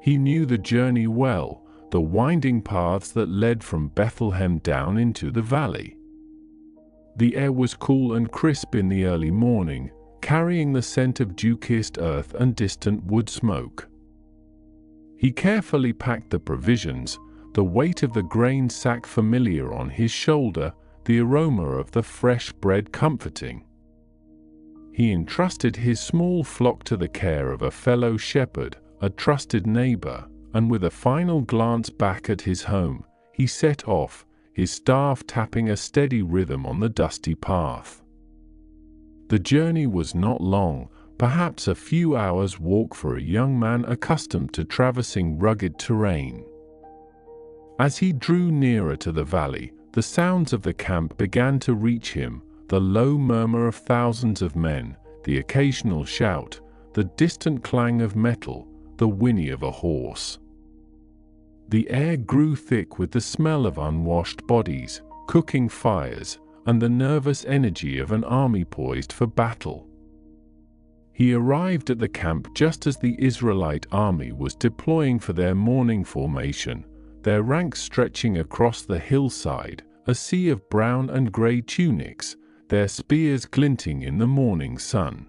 He knew the journey well, the winding paths that led from Bethlehem down into the valley. The air was cool and crisp in the early morning, carrying the scent of dew-kissed earth and distant wood smoke. He carefully packed the provisions, the weight of the grain sack familiar on his shoulder, the aroma of the fresh bread comforting. He entrusted his small flock to the care of a fellow shepherd, a trusted neighbor, and with a final glance back at his home, he set off, his staff tapping a steady rhythm on the dusty path. The journey was not long, perhaps a few hours' walk for a young man accustomed to traversing rugged terrain. As he drew nearer to the valley, the sounds of the camp began to reach him, the low murmur of thousands of men, the occasional shout, the distant clang of metal, the whinny of a horse. The air grew thick with the smell of unwashed bodies, cooking fires, and the nervous energy of an army poised for battle. He arrived at the camp just as the Israelite army was deploying for their morning formation, their ranks stretching across the hillside, a sea of brown and grey tunics, their spears glinting in the morning sun.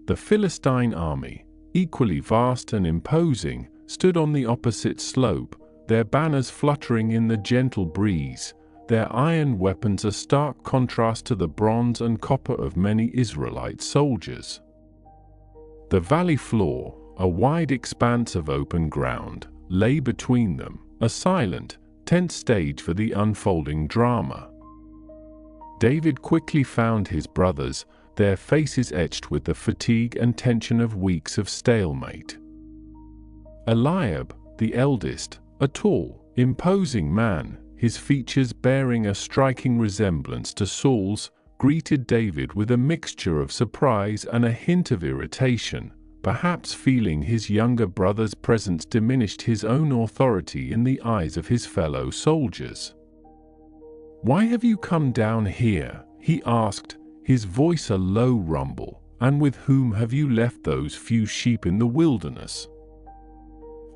The Philistine army, equally vast and imposing, stood on the opposite slope, their banners fluttering in the gentle breeze, their iron weapons a stark contrast to the bronze and copper of many Israelite soldiers. The valley floor, a wide expanse of open ground, lay between them, a silent, tense stage for the unfolding drama. David quickly found his brothers, their faces etched with the fatigue and tension of weeks of stalemate. Eliab, the eldest, a tall, imposing man, his features bearing a striking resemblance to Saul's, greeted David with a mixture of surprise and a hint of irritation, perhaps feeling his younger brother's presence diminished his own authority in the eyes of his fellow soldiers. "Why have you come down here?" he asked, his voice a low rumble, "and with whom have you left those few sheep in the wilderness?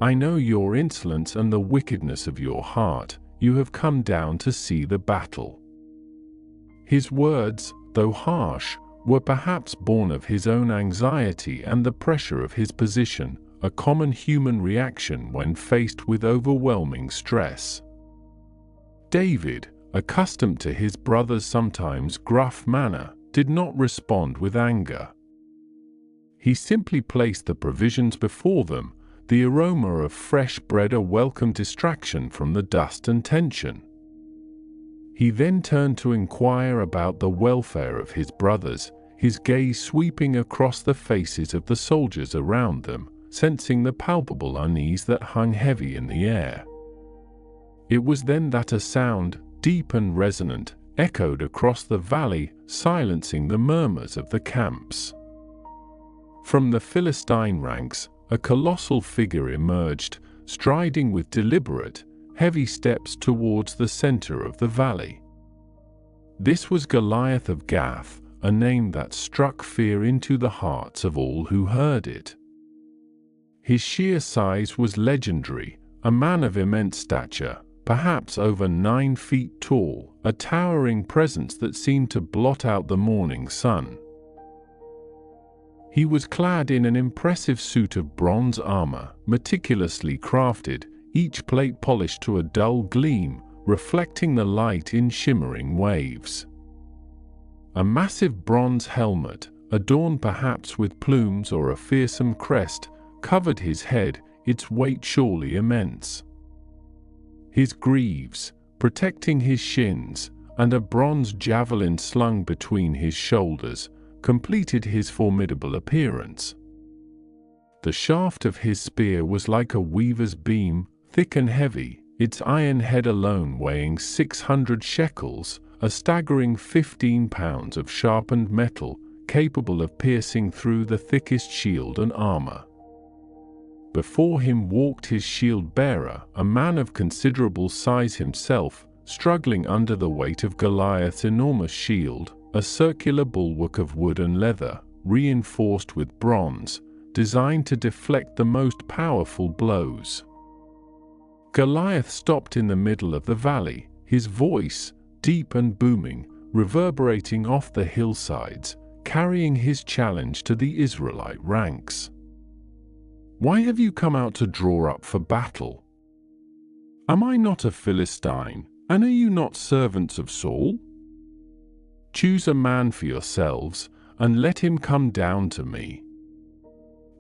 I know your insolence and the wickedness of your heart. You have come down to see the battle." His words, though harsh, were perhaps born of his own anxiety and the pressure of his position, a common human reaction when faced with overwhelming stress. David, accustomed to his brother's sometimes gruff manner, did not respond with anger. He simply placed the provisions before them, the aroma of fresh bread a welcome distraction from the dust and tension. He then turned to inquire about the welfare of his brothers, his gaze sweeping across the faces of the soldiers around them, sensing the palpable unease that hung heavy in the air. It was then that a sound, deep and resonant, echoed across the valley, silencing the murmurs of the camps. From the Philistine ranks, a colossal figure emerged, striding with deliberate, heavy steps towards the center of the valley. This was Goliath of Gath, a name that struck fear into the hearts of all who heard it. His sheer size was legendary, a man of immense stature, perhaps over 9 feet tall, a towering presence that seemed to blot out the morning sun. He was clad in an impressive suit of bronze armor, meticulously crafted, each plate polished to a dull gleam, reflecting the light in shimmering waves. A massive bronze helmet, adorned perhaps with plumes or a fearsome crest, covered his head, its weight surely immense. His greaves, protecting his shins, and a bronze javelin slung between his shoulders, completed his formidable appearance. The shaft of his spear was like a weaver's beam, thick and heavy, its iron head alone weighing 600 shekels, a staggering 15 pounds of sharpened metal, capable of piercing through the thickest shield and armor. Before him walked his shield-bearer, a man of considerable size himself, struggling under the weight of Goliath's enormous shield, a circular bulwark of wood and leather, reinforced with bronze, designed to deflect the most powerful blows. Goliath stopped in the middle of the valley, his voice, deep and booming, reverberating off the hillsides, carrying his challenge to the Israelite ranks. "Why have you come out to draw up for battle? Am I not a Philistine, and are you not servants of Saul? Choose a man for yourselves, and let him come down to me.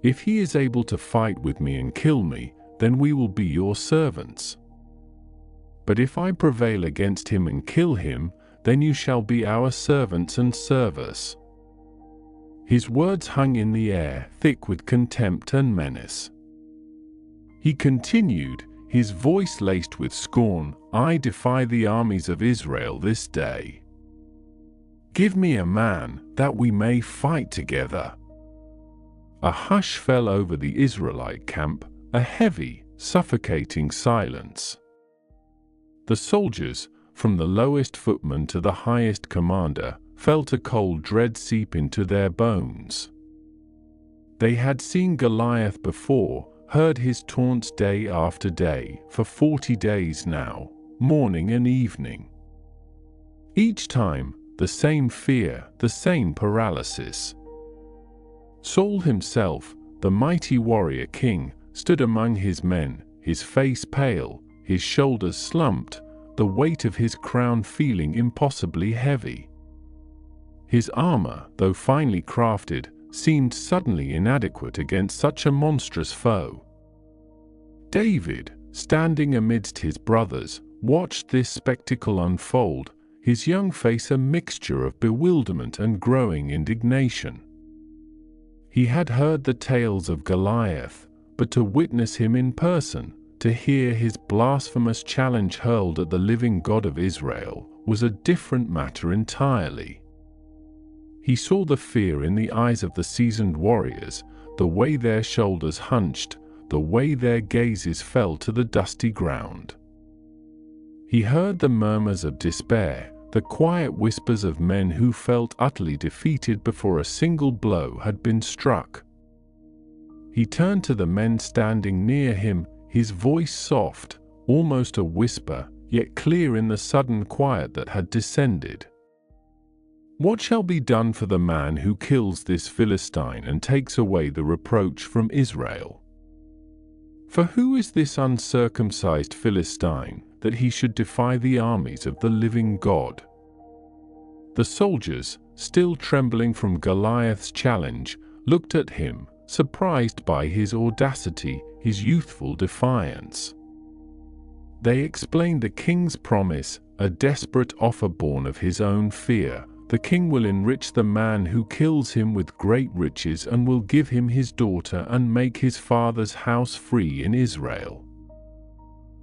If he is able to fight with me and kill me, then we will be your servants. But if I prevail against him and kill him, then you shall be our servants and serve us." His words hung in the air, thick with contempt and menace. He continued, his voice laced with scorn, "I defy the armies of Israel this day. Give me a man, that we may fight together." A hush fell over the Israelite camp, a heavy, suffocating silence. The soldiers, from the lowest footman to the highest commander, felt a cold dread seep into their bones. They had seen Goliath before, heard his taunts day after day, for 40 days now, morning and evening. Each time, the same fear, the same paralysis. Saul himself, the mighty warrior king, stood among his men, his face pale, his shoulders slumped, the weight of his crown feeling impossibly heavy. His armor, though finely crafted, seemed suddenly inadequate against such a monstrous foe. David, standing amidst his brothers, watched this spectacle unfold, his young face a mixture of bewilderment and growing indignation. He had heard the tales of Goliath, but to witness him in person, to hear his blasphemous challenge hurled at the living God of Israel, was a different matter entirely. He saw the fear in the eyes of the seasoned warriors, the way their shoulders hunched, the way their gazes fell to the dusty ground. He heard the murmurs of despair, the quiet whispers of men who felt utterly defeated before a single blow had been struck. He turned to the men standing near him, his voice soft, almost a whisper, yet clear in the sudden quiet that had descended. "What shall be done for the man who kills this Philistine and takes away the reproach from Israel? For who is this uncircumcised Philistine, that he should defy the armies of the living God?" The soldiers, still trembling from Goliath's challenge, looked at him, surprised by his audacity, his youthful defiance. They explained the king's promise, a desperate offer born of his own fear. The king will enrich the man who kills him with great riches and will give him his daughter and make his father's house free in Israel.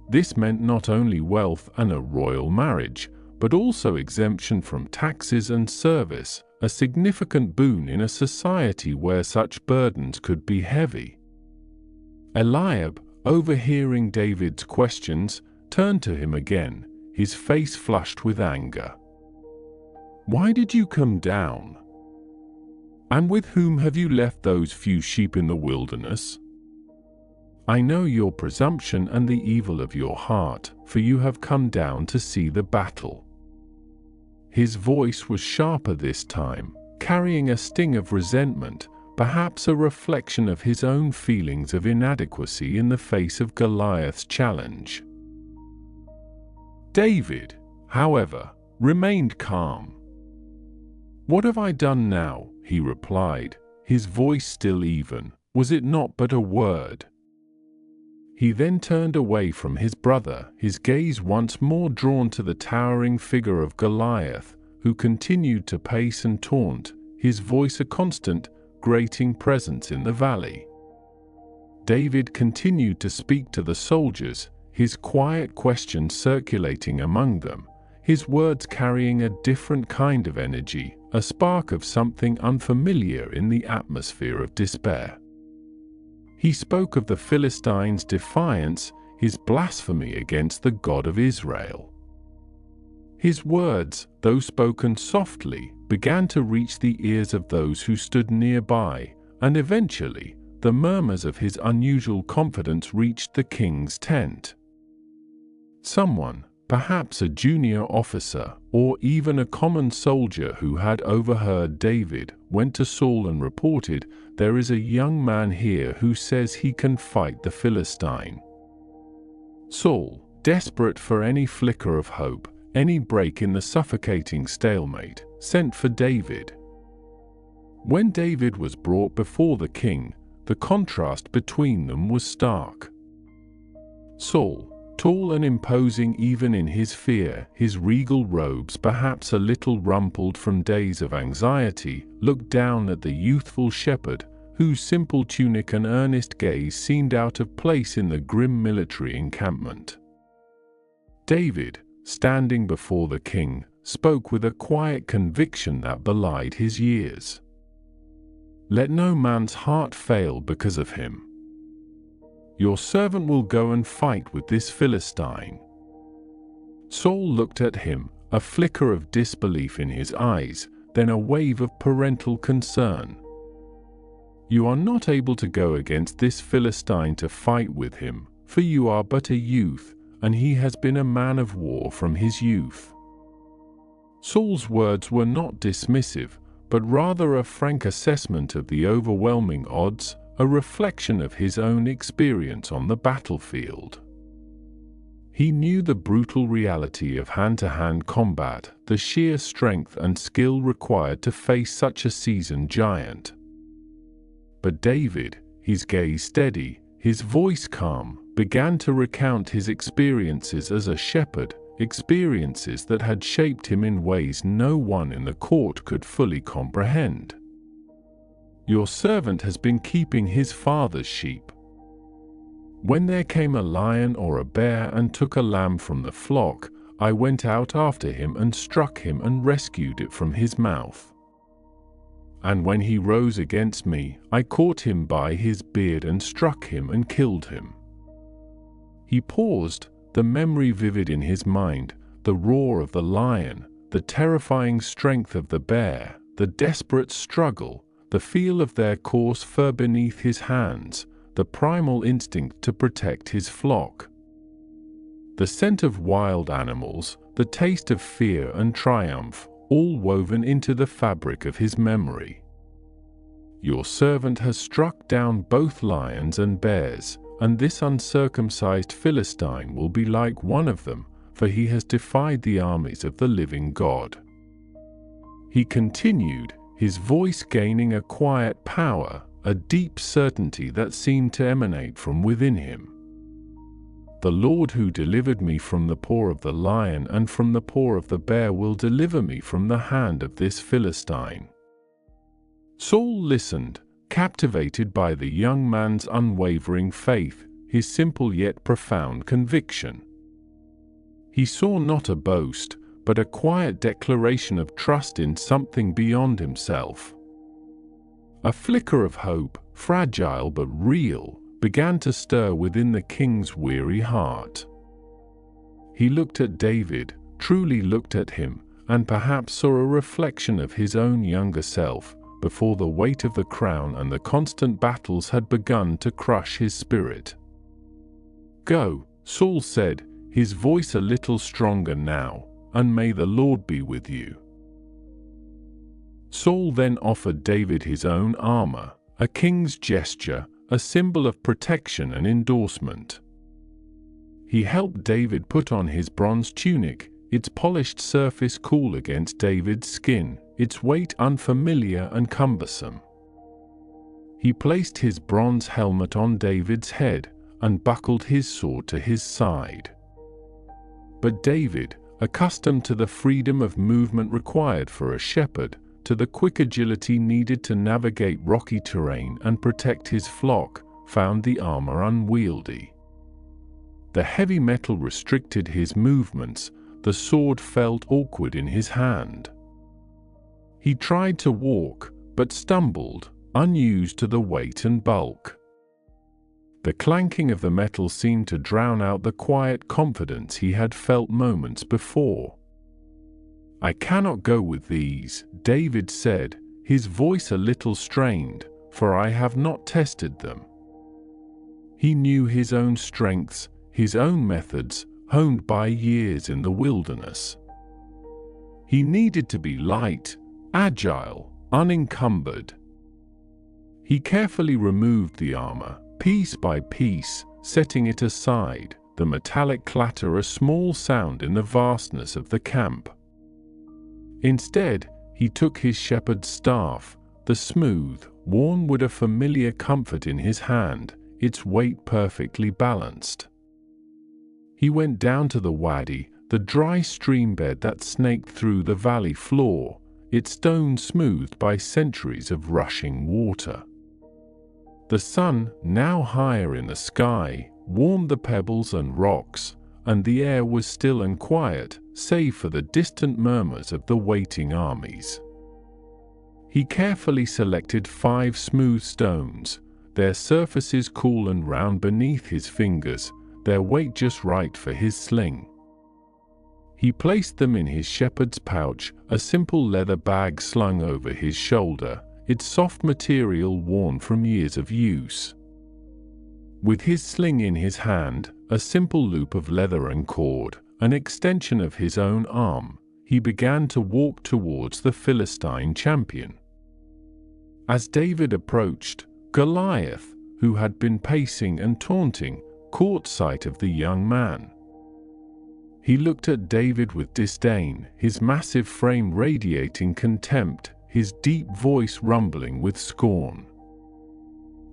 This meant not only wealth and a royal marriage, but also exemption from taxes and service, a significant boon in a society where such burdens could be heavy. Eliab, overhearing David's questions, turned to him again, his face flushed with anger. "Why did you come down? And with whom have you left those few sheep in the wilderness? I know your presumption and the evil of your heart, for you have come down to see the battle." His voice was sharper this time, carrying a sting of resentment, perhaps a reflection of his own feelings of inadequacy in the face of Goliath's challenge. David, however, remained calm. "What have I done now?" he replied, his voice still even. "Was it not but a word?" He then turned away from his brother, his gaze once more drawn to the towering figure of Goliath, who continued to pace and taunt, his voice a constant, grating presence in the valley. David continued to speak to the soldiers, his quiet questions circulating among them, his words carrying a different kind of energy, a spark of something unfamiliar in the atmosphere of despair. He spoke of the Philistines' defiance, his blasphemy against the God of Israel. His words, though spoken softly, began to reach the ears of those who stood nearby, and eventually, the murmurs of his unusual confidence reached the king's tent. Someone, perhaps a junior officer, or even a common soldier who had overheard David, went to Saul and reported, "There is a young man here who says he can fight the Philistine." Saul, desperate for any flicker of hope, any break in the suffocating stalemate, sent for David. When David was brought before the king, the contrast between them was stark. Saul, tall and imposing even in his fear, his regal robes perhaps a little rumpled from days of anxiety, looked down at the youthful shepherd, whose simple tunic and earnest gaze seemed out of place in the grim military encampment. David, standing before the king, spoke with a quiet conviction that belied his years. "Let no man's heart fail because of him. Your servant will go and fight with this Philistine." Saul looked at him, a flicker of disbelief in his eyes, then a wave of parental concern. "You are not able to go against this Philistine to fight with him, for you are but a youth, and he has been a man of war from his youth." Saul's words were not dismissive, but rather a frank assessment of the overwhelming odds, a reflection of his own experience on the battlefield. He knew the brutal reality of hand-to-hand combat, the sheer strength and skill required to face such a seasoned giant. But David, his gaze steady, his voice calm, began to recount his experiences as a shepherd, experiences that had shaped him in ways no one in the court could fully comprehend. "Your servant has been keeping his father's sheep. When there came a lion or a bear and took a lamb from the flock, I went out after him and struck him and rescued it from his mouth. And when he rose against me, I caught him by his beard and struck him and killed him." He paused, the memory vivid in his mind, the roar of the lion, the terrifying strength of the bear, the desperate struggle, the feel of their coarse fur beneath his hands, the primal instinct to protect his flock. The scent of wild animals, the taste of fear and triumph, all woven into the fabric of his memory. "Your servant has struck down both lions and bears, and this uncircumcised Philistine will be like one of them, for he has defied the armies of the living God." He continued, his voice gaining a quiet power, a deep certainty that seemed to emanate from within him. "The Lord who delivered me from the paw of the lion and from the paw of the bear will deliver me from the hand of this Philistine." Saul listened, captivated by the young man's unwavering faith, his simple yet profound conviction. He saw not a boast, but a quiet declaration of trust in something beyond himself. A flicker of hope, fragile but real, began to stir within the king's weary heart. He looked at David, truly looked at him, and perhaps saw a reflection of his own younger self, before the weight of the crown and the constant battles had begun to crush his spirit. "Go," Saul said, his voice a little stronger now, "and may the Lord be with you." Saul then offered David his own armor, a king's gesture, a symbol of protection and endorsement. He helped David put on his bronze tunic, its polished surface cool against David's skin, its weight unfamiliar and cumbersome. He placed his bronze helmet on David's head and buckled his sword to his side. But David, accustomed to the freedom of movement required for a shepherd, to the quick agility needed to navigate rocky terrain and protect his flock, found the armor unwieldy. The heavy metal restricted his movements, the sword felt awkward in his hand. He tried to walk, but stumbled, unused to the weight and bulk. The clanking of the metal seemed to drown out the quiet confidence he had felt moments before. "I cannot go with these," David said, his voice a little strained, "for I have not tested them." He knew his own strengths, his own methods, honed by years in the wilderness. He needed to be light, agile, unencumbered. He carefully removed the armor, piece by piece, setting it aside, the metallic clatter a small sound in the vastness of the camp. Instead, he took his shepherd's staff, the smooth, worn wood, a familiar comfort in his hand, its weight perfectly balanced. He went down to the wadi, the dry stream bed that snaked through the valley floor, its stones smoothed by centuries of rushing water. The sun, now higher in the sky, warmed the pebbles and rocks, and the air was still and quiet, save for the distant murmurs of the waiting armies. He carefully selected 5 smooth stones, their surfaces cool and round beneath his fingers, their weight just right for his sling. He placed them in his shepherd's pouch, a simple leather bag slung over his shoulder, its soft material worn from years of use. With his sling in his hand, a simple loop of leather and cord, an extension of his own arm, he began to walk towards the Philistine champion. As David approached, Goliath, who had been pacing and taunting, caught sight of the young man. He looked at David with disdain, his massive frame radiating contempt, his deep voice rumbling with scorn.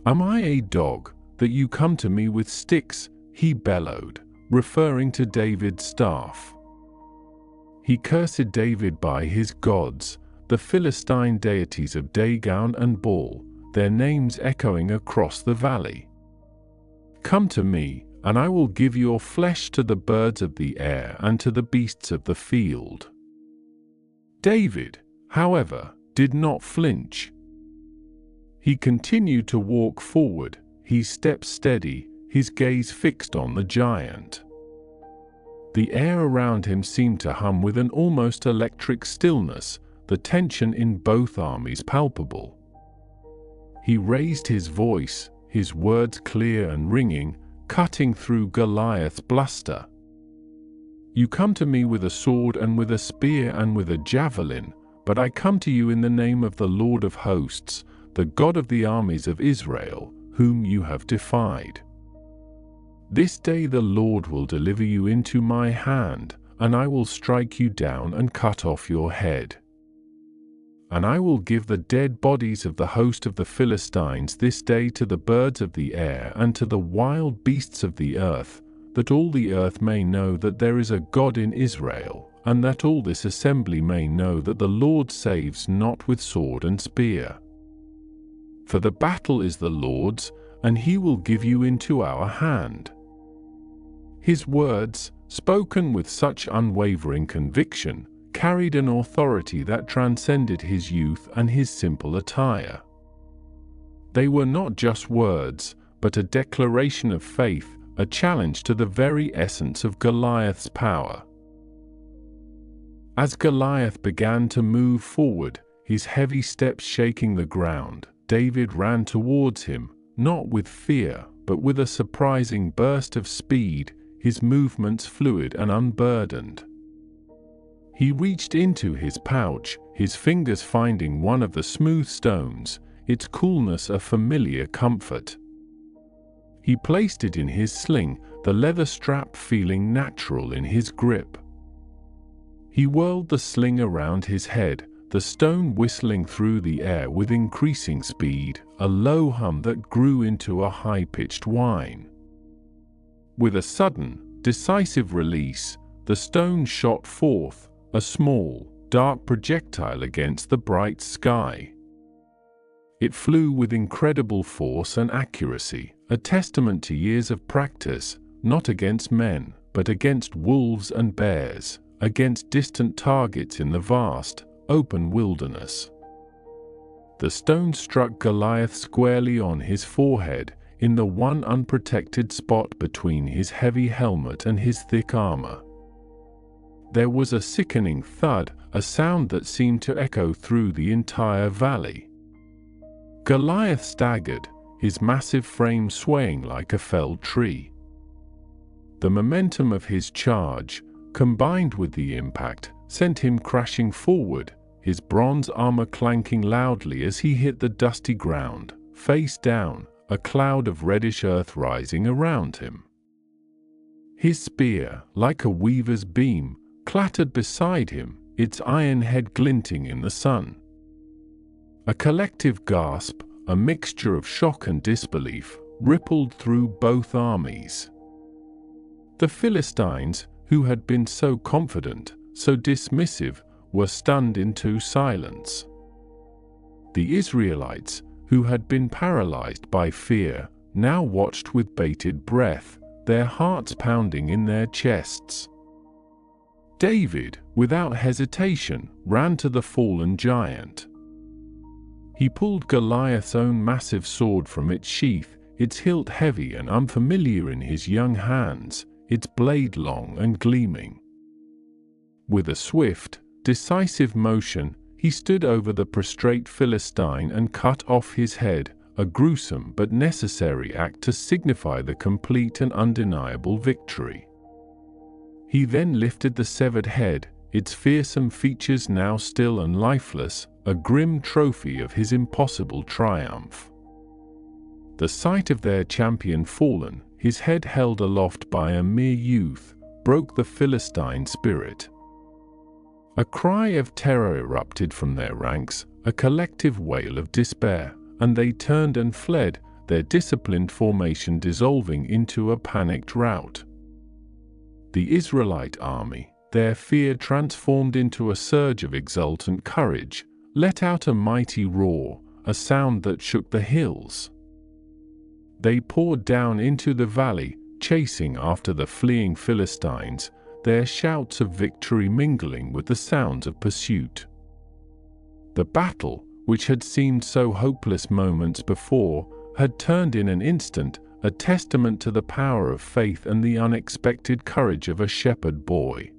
"Am I a dog, that you come to me with sticks?" he bellowed, referring to David's staff. He cursed David by his gods, the Philistine deities of Dagon and Baal, their names echoing across the valley. "Come to me, and I will give your flesh to the birds of the air and to the beasts of the field." David, however, did not flinch. He continued to walk forward, his steps steady, his gaze fixed on the giant. The air around him seemed to hum with an almost electric stillness, the tension in both armies palpable. He raised his voice, his words clear and ringing, cutting through Goliath's bluster. "You come to me with a sword and with a spear and with a javelin, but I come to you in the name of the Lord of hosts, the God of the armies of Israel, whom you have defied. This day the Lord will deliver you into my hand, and I will strike you down and cut off your head. And I will give the dead bodies of the host of the Philistines this day to the birds of the air and to the wild beasts of the earth, that all the earth may know that there is a God in Israel, and that all this assembly may know that the Lord saves not with sword and spear. For the battle is the Lord's, and he will give you into our hand." His words, spoken with such unwavering conviction, carried an authority that transcended his youth and his simple attire. They were not just words, but a declaration of faith, a challenge to the very essence of Goliath's power. As Goliath began to move forward, his heavy steps shaking the ground, David ran towards him, not with fear, but with a surprising burst of speed, his movements fluid and unburdened. He reached into his pouch, his fingers finding one of the smooth stones, its coolness a familiar comfort. He placed it in his sling, the leather strap feeling natural in his grip. He whirled the sling around his head, the stone whistling through the air with increasing speed, a low hum that grew into a high-pitched whine. With a sudden, decisive release, the stone shot forth, a small, dark projectile against the bright sky. It flew with incredible force and accuracy, a testament to years of practice, not against men, but against wolves and bears, against distant targets in the vast, open wilderness. The stone struck Goliath squarely on his forehead, in the one unprotected spot between his heavy helmet and his thick armor. There was a sickening thud, a sound that seemed to echo through the entire valley. Goliath staggered, his massive frame swaying like a felled tree. The momentum of his charge, combined with the impact, sent him crashing forward, his bronze armor clanking loudly as he hit the dusty ground, face down, a cloud of reddish earth rising around him. His spear, like a weaver's beam, clattered beside him, its iron head glinting in the sun. A collective gasp, a mixture of shock and disbelief, rippled through both armies. The Philistines, who had been so confident, so dismissive, were stunned into silence. The Israelites, who had been paralyzed by fear, now watched with bated breath, their hearts pounding in their chests. David, without hesitation, ran to the fallen giant. He pulled Goliath's own massive sword from its sheath, its hilt heavy and unfamiliar in his young hands, its blade long and gleaming. With a swift, decisive motion, he stood over the prostrate Philistine and cut off his head, a gruesome but necessary act to signify the complete and undeniable victory. He then lifted the severed head, its fearsome features now still and lifeless, a grim trophy of his impossible triumph. The sight of their champion fallen, his head held aloft by a mere youth, broke the Philistine spirit. A cry of terror erupted from their ranks, a collective wail of despair, and they turned and fled, their disciplined formation dissolving into a panicked rout. The Israelite army, their fear transformed into a surge of exultant courage, let out a mighty roar, a sound that shook the hills. They poured down into the valley, chasing after the fleeing Philistines, their shouts of victory mingling with the sounds of pursuit. The battle, which had seemed so hopeless moments before, had turned in an instant, a testament to the power of faith and the unexpected courage of a shepherd boy.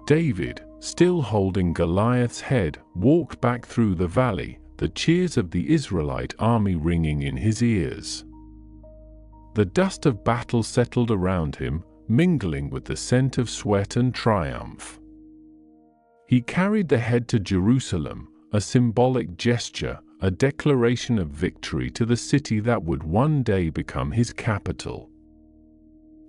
David, still holding Goliath's head, walked back through the valley, the cheers of the Israelite army ringing in his ears. The dust of battle settled around him, mingling with the scent of sweat and triumph. He carried the head to Jerusalem, a symbolic gesture, a declaration of victory to the city that would one day become his capital.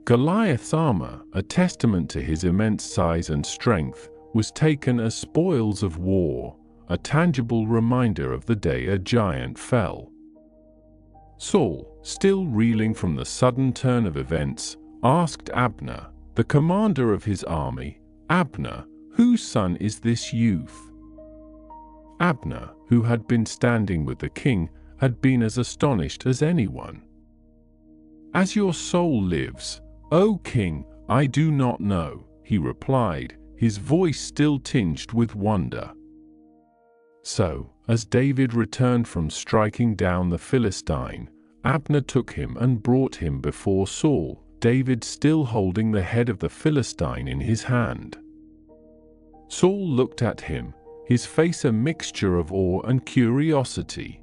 Goliath's armor, a testament to his immense size and strength, was taken as spoils of war, a tangible reminder of the day a giant fell. Saul, still reeling from the sudden turn of events, asked Abner, the commander of his army, "Abner, whose son is this youth?" Abner, who had been standing with the king, had been as astonished as anyone. "As your soul lives, O king, I do not know," he replied, his voice still tinged with wonder. So, as David returned from striking down the Philistine, Abner took him and brought him before Saul, David still holding the head of the Philistine in his hand. Saul looked at him, his face a mixture of awe and curiosity.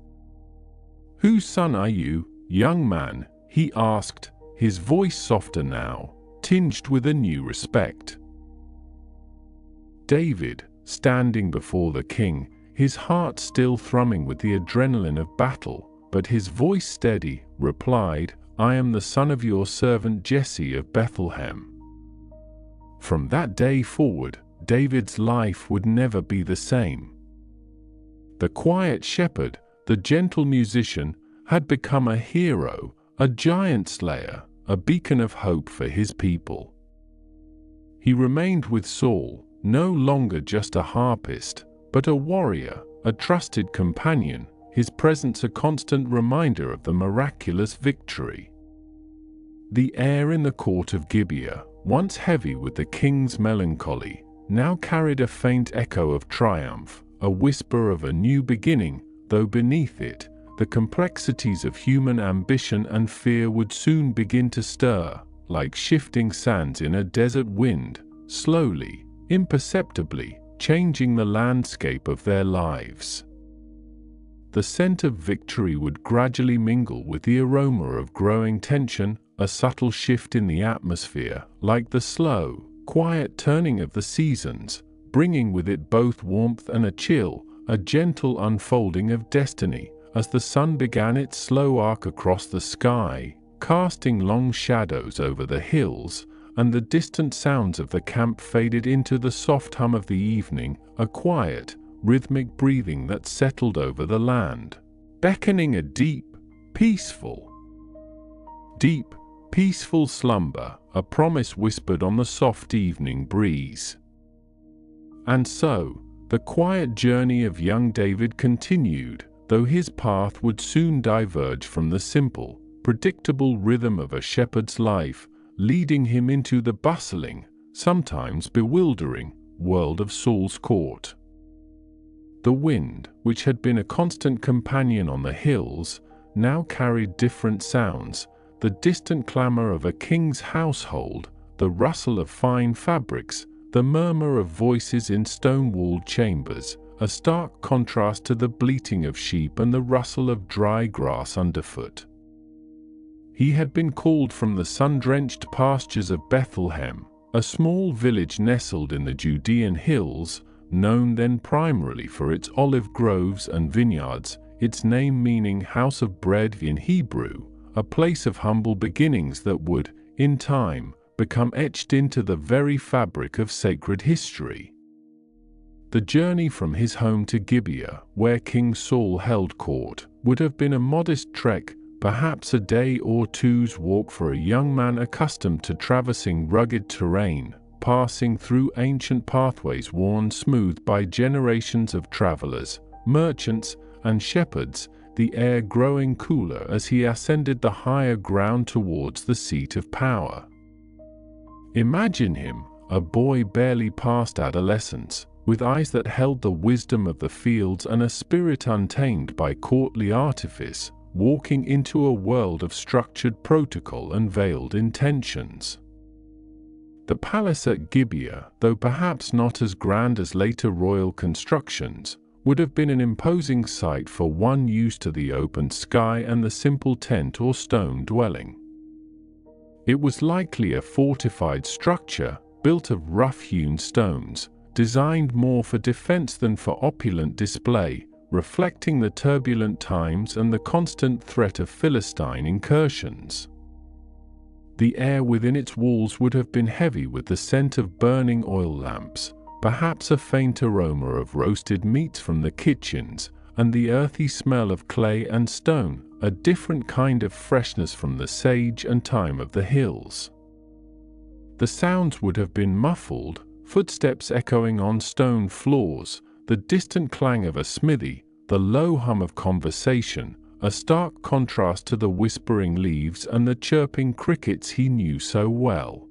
"Whose son are you, young man?" he asked, his voice softer now, tinged with a new respect. David, standing before the king, his heart still thrumming with the adrenaline of battle, but his voice steady, replied, "I am the son of your servant Jesse of Bethlehem." From that day forward, David's life would never be the same. The quiet shepherd, the gentle musician, had become a hero, a giant slayer, a beacon of hope for his people. He remained with Saul, no longer just a harpist, but a warrior, a trusted companion, his presence a constant reminder of the miraculous victory. The air in the court of Gibeah, once heavy with the king's melancholy, now carried a faint echo of triumph, a whisper of a new beginning, though beneath it, the complexities of human ambition and fear would soon begin to stir, like shifting sands in a desert wind, slowly, imperceptibly, changing the landscape of their lives. The scent of victory would gradually mingle with the aroma of growing tension, a subtle shift in the atmosphere, like the slow, quiet turning of the seasons, bringing with it both warmth and a chill, a gentle unfolding of destiny, as the sun began its slow arc across the sky, casting long shadows over the hills, and the distant sounds of the camp faded into the soft hum of the evening, a quiet, rhythmic breathing that settled over the land, beckoning a deep, peaceful slumber, a promise whispered on the soft evening breeze. And so, the quiet journey of young David continued, though his path would soon diverge from the simple, predictable rhythm of a shepherd's life, leading him into the bustling, sometimes bewildering, world of Saul's court. The wind, which had been a constant companion on the hills, now carried different sounds, the distant clamor of a king's household, the rustle of fine fabrics, the murmur of voices in stone-walled chambers, a stark contrast to the bleating of sheep and the rustle of dry grass underfoot. He had been called from the sun-drenched pastures of Bethlehem, a small village nestled in the Judean hills, known then primarily for its olive groves and vineyards, its name meaning house of bread in Hebrew, a place of humble beginnings that would, in time, become etched into the very fabric of sacred history. The journey from his home to Gibeah, where King Saul held court, would have been a modest trek, perhaps a day or two's walk for a young man accustomed to traversing rugged terrain, passing through ancient pathways worn smooth by generations of travelers, merchants, and shepherds, the air growing cooler as he ascended the higher ground towards the seat of power. Imagine him, a boy barely past adolescence, with eyes that held the wisdom of the fields and a spirit untamed by courtly artifice, walking into a world of structured protocol and veiled intentions. The palace at Gibeah, though perhaps not as grand as later royal constructions, would have been an imposing sight for one used to the open sky and the simple tent or stone dwelling. It was likely a fortified structure, built of rough-hewn stones, designed more for defense than for opulent display, reflecting the turbulent times and the constant threat of Philistine incursions. The air within its walls would have been heavy with the scent of burning oil lamps, perhaps a faint aroma of roasted meats from the kitchens, and the earthy smell of clay and stone, a different kind of freshness from the sage and thyme of the hills. The sounds would have been muffled, footsteps echoing on stone floors, the distant clang of a smithy, the low hum of conversation, a stark contrast to the whispering leaves and the chirping crickets he knew so well.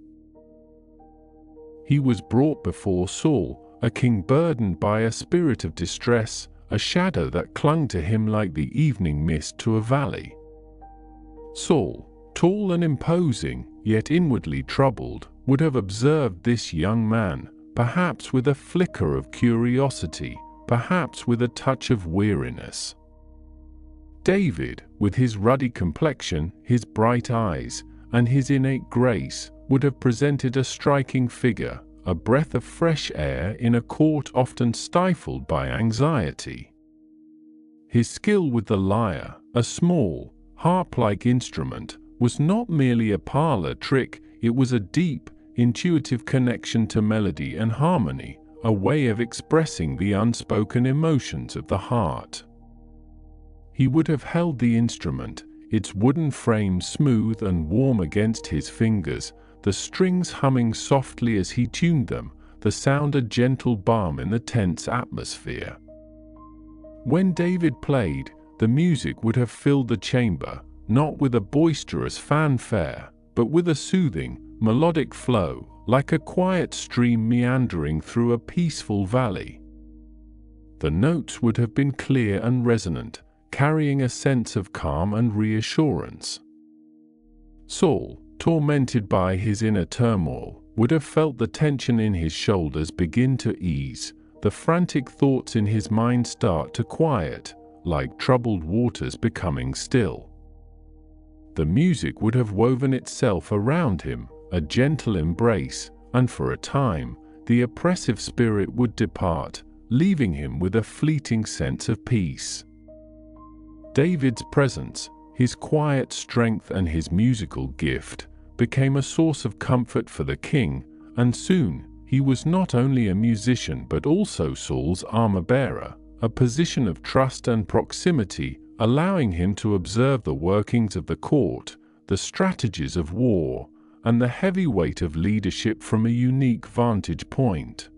He was brought before Saul, a king burdened by a spirit of distress, a shadow that clung to him like the evening mist to a valley. Saul, tall and imposing, yet inwardly troubled, would have observed this young man, perhaps with a flicker of curiosity, perhaps with a touch of weariness. David, with his ruddy complexion, his bright eyes, and his innate grace, would have presented a striking figure, a breath of fresh air in a court often stifled by anxiety. His skill with the lyre, a small, harp-like instrument, was not merely a parlor trick, it was a deep, intuitive connection to melody and harmony, a way of expressing the unspoken emotions of the heart. He would have held the instrument, its wooden frame smooth and warm against his fingers, the strings humming softly as he tuned them, the sound a gentle balm in the tense atmosphere. When David played, the music would have filled the chamber, not with a boisterous fanfare, but with a soothing, melodic flow, like a quiet stream meandering through a peaceful valley. The notes would have been clear and resonant, carrying a sense of calm and reassurance. Saul, tormented by his inner turmoil, would have felt the tension in his shoulders begin to ease, the frantic thoughts in his mind start to quiet, like troubled waters becoming still. The music would have woven itself around him, a gentle embrace, and for a time, the oppressive spirit would depart, leaving him with a fleeting sense of peace. David's presence, his quiet strength and his musical gift, became a source of comfort for the king, and soon, he was not only a musician but also Saul's armor-bearer, a position of trust and proximity, allowing him to observe the workings of the court, the strategies of war, and the heavy weight of leadership from a unique vantage point.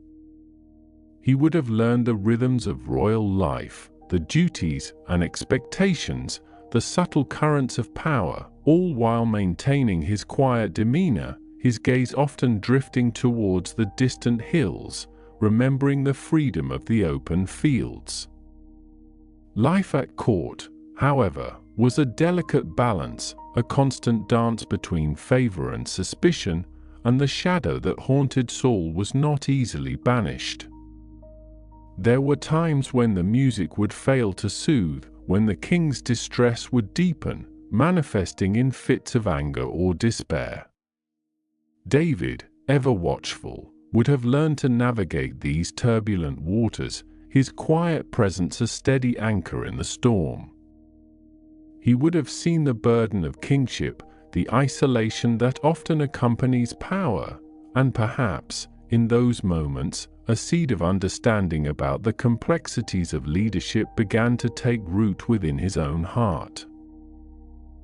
He would have learned the rhythms of royal life, the duties and expectations, the subtle currents of power, all while maintaining his quiet demeanor, his gaze often drifting towards the distant hills, remembering the freedom of the open fields. Life at court, however, was a delicate balance, a constant dance between favor and suspicion, and the shadow that haunted Saul was not easily banished. There were times when the music would fail to soothe, when the king's distress would deepen, manifesting in fits of anger or despair. David, ever watchful, would have learned to navigate these turbulent waters, his quiet presence a steady anchor in the storm. He would have seen the burden of kingship, the isolation that often accompanies power, and perhaps, in those moments, a seed of understanding about the complexities of leadership began to take root within his own heart.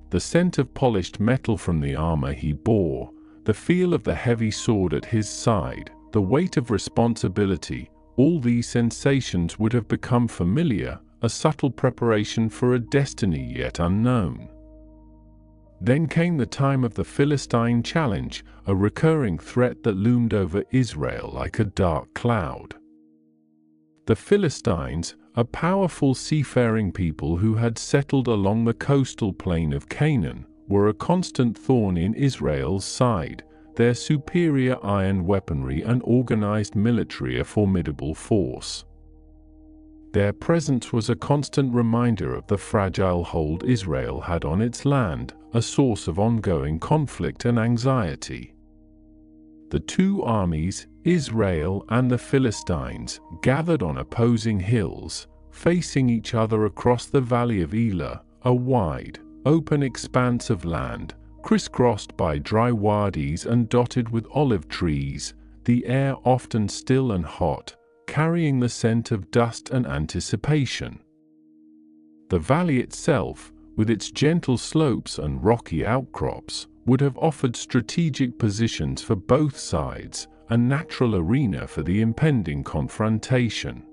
The scent of polished metal from the armor he bore, the feel of the heavy sword at his side, the weight of responsibility, all these sensations would have become familiar, a subtle preparation for a destiny yet unknown. Then came the time of the Philistine challenge, a recurring threat that loomed over Israel like a dark cloud. The Philistines, a powerful seafaring people who had settled along the coastal plain of Canaan, were a constant thorn in Israel's side, their superior iron weaponry and organized military a formidable force. Their presence was a constant reminder of the fragile hold Israel had on its land, a source of ongoing conflict and anxiety. The two armies, Israel and the Philistines, gathered on opposing hills, facing each other across the valley of Elah, a wide, open expanse of land, crisscrossed by dry wadis and dotted with olive trees, the air often still and hot, carrying the scent of dust and anticipation. The valley itself, with its gentle slopes and rocky outcrops, would have offered strategic positions for both sides, a natural arena for the impending confrontation.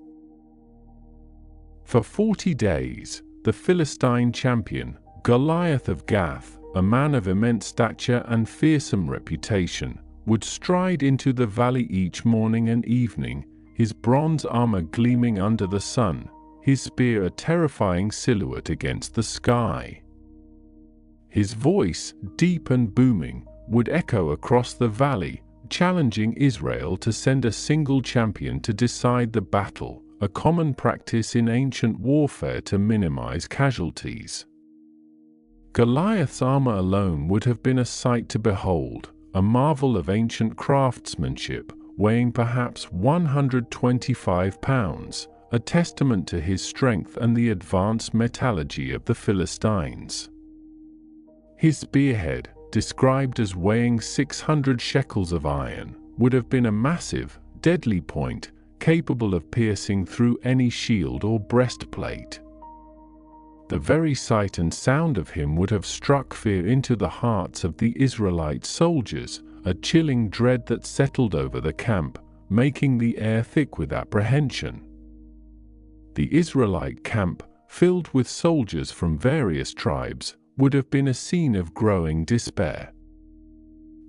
For 40 days, the Philistine champion, Goliath of Gath, a man of immense stature and fearsome reputation, would stride into the valley each morning and evening, his bronze armor gleaming under the sun, his spear a terrifying silhouette against the sky. His voice, deep and booming, would echo across the valley, challenging Israel to send a single champion to decide the battle, a common practice in ancient warfare to minimize casualties. Goliath's armor alone would have been a sight to behold, a marvel of ancient craftsmanship, weighing perhaps 125 pounds, a testament to his strength and the advanced metallurgy of the Philistines. His spearhead, described as weighing 600 shekels of iron, would have been a massive, deadly point, capable of piercing through any shield or breastplate. The very sight and sound of him would have struck fear into the hearts of the Israelite soldiers, a chilling dread that settled over the camp, making the air thick with apprehension. The Israelite camp, filled with soldiers from various tribes, would have been a scene of growing despair.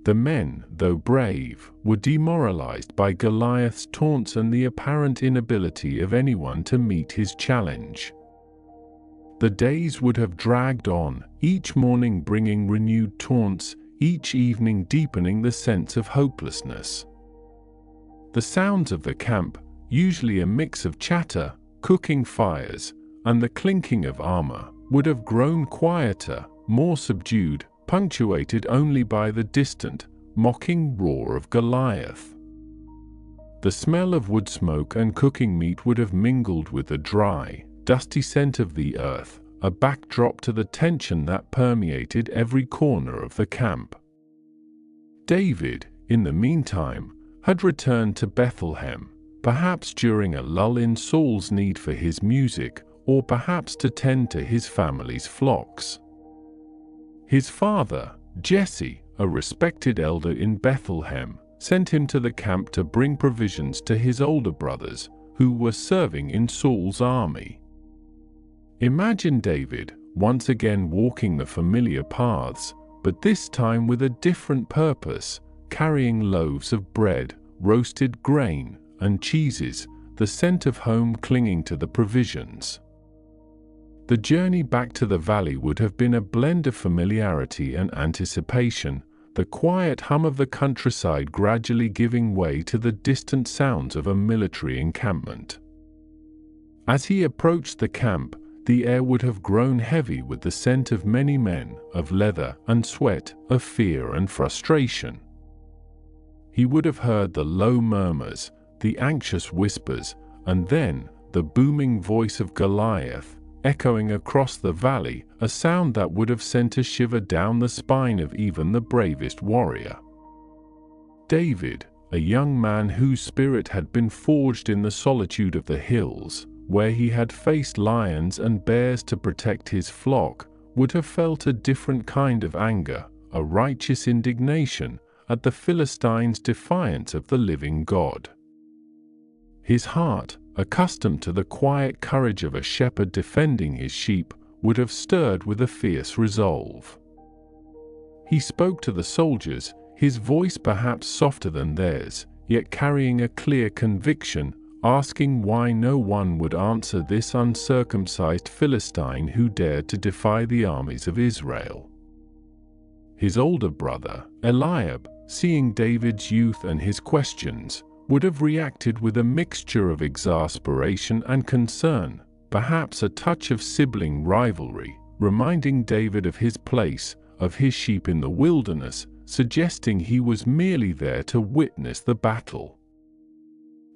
The men, though brave, were demoralized by Goliath's taunts and the apparent inability of anyone to meet his challenge. The days would have dragged on, each morning bringing renewed taunts, each evening deepening the sense of hopelessness. The sounds of the camp, usually a mix of chatter, cooking fires, and the clinking of armor, would have grown quieter, more subdued, punctuated only by the distant, mocking roar of Goliath. The smell of wood smoke and cooking meat would have mingled with the dry, dusty scent of the earth, a backdrop to the tension that permeated every corner of the camp. David, in the meantime, had returned to Bethlehem, perhaps during a lull in Saul's need for his music, or perhaps to tend to his family's flocks. His father, Jesse, a respected elder in Bethlehem, sent him to the camp to bring provisions to his older brothers, who were serving in Saul's army. Imagine David, once again walking the familiar paths, but this time with a different purpose, carrying loaves of bread, roasted grain, and cheeses, the scent of home clinging to the provisions. The journey back to the valley would have been a blend of familiarity and anticipation, the quiet hum of the countryside gradually giving way to the distant sounds of a military encampment. As he approached the camp, the air would have grown heavy with the scent of many men, of leather and sweat, of fear and frustration. He would have heard the low murmurs, the anxious whispers, and then the booming voice of Goliath, echoing across the valley, a sound that would have sent a shiver down the spine of even the bravest warrior. David, a young man whose spirit had been forged in the solitude of the hills, where he had faced lions and bears to protect his flock, would have felt a different kind of anger, a righteous indignation, at the Philistines' defiance of the living God. His heart, accustomed to the quiet courage of a shepherd defending his sheep, would have stirred with a fierce resolve. He spoke to the soldiers, his voice perhaps softer than theirs, yet carrying a clear conviction, asking why no one would answer this uncircumcised Philistine who dared to defy the armies of Israel. His older brother, Eliab, seeing David's youth and his questions, would have reacted with a mixture of exasperation and concern, perhaps a touch of sibling rivalry, reminding David of his place, of his sheep in the wilderness, suggesting he was merely there to witness the battle.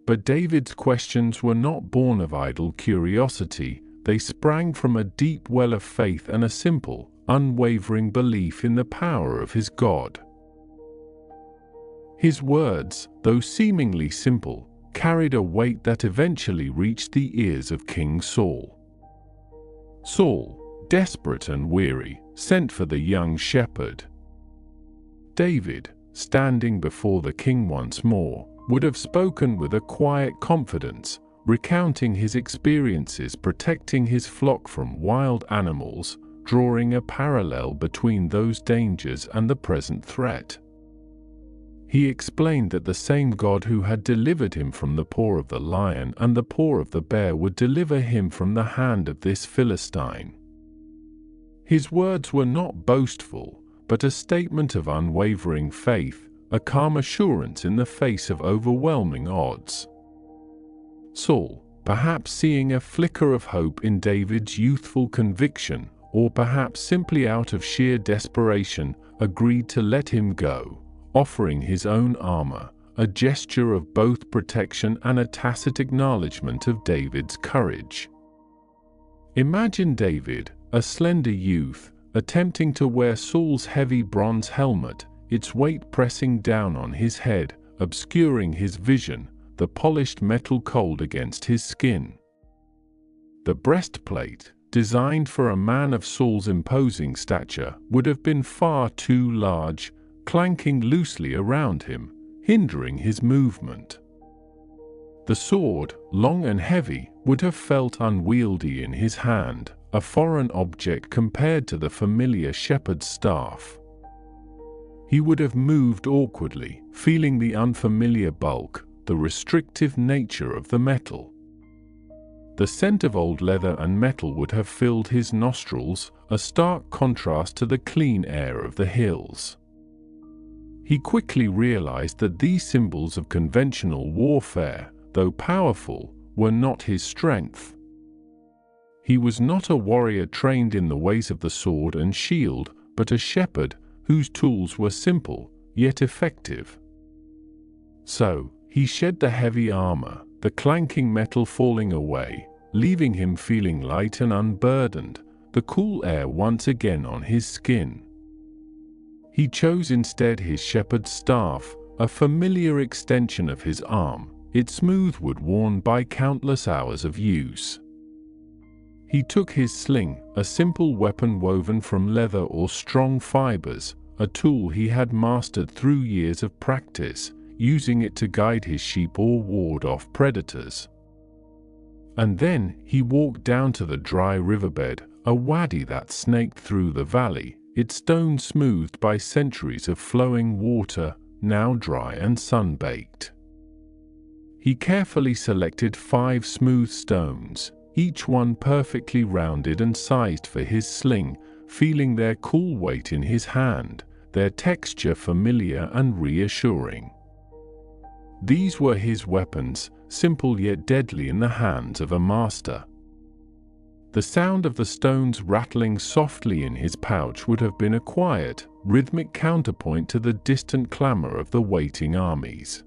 But David's questions were not born of idle curiosity, they sprang from a deep well of faith and a simple, unwavering belief in the power of his God. His words, though seemingly simple, carried a weight that eventually reached the ears of King Saul. Saul, desperate and weary, sent for the young shepherd. David, standing before the king once more, would have spoken with a quiet confidence, recounting his experiences protecting his flock from wild animals, drawing a parallel between those dangers and the present threat. He explained that the same God who had delivered him from the paw of the lion and the paw of the bear would deliver him from the hand of this Philistine. His words were not boastful, but a statement of unwavering faith, a calm assurance in the face of overwhelming odds. Saul, perhaps seeing a flicker of hope in David's youthful conviction, or perhaps simply out of sheer desperation, agreed to let him go, offering his own armor, a gesture of both protection and a tacit acknowledgement of David's courage. Imagine David, a slender youth, attempting to wear Saul's heavy bronze helmet, its weight pressing down on his head, obscuring his vision, the polished metal cold against his skin. The breastplate, designed for a man of Saul's imposing stature, would have been far too large, clanking loosely around him, hindering his movement. The sword, long and heavy, would have felt unwieldy in his hand, a foreign object compared to the familiar shepherd's staff. He would have moved awkwardly, feeling the unfamiliar bulk, the restrictive nature of the metal. The scent of old leather and metal would have filled his nostrils, a stark contrast to the clean air of the hills. He quickly realized that these symbols of conventional warfare, though powerful, were not his strength. He was not a warrior trained in the ways of the sword and shield, but a shepherd whose tools were simple, yet effective. So, he shed the heavy armor, the clanking metal falling away, leaving him feeling light and unburdened, the cool air once again on his skin. He chose instead his shepherd's staff, a familiar extension of his arm, its smooth wood worn by countless hours of use. He took his sling, a simple weapon woven from leather or strong fibers, a tool he had mastered through years of practice, using it to guide his sheep or ward off predators. And then he walked down to the dry riverbed, a wadi that snaked through the valley, its stones smoothed by centuries of flowing water, now dry and sun-baked. He carefully selected 5 smooth stones, each one perfectly rounded and sized for his sling, feeling their cool weight in his hand, their texture familiar and reassuring. These were his weapons, simple yet deadly in the hands of a master. The sound of the stones rattling softly in his pouch would have been a quiet, rhythmic counterpoint to the distant clamor of the waiting armies.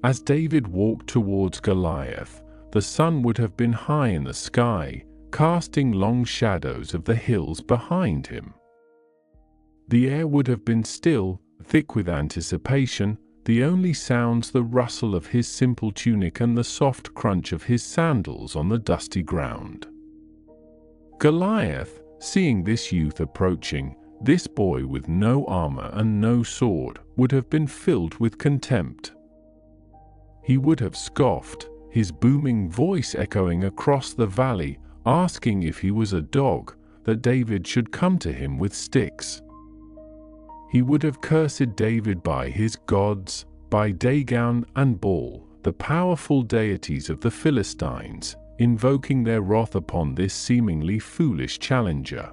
As David walked towards Goliath, the sun would have been high in the sky, casting long shadows of the hills behind him. The air would have been still, thick with anticipation, the only sounds the rustle of his simple tunic and the soft crunch of his sandals on the dusty ground. Goliath, seeing this youth approaching, this boy with no armor and no sword, would have been filled with contempt. He would have scoffed, his booming voice echoing across the valley, asking if he was a dog, that David should come to him with sticks. He would have cursed David by his gods, by Dagon and Baal, the powerful deities of the Philistines, invoking their wrath upon this seemingly foolish challenger.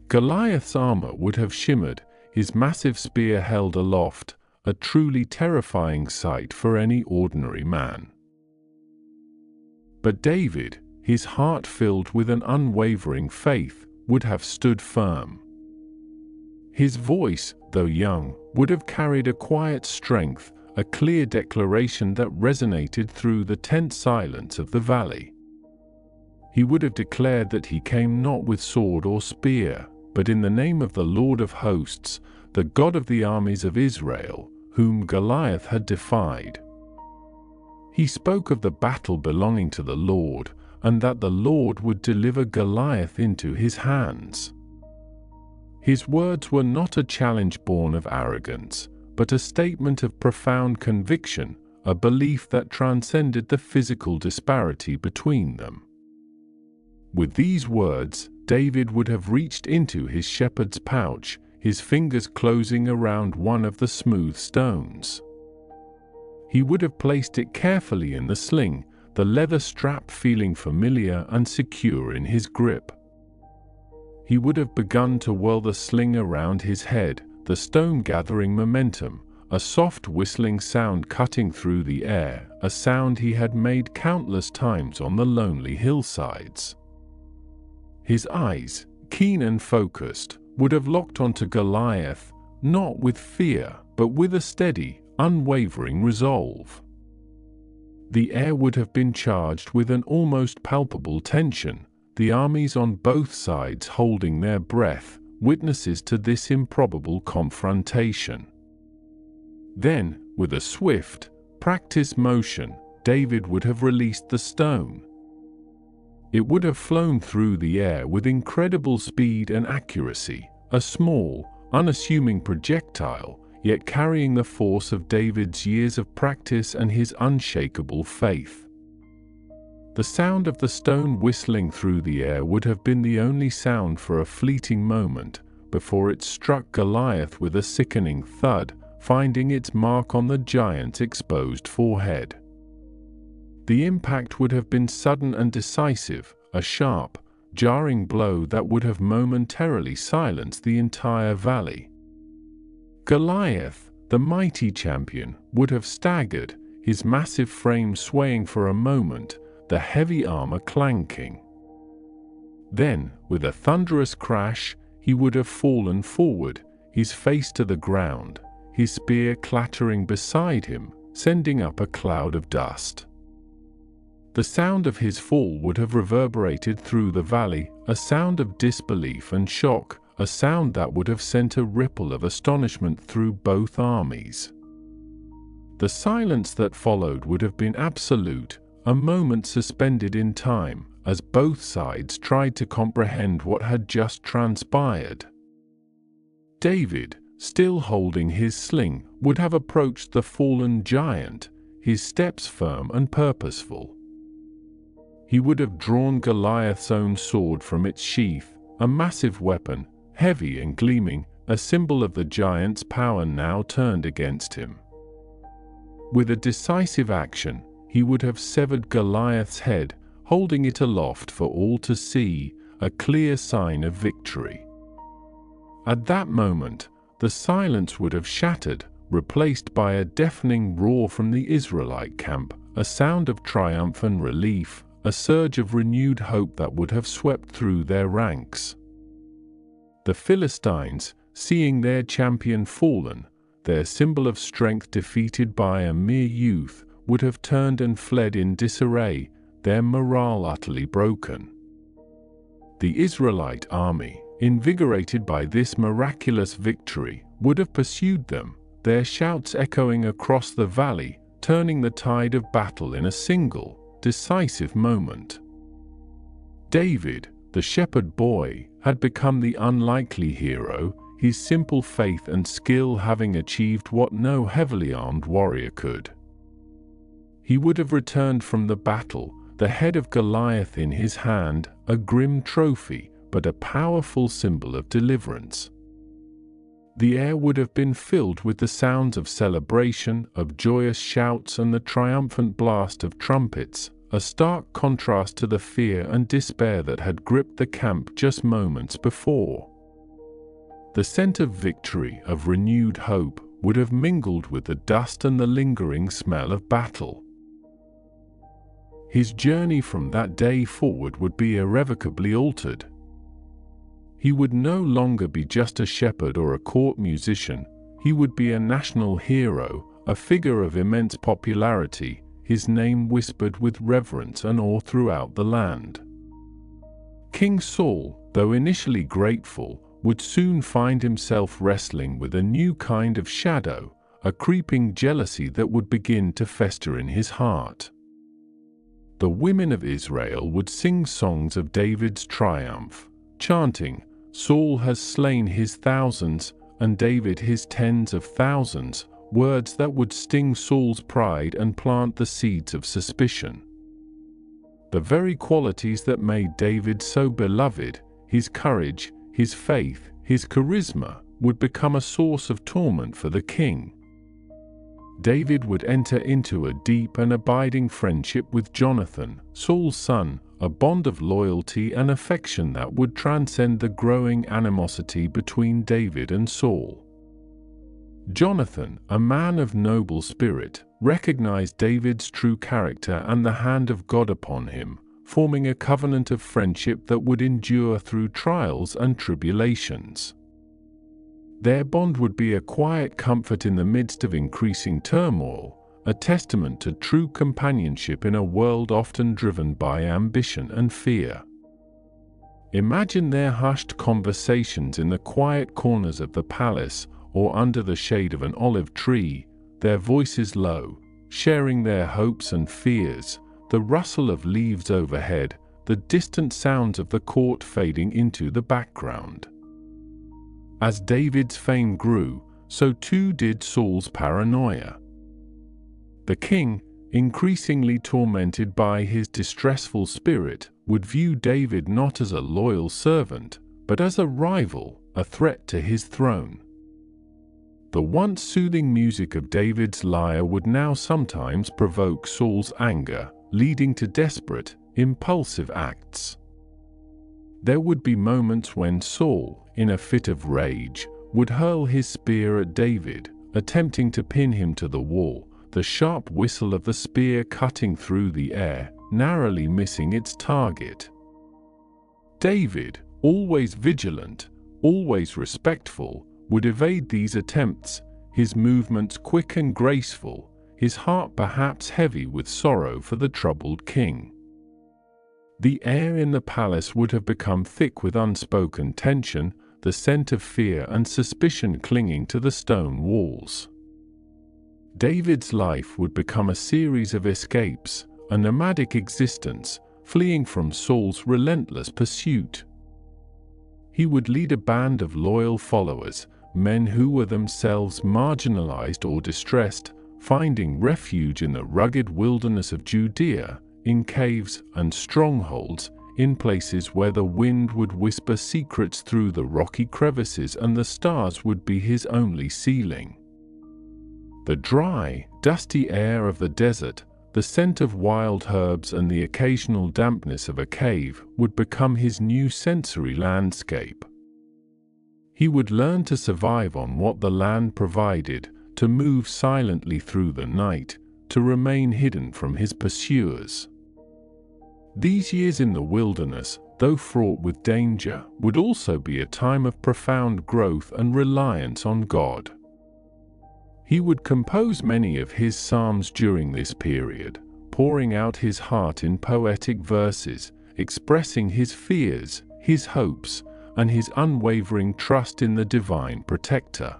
Goliath's armor would have shimmered, his massive spear held aloft, a truly terrifying sight for any ordinary man. But David, his heart filled with an unwavering faith, would have stood firm. His voice, though young, would have carried a quiet strength, a clear declaration that resonated through the tense silence of the valley. He would have declared that he came not with sword or spear, but in the name of the Lord of hosts, the God of the armies of Israel, whom Goliath had defied. He spoke of the battle belonging to the Lord, and that the Lord would deliver Goliath into his hands. His words were not a challenge born of arrogance, but a statement of profound conviction, a belief that transcended the physical disparity between them. With these words, David would have reached into his shepherd's pouch, his fingers closing around one of the smooth stones. He would have placed it carefully in the sling, the leather strap feeling familiar and secure in his grip. He would have begun to whirl the sling around his head, the stone gathering momentum, a soft whistling sound cutting through the air, a sound he had made countless times on the lonely hillsides. His eyes, keen and focused, would have locked onto Goliath, not with fear, but with a steady, unwavering resolve. The air would have been charged with an almost palpable tension, the armies on both sides holding their breath, witnesses to this improbable confrontation. Then, with a swift, practiced motion, David would have released the stone. It would have flown through the air with incredible speed and accuracy, a small, unassuming projectile, yet carrying the force of David's years of practice and his unshakable faith. The sound of the stone whistling through the air would have been the only sound for a fleeting moment, before it struck Goliath with a sickening thud, finding its mark on the giant's exposed forehead. The impact would have been sudden and decisive, a sharp, jarring blow that would have momentarily silenced the entire valley. Goliath, the mighty champion, would have staggered, his massive frame swaying for a moment, the heavy armor clanking. Then, with a thunderous crash, he would have fallen forward, his face to the ground, his spear clattering beside him, sending up a cloud of dust. The sound of his fall would have reverberated through the valley, a sound of disbelief and shock, a sound that would have sent a ripple of astonishment through both armies. The silence that followed would have been absolute, a moment suspended in time, as both sides tried to comprehend what had just transpired. David, still holding his sling, would have approached the fallen giant, his steps firm and purposeful. He would have drawn Goliath's own sword from its sheath, a massive weapon, heavy and gleaming, a symbol of the giant's power now turned against him. With a decisive action, he would have severed Goliath's head, holding it aloft for all to see, a clear sign of victory. At that moment, the silence would have shattered, replaced by a deafening roar from the Israelite camp, a sound of triumph and relief, a surge of renewed hope that would have swept through their ranks. The Philistines, seeing their champion fallen, their symbol of strength defeated by a mere youth, would have turned and fled in disarray, their morale utterly broken. The Israelite army, invigorated by this miraculous victory, would have pursued them, their shouts echoing across the valley, turning the tide of battle in a single, decisive moment. David, the shepherd boy, had become the unlikely hero, his simple faith and skill having achieved what no heavily armed warrior could. He would have returned from the battle, the head of Goliath in his hand, a grim trophy, but a powerful symbol of deliverance. The air would have been filled with the sounds of celebration, of joyous shouts and the triumphant blast of trumpets, a stark contrast to the fear and despair that had gripped the camp just moments before. The scent of victory, of renewed hope, would have mingled with the dust and the lingering smell of battle. His journey from that day forward would be irrevocably altered. He would no longer be just a shepherd or a court musician, he would be a national hero, a figure of immense popularity, his name whispered with reverence and awe throughout the land. King Saul, though initially grateful, would soon find himself wrestling with a new kind of shadow, a creeping jealousy that would begin to fester in his heart. The women of Israel would sing songs of David's triumph, chanting, "Saul has slain his thousands, and David his tens of thousands," words that would sting Saul's pride and plant the seeds of suspicion. The very qualities that made David so beloved, his courage, his faith, his charisma, would become a source of torment for the king. David would enter into a deep and abiding friendship with Jonathan, Saul's son, a bond of loyalty and affection that would transcend the growing animosity between David and Saul. Jonathan, a man of noble spirit, recognized David's true character and the hand of God upon him, forming a covenant of friendship that would endure through trials and tribulations. Their bond would be a quiet comfort in the midst of increasing turmoil, a testament to true companionship in a world often driven by ambition and fear. Imagine their hushed conversations in the quiet corners of the palace or under the shade of an olive tree, their voices low, sharing their hopes and fears, the rustle of leaves overhead, the distant sounds of the court fading into the background. As David's fame grew, so too did Saul's paranoia. The king, increasingly tormented by his distressful spirit, would view David not as a loyal servant, but as a rival, a threat to his throne. The once soothing music of David's lyre would now sometimes provoke Saul's anger, leading to desperate, impulsive acts. There would be moments when Saul, in a fit of rage, would hurl his spear at David, attempting to pin him to the wall, the sharp whistle of the spear cutting through the air, narrowly missing its target. David, always vigilant, always respectful, would evade these attempts, his movements quick and graceful, his heart perhaps heavy with sorrow for the troubled king. The air in the palace would have become thick with unspoken tension, the scent of fear and suspicion clinging to the stone walls. David's life would become a series of escapes, a nomadic existence, fleeing from Saul's relentless pursuit. He would lead a band of loyal followers, men who were themselves marginalized or distressed, finding refuge in the rugged wilderness of Judea, in caves and strongholds, in places where the wind would whisper secrets through the rocky crevices and the stars would be his only ceiling. The dry, dusty air of the desert, the scent of wild herbs and the occasional dampness of a cave would become his new sensory landscape. He would learn to survive on what the land provided, to move silently through the night, to remain hidden from his pursuers. These years in the wilderness, though fraught with danger, would also be a time of profound growth and reliance on God. He would compose many of his psalms during this period, pouring out his heart in poetic verses, expressing his fears, his hopes, and his unwavering trust in the divine protector.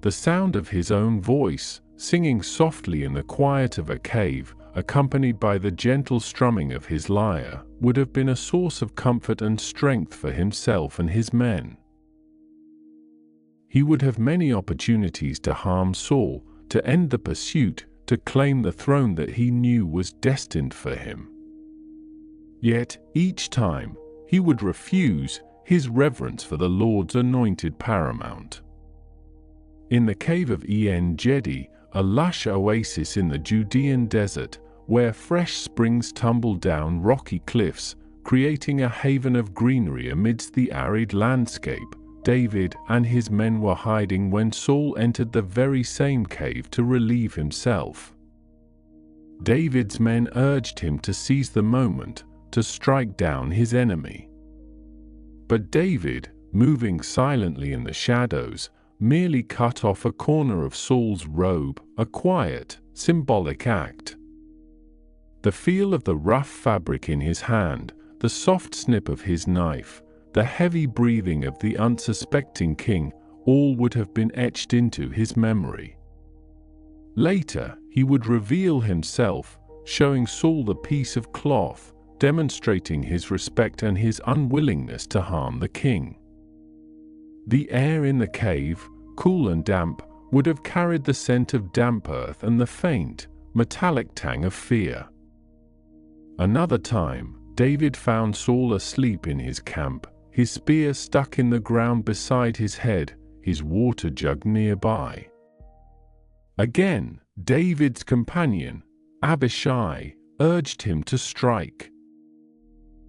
The sound of his own voice, singing softly in the quiet of a cave, accompanied by the gentle strumming of his lyre, would have been a source of comfort and strength for himself and his men. He would have many opportunities to harm Saul, to end the pursuit, to claim the throne that he knew was destined for him. Yet, each time, he would refuse, his reverence for the Lord's anointed paramount. In the cave of En-Gedi, a lush oasis in the Judean desert, where fresh springs tumble down rocky cliffs, creating a haven of greenery amidst the arid landscape, David and his men were hiding when Saul entered the very same cave to relieve himself. David's men urged him to seize the moment, to strike down his enemy. But David, moving silently in the shadows, merely cut off a corner of Saul's robe, a quiet, symbolic act. The feel of the rough fabric in his hand, the soft snip of his knife, the heavy breathing of the unsuspecting king, all would have been etched into his memory. Later, he would reveal himself, showing Saul the piece of cloth, demonstrating his respect and his unwillingness to harm the king. The air in the cave, cool and damp, would have carried the scent of damp earth and the faint, metallic tang of fear. Another time, David found Saul asleep in his camp, his spear stuck in the ground beside his head, his water jug nearby. Again, David's companion, Abishai, urged him to strike.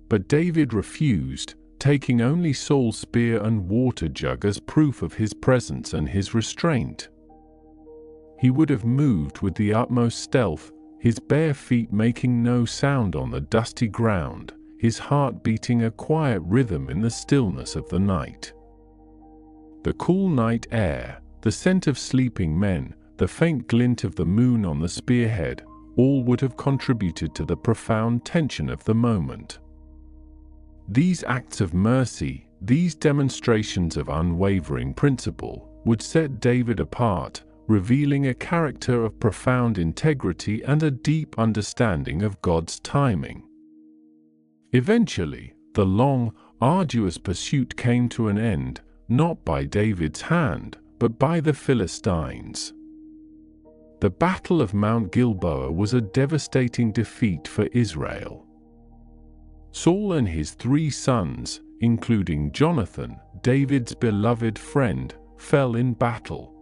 But David refused, taking only Saul's spear and water jug as proof of his presence and his restraint. He would have moved with the utmost stealth, his bare feet making no sound on the dusty ground, his heart beating a quiet rhythm in the stillness of the night. The cool night air, the scent of sleeping men, the faint glint of the moon on the spearhead, all would have contributed to the profound tension of the moment. These acts of mercy, these demonstrations of unwavering principle, would set David apart, revealing a character of profound integrity and a deep understanding of God's timing. Eventually, the long, arduous pursuit came to an end, not by David's hand, but by the Philistines. The Battle of Mount Gilboa was a devastating defeat for Israel. Saul and his 3 sons, including Jonathan, David's beloved friend, fell in battle.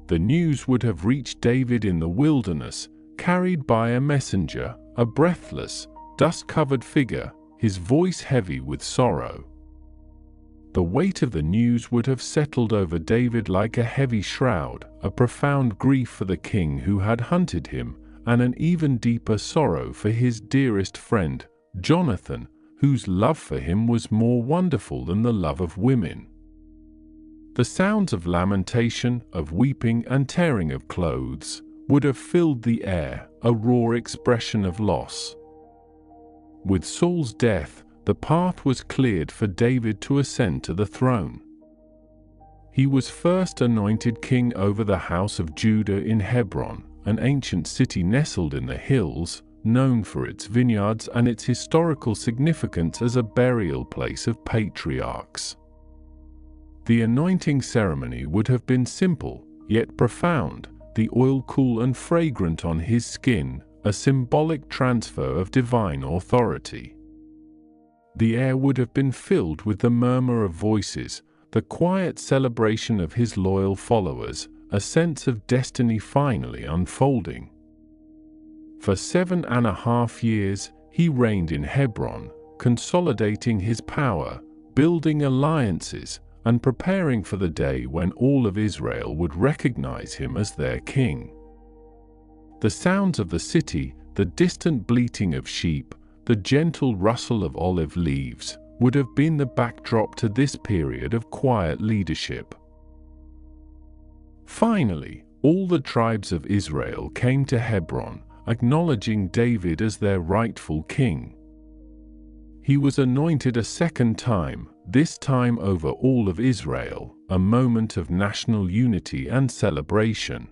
The news would have reached David in the wilderness, carried by a messenger, a breathless, dust-covered figure, his voice heavy with sorrow. The weight of the news would have settled over David like a heavy shroud, a profound grief for the king who had hunted him, and an even deeper sorrow for his dearest friend, Jonathan, whose love for him was more wonderful than the love of women. The sounds of lamentation, of weeping and tearing of clothes, would have filled the air, a raw expression of loss. With Saul's death, the path was cleared for David to ascend to the throne. He was first anointed king over the house of Judah in Hebron, an ancient city nestled in the hills, known for its vineyards and its historical significance as a burial place of patriarchs. The anointing ceremony would have been simple, yet profound, the oil cool and fragrant on his skin, a symbolic transfer of divine authority. The air would have been filled with the murmur of voices, the quiet celebration of his loyal followers, a sense of destiny finally unfolding. For 7.5 years, he reigned in Hebron, consolidating his power, building alliances, and preparing for the day when all of Israel would recognize him as their king. The sounds of the city, the distant bleating of sheep, the gentle rustle of olive leaves, would have been the backdrop to this period of quiet leadership. Finally, all the tribes of Israel came to Hebron, acknowledging David as their rightful king. He was anointed a second time, this time over all of Israel, a moment of national unity and celebration.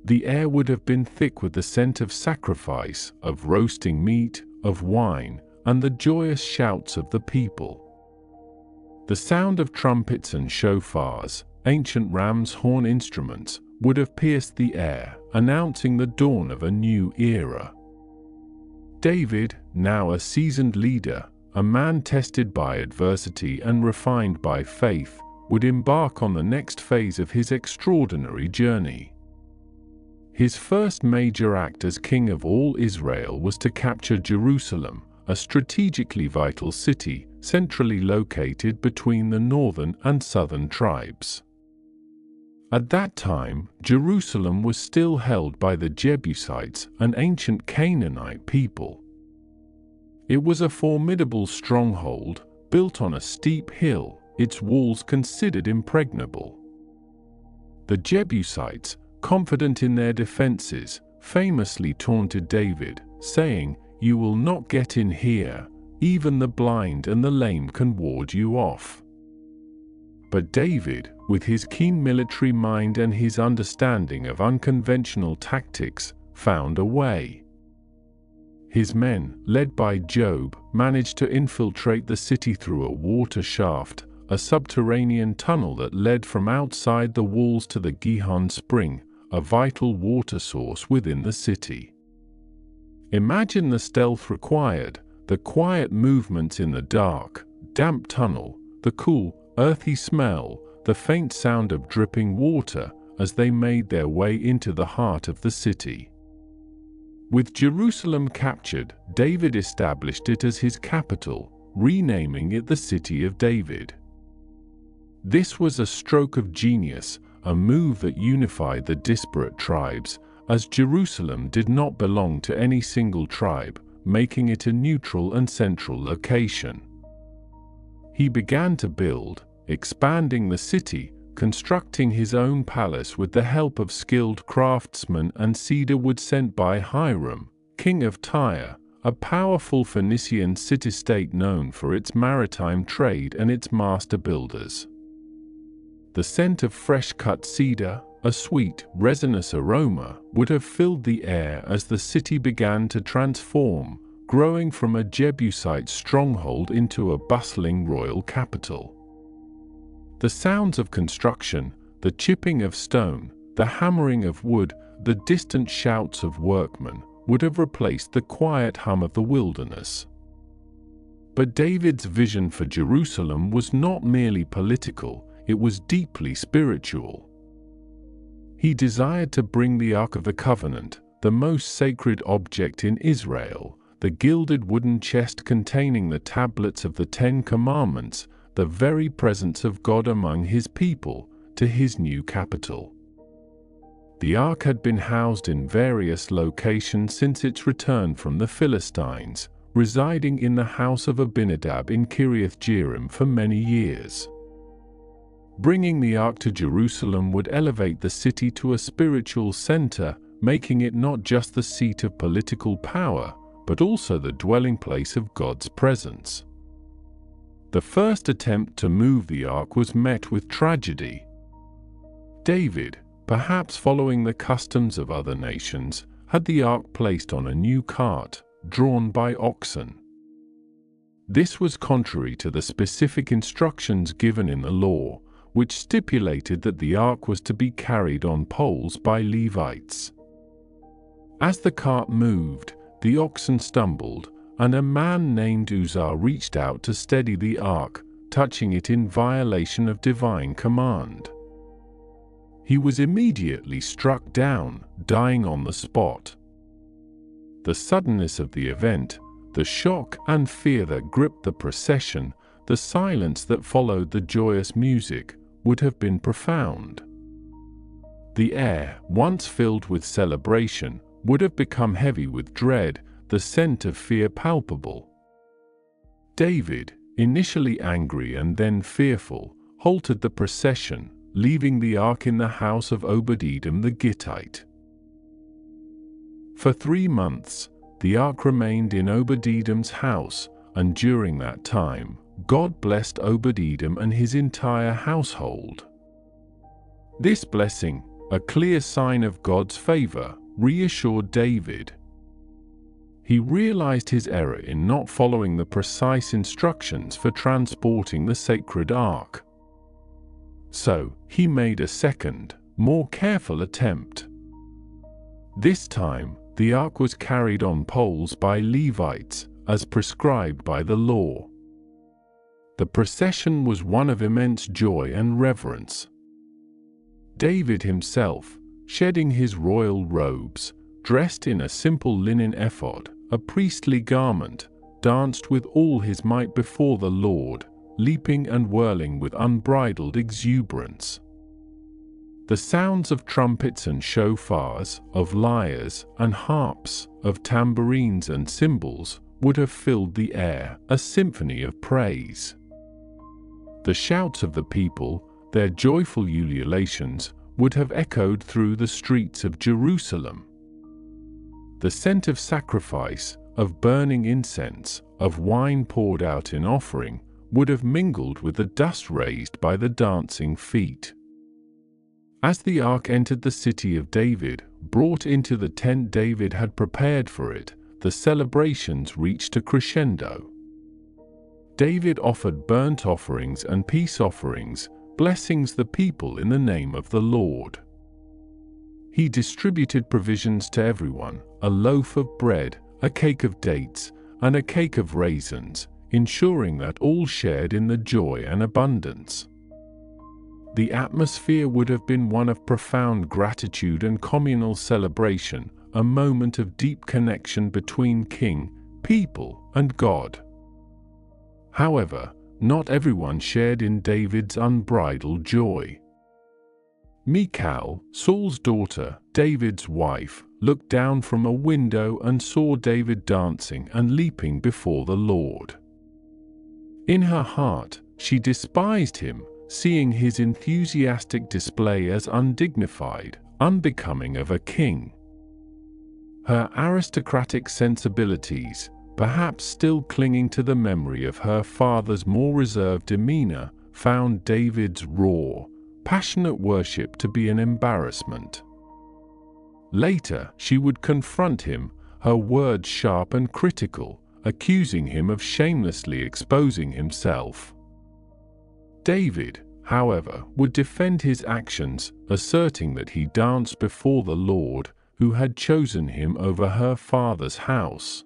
The air would have been thick with the scent of sacrifice, of roasting meat, of wine, and the joyous shouts of the people. The sound of trumpets and shofars, ancient ram's horn instruments, would have pierced the air, announcing the dawn of a new era. David, now a seasoned leader, a man tested by adversity and refined by faith, would embark on the next phase of his extraordinary journey. His first major act as king of all Israel was to capture Jerusalem, a strategically vital city, centrally located between the northern and southern tribes. At that time, Jerusalem was still held by the Jebusites, an ancient Canaanite people. It was a formidable stronghold, built on a steep hill, its walls considered impregnable. The Jebusites, confident in their defenses, famously taunted David, saying, "You will not get in here, even the blind and the lame can ward you off." But David, with his keen military mind and his understanding of unconventional tactics, found a way. His men, led by Joab, managed to infiltrate the city through a water shaft, a subterranean tunnel that led from outside the walls to the Gihon spring, a vital water source within the city. Imagine the stealth required, the quiet movements in the dark, damp tunnel, the cool, earthy smell, the faint sound of dripping water as they made their way into the heart of the city. With Jerusalem captured, David established it as his capital, renaming it the City of David. This was a stroke of genius, a move that unified the disparate tribes, as Jerusalem did not belong to any single tribe, making it a neutral and central location. He began to build, expanding the city, constructing his own palace with the help of skilled craftsmen and cedar wood sent by Hiram, king of Tyre, a powerful Phoenician city-state known for its maritime trade and its master builders. The scent of fresh-cut cedar, a sweet, resinous aroma, would have filled the air as the city began to transform, growing from a Jebusite stronghold into a bustling royal capital. The sounds of construction, the chipping of stone, the hammering of wood, the distant shouts of workmen, would have replaced the quiet hum of the wilderness. But David's vision for Jerusalem was not merely political, it was deeply spiritual. He desired to bring the Ark of the Covenant, the most sacred object in Israel, the gilded wooden chest containing the tablets of the Ten Commandments, the very presence of God among his people, to his new capital. The ark had been housed in various locations since its return from the Philistines, residing in the house of Abinadab in Kiriath-Jearim for many years. Bringing the ark to Jerusalem would elevate the city to a spiritual center, making it not just the seat of political power, but also the dwelling place of God's presence. The first attempt to move the ark was met with tragedy. David, perhaps following the customs of other nations, had the ark placed on a new cart, drawn by oxen. This was contrary to the specific instructions given in the law, which stipulated that the ark was to be carried on poles by Levites. As the cart moved, the oxen stumbled, and a man named Uzzah reached out to steady the ark, touching it in violation of divine command. He was immediately struck down, dying on the spot. The suddenness of the event, the shock and fear that gripped the procession, the silence that followed the joyous music, would have been profound. The air, once filled with celebration, would have become heavy with dread, the scent of fear palpable. David, initially angry and then fearful, halted the procession, leaving the ark in the house of Obed-Edom the Gittite. For 3 months, the ark remained in Obed-Edom's house, and during that time, God blessed Obed-Edom and his entire household. This blessing, a clear sign of God's favor, reassured David. He realized his error in not following the precise instructions for transporting the sacred ark. So, he made a second, more careful attempt. This time, the ark was carried on poles by Levites, as prescribed by the law. The procession was one of immense joy and reverence. David himself, shedding his royal robes, dressed in a simple linen ephod, a priestly garment, danced with all his might before the Lord, leaping and whirling with unbridled exuberance. The sounds of trumpets and shofars, of lyres and harps, of tambourines and cymbals, would have filled the air, a symphony of praise. The shouts of the people, their joyful ululations, would have echoed through the streets of Jerusalem. The scent of sacrifice, of burning incense, of wine poured out in offering, would have mingled with the dust raised by the dancing feet. As the ark entered the city of David, brought into the tent David had prepared for it, the celebrations reached a crescendo. David offered burnt offerings and peace offerings, blessings the people in the name of the Lord. He distributed provisions to everyone, a loaf of bread, a cake of dates, and a cake of raisins, ensuring that all shared in the joy and abundance. The atmosphere would have been one of profound gratitude and communal celebration, a moment of deep connection between king, people, and God. However, not everyone shared in David's unbridled joy. Michal, Saul's daughter, David's wife, looked down from a window and saw David dancing and leaping before the Lord. In her heart, she despised him, seeing his enthusiastic display as undignified, unbecoming of a king. Her aristocratic sensibilities, perhaps still clinging to the memory of her father's more reserved demeanor, found David's raw, passionate worship to be an embarrassment. Later, she would confront him, her words sharp and critical, accusing him of shamelessly exposing himself. David, however, would defend his actions, asserting that he danced before the Lord, who had chosen him over her father's house.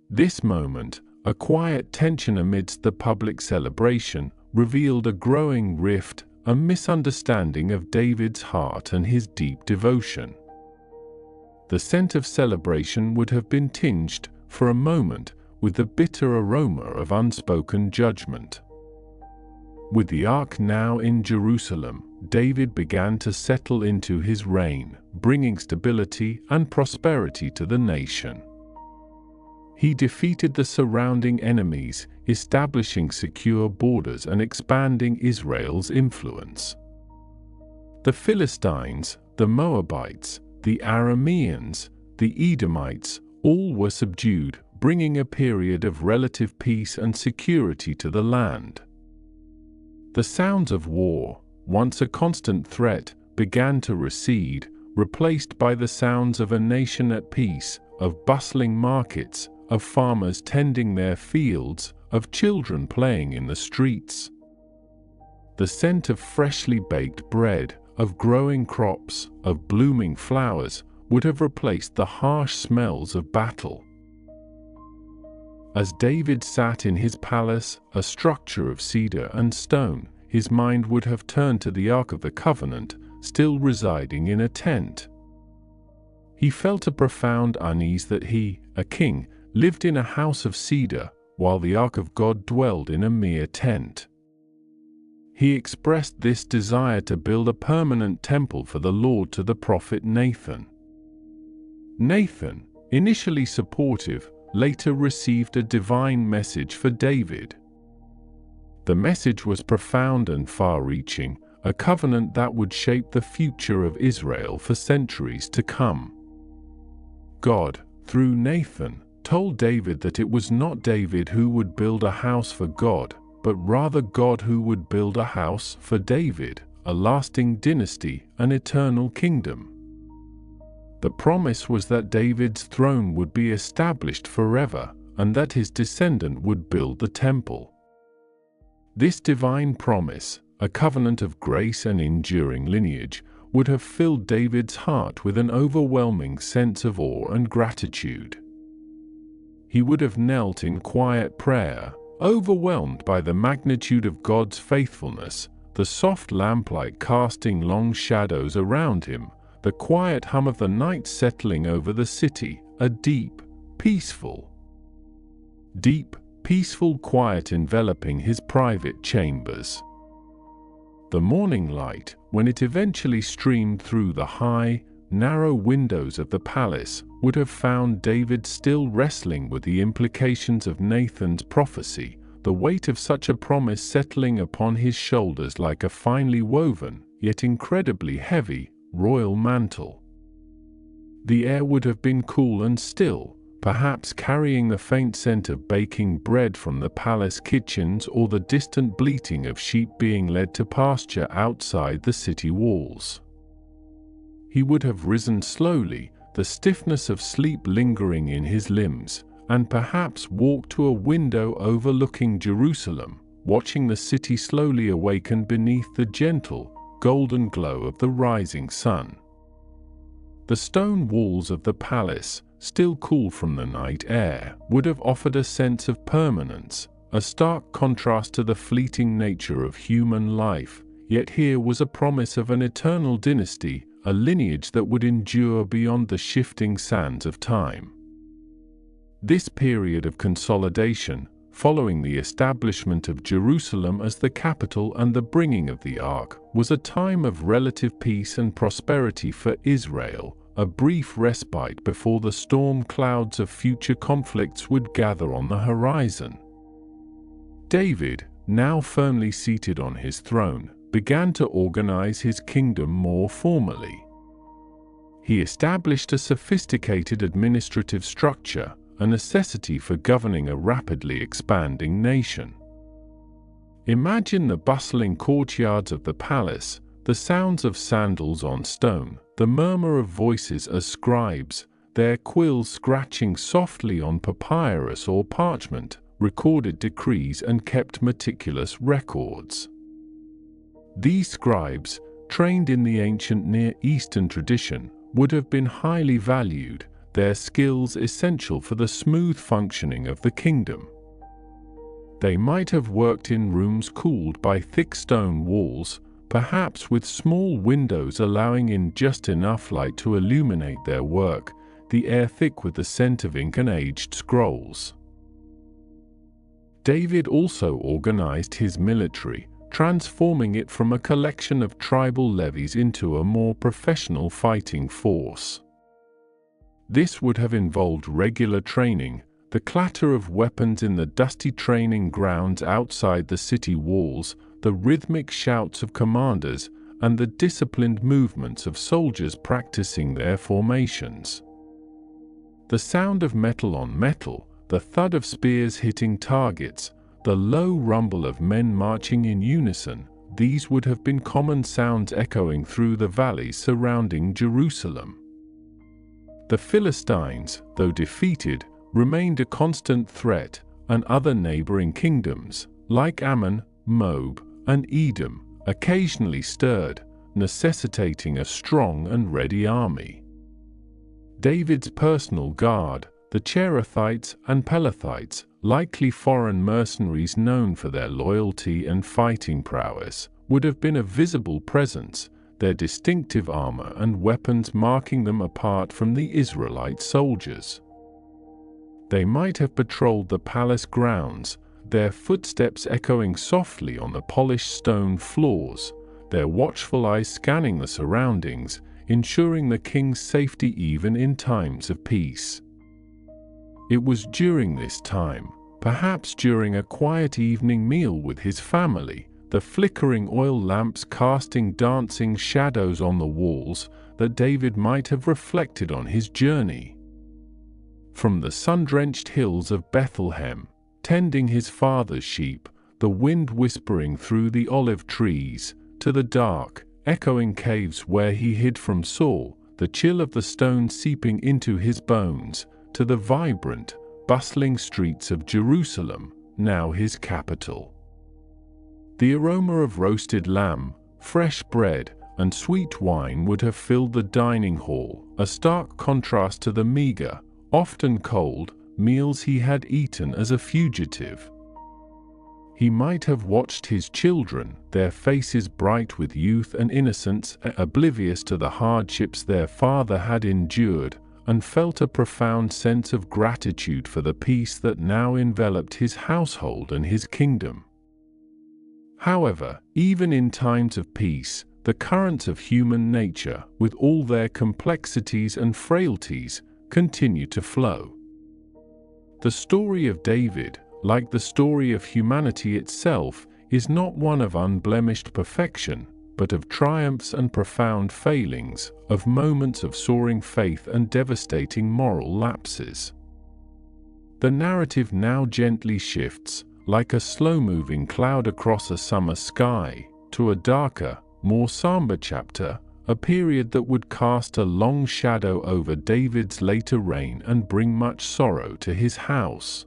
This moment, a quiet tension amidst the public celebration, revealed a growing rift, a misunderstanding of David's heart and his deep devotion. the scent of celebration would have been tinged, for a moment, with the bitter aroma of unspoken judgment. With the ark now in Jerusalem, David began to settle into his reign, bringing stability and prosperity to the nation. He defeated the surrounding enemies, establishing secure borders and expanding Israel's influence. The Philistines, the Moabites, the Arameans, the Edomites, all were subdued, bringing a period of relative peace and security to the land. The sounds of war, once a constant threat, began to recede, replaced by the sounds of a nation at peace, of bustling markets, of farmers tending their fields, of children playing in the streets. The scent of freshly baked bread, of growing crops, of blooming flowers, would have replaced the harsh smells of battle. As David sat in his palace, a structure of cedar and stone, his mind would have turned to the Ark of the Covenant, still residing in a tent. He felt a profound unease that he, a king, lived in a house of cedar, while the Ark of God dwelled in a mere tent. He expressed this desire to build a permanent temple for the Lord to the prophet Nathan. Nathan, initially supportive, later received a divine message for David. The message was profound and far-reaching, a covenant that would shape the future of Israel for centuries to come. God, through Nathan, told David that it was not David who would build a house for God, but rather God who would build a house for David, a lasting dynasty, an eternal kingdom. The promise was that David's throne would be established forever, and that his descendant would build the temple. This divine promise, a covenant of grace and enduring lineage, would have filled David's heart with an overwhelming sense of awe and gratitude. He would have knelt in quiet prayer, overwhelmed by the magnitude of God's faithfulness, the soft lamplight casting long shadows around him, the quiet hum of the night settling over the city, a deep, peaceful quiet enveloping his private chambers. The morning light, when it eventually streamed through the high, narrow windows of the palace, would have found David still wrestling with the implications of Nathan's prophecy, the weight of such a promise settling upon his shoulders like a finely woven, yet incredibly heavy, royal mantle. The air would have been cool and still, perhaps carrying the faint scent of baking bread from the palace kitchens or the distant bleating of sheep being led to pasture outside the city walls. He would have risen slowly, the stiffness of sleep lingering in his limbs, and perhaps walked to a window overlooking Jerusalem, watching the city slowly awaken beneath the gentle, golden glow of the rising sun. The stone walls of the palace, still cool from the night air, would have offered a sense of permanence, a stark contrast to the fleeting nature of human life, yet here was a promise of an eternal dynasty, a lineage that would endure beyond the shifting sands of time. This period of consolidation, following the establishment of Jerusalem as the capital and the bringing of the Ark, was a time of relative peace and prosperity for Israel, a brief respite before the storm clouds of future conflicts would gather on the horizon. David, now firmly seated on his throne, began to organize his kingdom more formally. He established a sophisticated administrative structure, a necessity for governing a rapidly expanding nation. Imagine the bustling courtyards of the palace, the sounds of sandals on stone, the murmur of voices as scribes, their quills scratching softly on papyrus or parchment, recorded decrees and kept meticulous records. These scribes, trained in the ancient Near Eastern tradition, would have been highly valued, their skills essential for the smooth functioning of the kingdom. They might have worked in rooms cooled by thick stone walls, perhaps with small windows allowing in just enough light to illuminate their work, the air thick with the scent of ink and aged scrolls. David also organized his military, transforming it from a collection of tribal levies into a more professional fighting force. This would have involved regular training, the clatter of weapons in the dusty training grounds outside the city walls, the rhythmic shouts of commanders, and the disciplined movements of soldiers practicing their formations. The sound of metal on metal, the thud of spears hitting targets, the low rumble of men marching in unison, these would have been common sounds echoing through the valleys surrounding Jerusalem. The Philistines, though defeated, remained a constant threat, and other neighboring kingdoms, like Ammon, Moab, and Edom, occasionally stirred, necessitating a strong and ready army. David's personal guard, the Cherethites and Pelethites, likely foreign mercenaries known for their loyalty and fighting prowess, would have been a visible presence, their distinctive armor and weapons marking them apart from the Israelite soldiers. They might have patrolled the palace grounds, their footsteps echoing softly on the polished stone floors, their watchful eyes scanning the surroundings, ensuring the king's safety even in times of peace. It was during this time, perhaps during a quiet evening meal with his family, the flickering oil lamps casting dancing shadows on the walls, that David might have reflected on his journey. From the sun-drenched hills of Bethlehem, tending his father's sheep, the wind whispering through the olive trees, to the dark, echoing caves where he hid from Saul, the chill of the stone seeping into his bones, to the vibrant, bustling streets of Jerusalem, now his capital. The aroma of roasted lamb, fresh bread, and sweet wine would have filled the dining hall, a stark contrast to the meager, often cold, meals he had eaten as a fugitive. He might have watched his children, their faces bright with youth and innocence, oblivious to the hardships their father had endured, and felt a profound sense of gratitude for the peace that now enveloped his household and his kingdom. However, even in times of peace, the currents of human nature, with all their complexities and frailties, continue to flow. The story of David, like the story of humanity itself, is not one of unblemished perfection, but of triumphs and profound failings, of moments of soaring faith and devastating moral lapses. The narrative now gently shifts, like a slow-moving cloud across a summer sky, to a darker, more somber chapter, a period that would cast a long shadow over David's later reign and bring much sorrow to his house.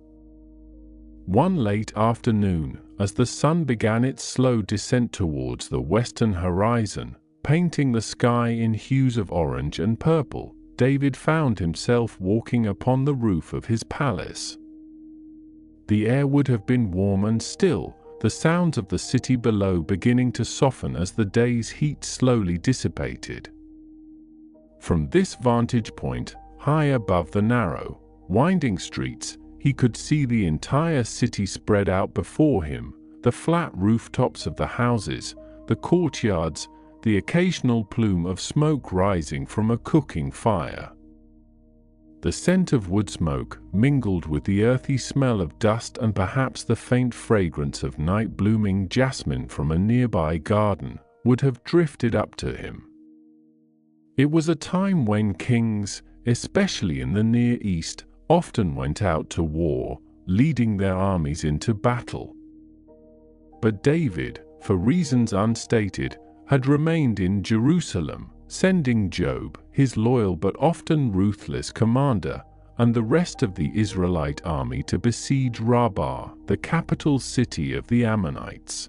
One late afternoon, as the sun began its slow descent towards the western horizon, painting the sky in hues of orange and purple, David found himself walking upon the roof of his palace. The air would have been warm and still, the sounds of the city below beginning to soften as the day's heat slowly dissipated. From this vantage point, high above the narrow, winding streets, he could see the entire city spread out before him, the flat rooftops of the houses, the courtyards, the occasional plume of smoke rising from a cooking fire. The scent of wood smoke, mingled with the earthy smell of dust and perhaps the faint fragrance of night-blooming jasmine from a nearby garden, would have drifted up to him. It was a time when kings, especially in the Near East, often went out to war, leading their armies into battle. But David, for reasons unstated, had remained in Jerusalem, sending Joab, his loyal but often ruthless commander, and the rest of the Israelite army to besiege Rabbah, the capital city of the Ammonites.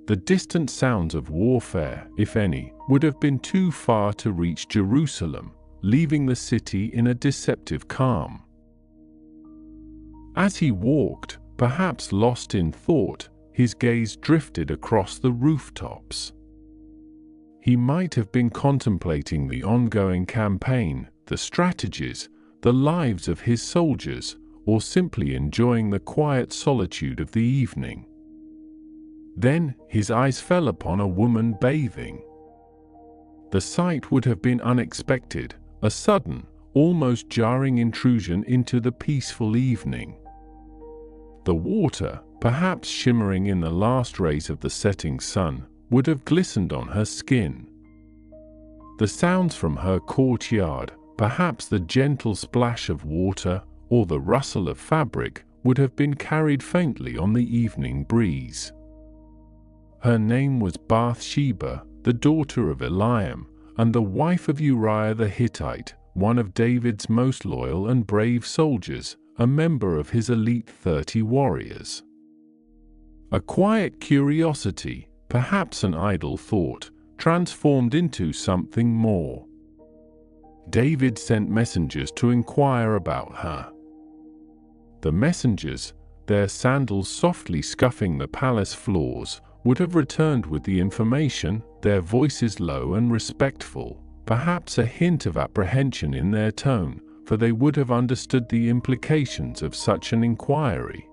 The distant sounds of warfare, if any, would have been too far to reach Jerusalem, leaving the city in a deceptive calm. As he walked, perhaps lost in thought, his gaze drifted across the rooftops. He might have been contemplating the ongoing campaign, the strategies, the lives of his soldiers, or simply enjoying the quiet solitude of the evening. Then his eyes fell upon a woman bathing. The sight would have been unexpected, a sudden, almost jarring intrusion into the peaceful evening. The water, perhaps shimmering in the last rays of the setting sun, would have glistened on her skin. The sounds from her courtyard, perhaps the gentle splash of water or the rustle of fabric, would have been carried faintly on the evening breeze. Her name was Bathsheba, the daughter of Eliam, and the wife of Uriah the Hittite, one of David's most loyal and brave soldiers, a member of his elite 30 warriors. A quiet curiosity, perhaps an idle thought, transformed into something more. David sent messengers to inquire about her. The messengers, their sandals softly scuffing the palace floors, would have returned with the information, their voices low and respectful, perhaps a hint of apprehension in their tone, for they would have understood the implications of such an inquiry.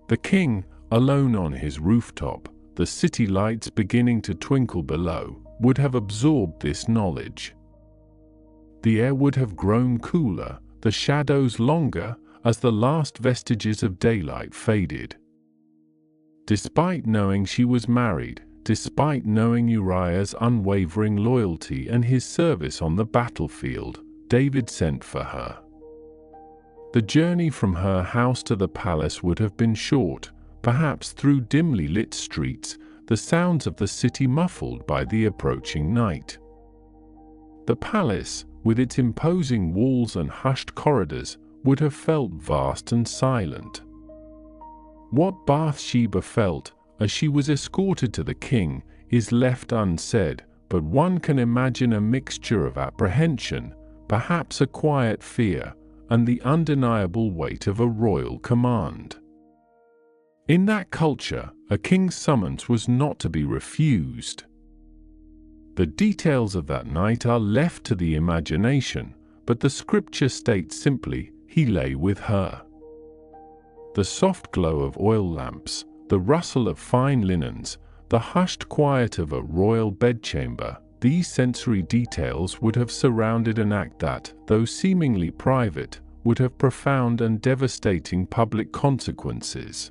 The king, alone on his rooftop, the city lights beginning to twinkle below, would have absorbed this knowledge. The air would have grown cooler, the shadows longer, as the last vestiges of daylight faded. Despite knowing she was married, despite knowing Uriah's unwavering loyalty and his service on the battlefield, David sent for her. The journey from her house to the palace would have been short, perhaps through dimly lit streets, the sounds of the city muffled by the approaching night. The palace, with its imposing walls and hushed corridors, would have felt vast and silent. What Bathsheba felt, as she was escorted to the king, is left unsaid, but one can imagine a mixture of apprehension, perhaps a quiet fear, and the undeniable weight of a royal command. In that culture, a king's summons was not to be refused. The details of that night are left to the imagination, but the scripture states simply, "He lay with her." The soft glow of oil lamps, the rustle of fine linens, the hushed quiet of a royal bedchamber, these sensory details would have surrounded an act that, though seemingly private, would have profound and devastating public consequences.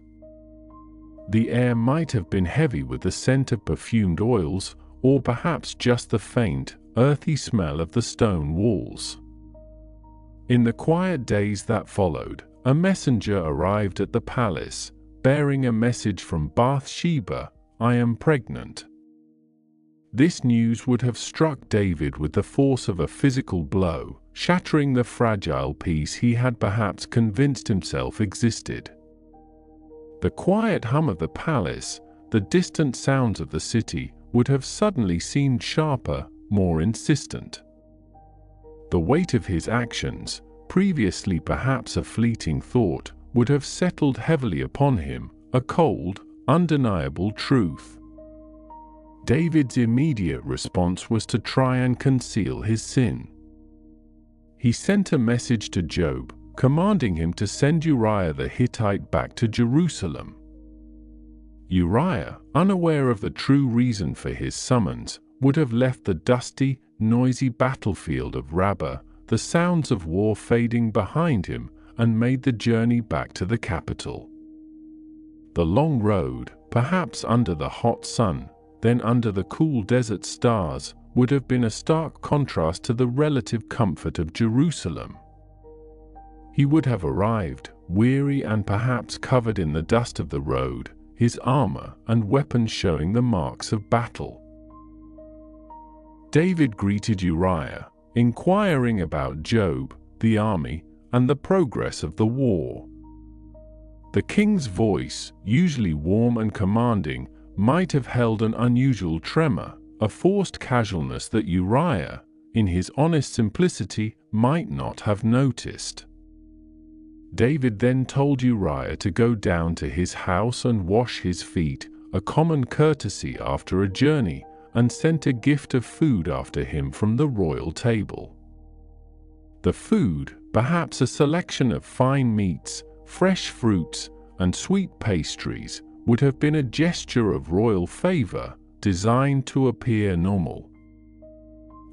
The air might have been heavy with the scent of perfumed oils, or perhaps just the faint, earthy smell of the stone walls. In the quiet days that followed, a messenger arrived at the palace, bearing a message from Bathsheba, "I am pregnant." This news would have struck David with the force of a physical blow, shattering the fragile peace he had perhaps convinced himself existed. The quiet hum of the palace, the distant sounds of the city, would have suddenly seemed sharper, more insistent. The weight of his actions, previously perhaps a fleeting thought, would have settled heavily upon him, a cold, undeniable truth. David's immediate response was to try and conceal his sin. He sent a message to Joab, commanding him to send Uriah the Hittite back to Jerusalem. Uriah, unaware of the true reason for his summons, would have left the dusty, noisy battlefield of Rabbah, the sounds of war fading behind him, and made the journey back to the capital. The long road, perhaps under the hot sun, then under the cool desert stars, would have been a stark contrast to the relative comfort of Jerusalem. He would have arrived, weary and perhaps covered in the dust of the road, his armor and weapons showing the marks of battle. David greeted Uriah, inquiring about Joab, the army, and the progress of the war. The king's voice, usually warm and commanding, might have held an unusual tremor, a forced casualness that Uriah, in his honest simplicity, might not have noticed. David then told Uriah to go down to his house and wash his feet, a common courtesy after a journey, and sent a gift of food after him from the royal table. The food, perhaps a selection of fine meats, fresh fruits, and sweet pastries, would have been a gesture of royal favor, designed to appear normal.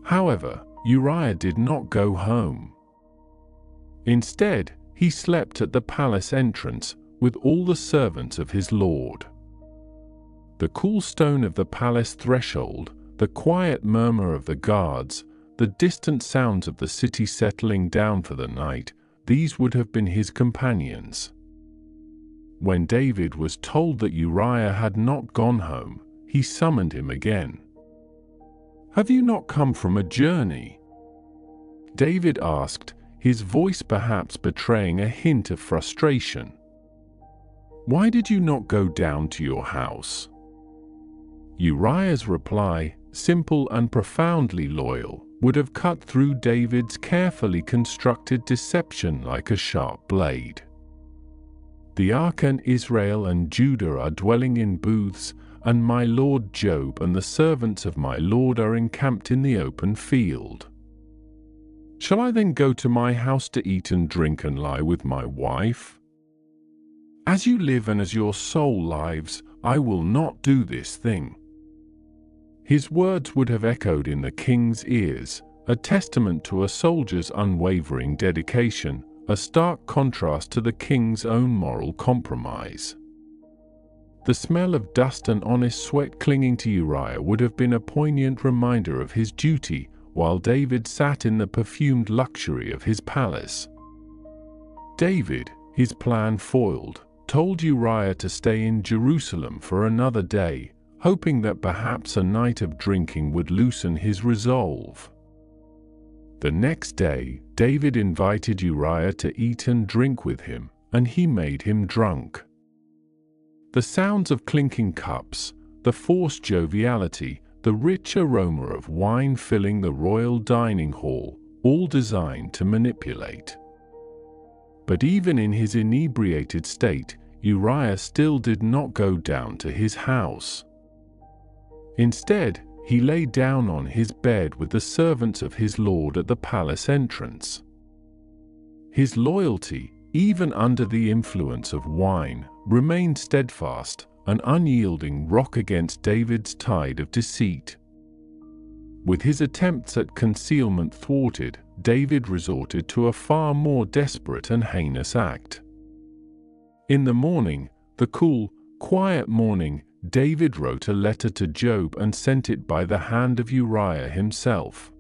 However, Uriah did not go home. Instead, he slept at the palace entrance with all the servants of his lord. The cool stone of the palace threshold, the quiet murmur of the guards, the distant sounds of the city settling down for the night, these would have been his companions. When David was told that Uriah had not gone home, he summoned him again. "Have you not come from a journey?" David asked, his voice perhaps betraying a hint of frustration. "Why did you not go down to your house?" Uriah's reply, simple and profoundly loyal, would have cut through David's carefully constructed deception like a sharp blade. "The ark and Israel and Judah are dwelling in booths, and my lord Job and the servants of my lord are encamped in the open field. Shall I then go to my house to eat and drink and lie with my wife? As you live and as your soul lives, I will not do this thing." His words would have echoed in the king's ears, a testament to a soldier's unwavering dedication, a stark contrast to the king's own moral compromise. The smell of dust and honest sweat clinging to Uriah would have been a poignant reminder of his duty, while David sat in the perfumed luxury of his palace. David, his plan foiled, told Uriah to stay in Jerusalem for another day, hoping that perhaps a night of drinking would loosen his resolve. The next day, David invited Uriah to eat and drink with him, and he made him drunk. The sounds of clinking cups, the forced joviality, the rich aroma of wine filling the royal dining hall, all designed to manipulate. But even in his inebriated state, Uriah still did not go down to his house. Instead, he lay down on his bed with the servants of his lord at the palace entrance. His loyalty, even under the influence of wine, remained steadfast, an unyielding rock against David's tide of deceit. With his attempts at concealment thwarted, David resorted to a far more desperate and heinous act. In the morning, the cool, quiet morning, David wrote a letter to Job and sent it by the hand of Uriah himself.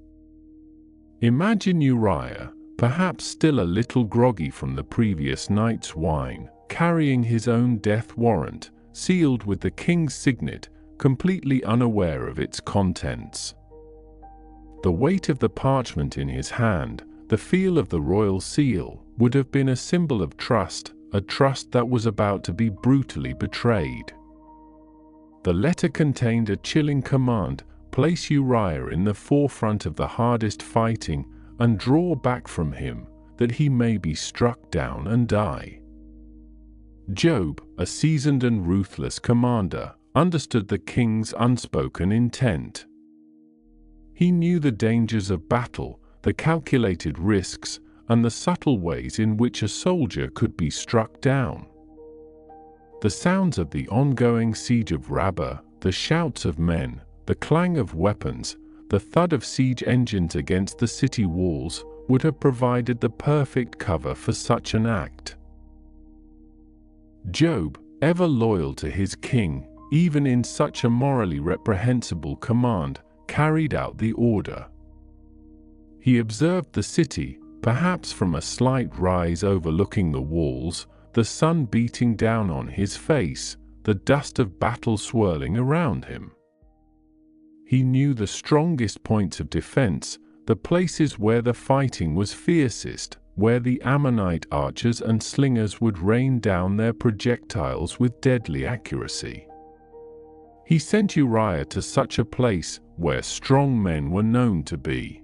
Imagine Uriah, perhaps still a little groggy from the previous night's wine, carrying his own death warrant, sealed with the king's signet, completely unaware of its contents. The weight of the parchment in his hand, the feel of the royal seal, would have been a symbol of trust, a trust that was about to be brutally betrayed. The letter contained a chilling command: place Uriah in the forefront of the hardest fighting, and draw back from him, that he may be struck down and die. Job, a seasoned and ruthless commander, understood the king's unspoken intent. He knew the dangers of battle, the calculated risks, and the subtle ways in which a soldier could be struck down. The sounds of the ongoing siege of Rabbah, the shouts of men, the clang of weapons, the thud of siege engines against the city walls would have provided the perfect cover for such an act. Job, ever loyal to his king, even in such a morally reprehensible command, carried out the order. He observed the city, perhaps from a slight rise overlooking the walls, the sun beating down on his face, the dust of battle swirling around him. He knew the strongest points of defense, the places where the fighting was fiercest, where the Ammonite archers and slingers would rain down their projectiles with deadly accuracy. He sent Uriah to such a place where strong men were known to be.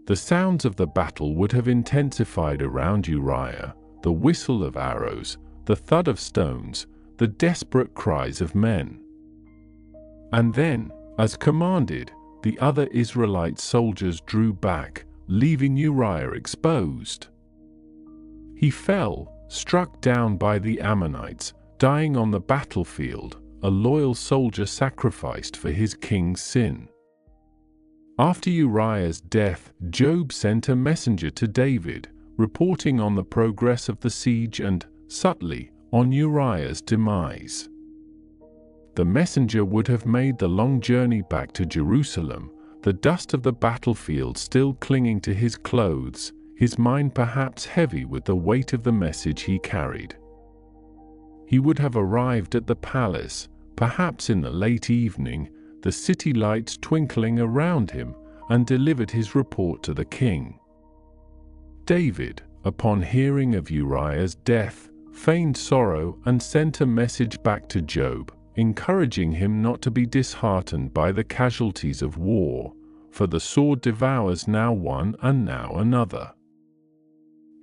The sounds of the battle would have intensified around Uriah, the whistle of arrows, the thud of stones, the desperate cries of men. And then, as commanded, the other Israelite soldiers drew back, leaving Uriah exposed. He fell, struck down by the Ammonites, dying on the battlefield, a loyal soldier sacrificed for his king's sin. After Uriah's death, Joab sent a messenger to David, reporting on the progress of the siege and, subtly, on Uriah's demise. The messenger would have made the long journey back to Jerusalem, the dust of the battlefield still clinging to his clothes, his mind perhaps heavy with the weight of the message he carried. He would have arrived at the palace, perhaps in the late evening, the city lights twinkling around him, and delivered his report to the king. David, upon hearing of Uriah's death, feigned sorrow and sent a message back to Joab, encouraging him not to be disheartened by the casualties of war, for the sword devours now one and now another.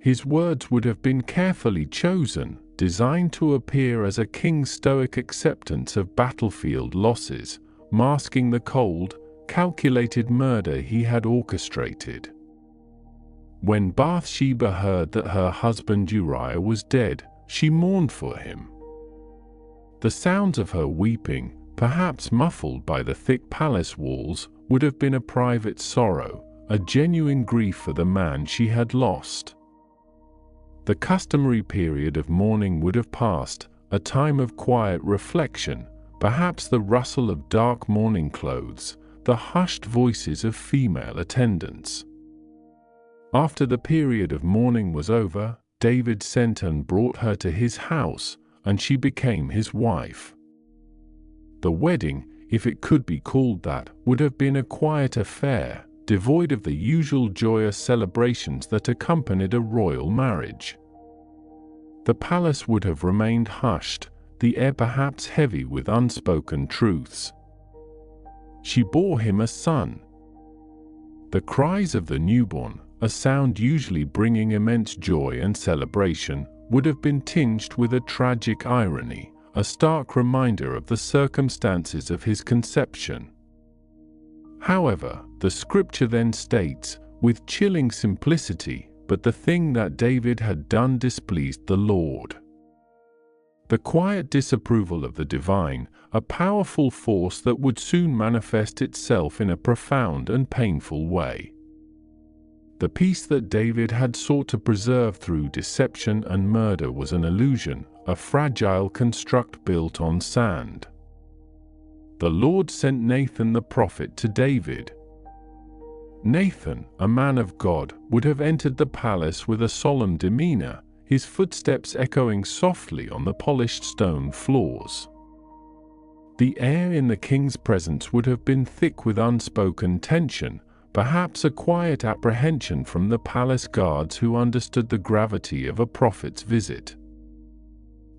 His words would have been carefully chosen, designed to appear as a king's stoic acceptance of battlefield losses, masking the cold, calculated murder he had orchestrated. When Bathsheba heard that her husband Uriah was dead, she mourned for him. The sounds of her weeping, perhaps muffled by the thick palace walls, would have been a private sorrow, a genuine grief for the man she had lost. The customary period of mourning would have passed, a time of quiet reflection, perhaps the rustle of dark mourning clothes, the hushed voices of female attendants. After the period of mourning was over, David sent and brought her to his house, and she became his wife. The wedding, if it could be called that, would have been a quiet affair, devoid of the usual joyous celebrations that accompanied a royal marriage. The palace would have remained hushed, the air perhaps heavy with unspoken truths. She bore him a son. The cries of the newborn, a sound usually bringing immense joy and celebration, would have been tinged with a tragic irony, a stark reminder of the circumstances of his conception. However, the scripture then states, with chilling simplicity, "But the thing that David had done displeased the Lord." The quiet disapproval of the divine, a powerful force that would soon manifest itself in a profound and painful way. The peace that David had sought to preserve through deception and murder was an illusion, a fragile construct built on sand. The Lord sent Nathan the prophet to David. Nathan, a man of God, would have entered the palace with a solemn demeanor, his footsteps echoing softly on the polished stone floors. The air in the king's presence would have been thick with unspoken tension, perhaps a quiet apprehension from the palace guards who understood the gravity of a prophet's visit.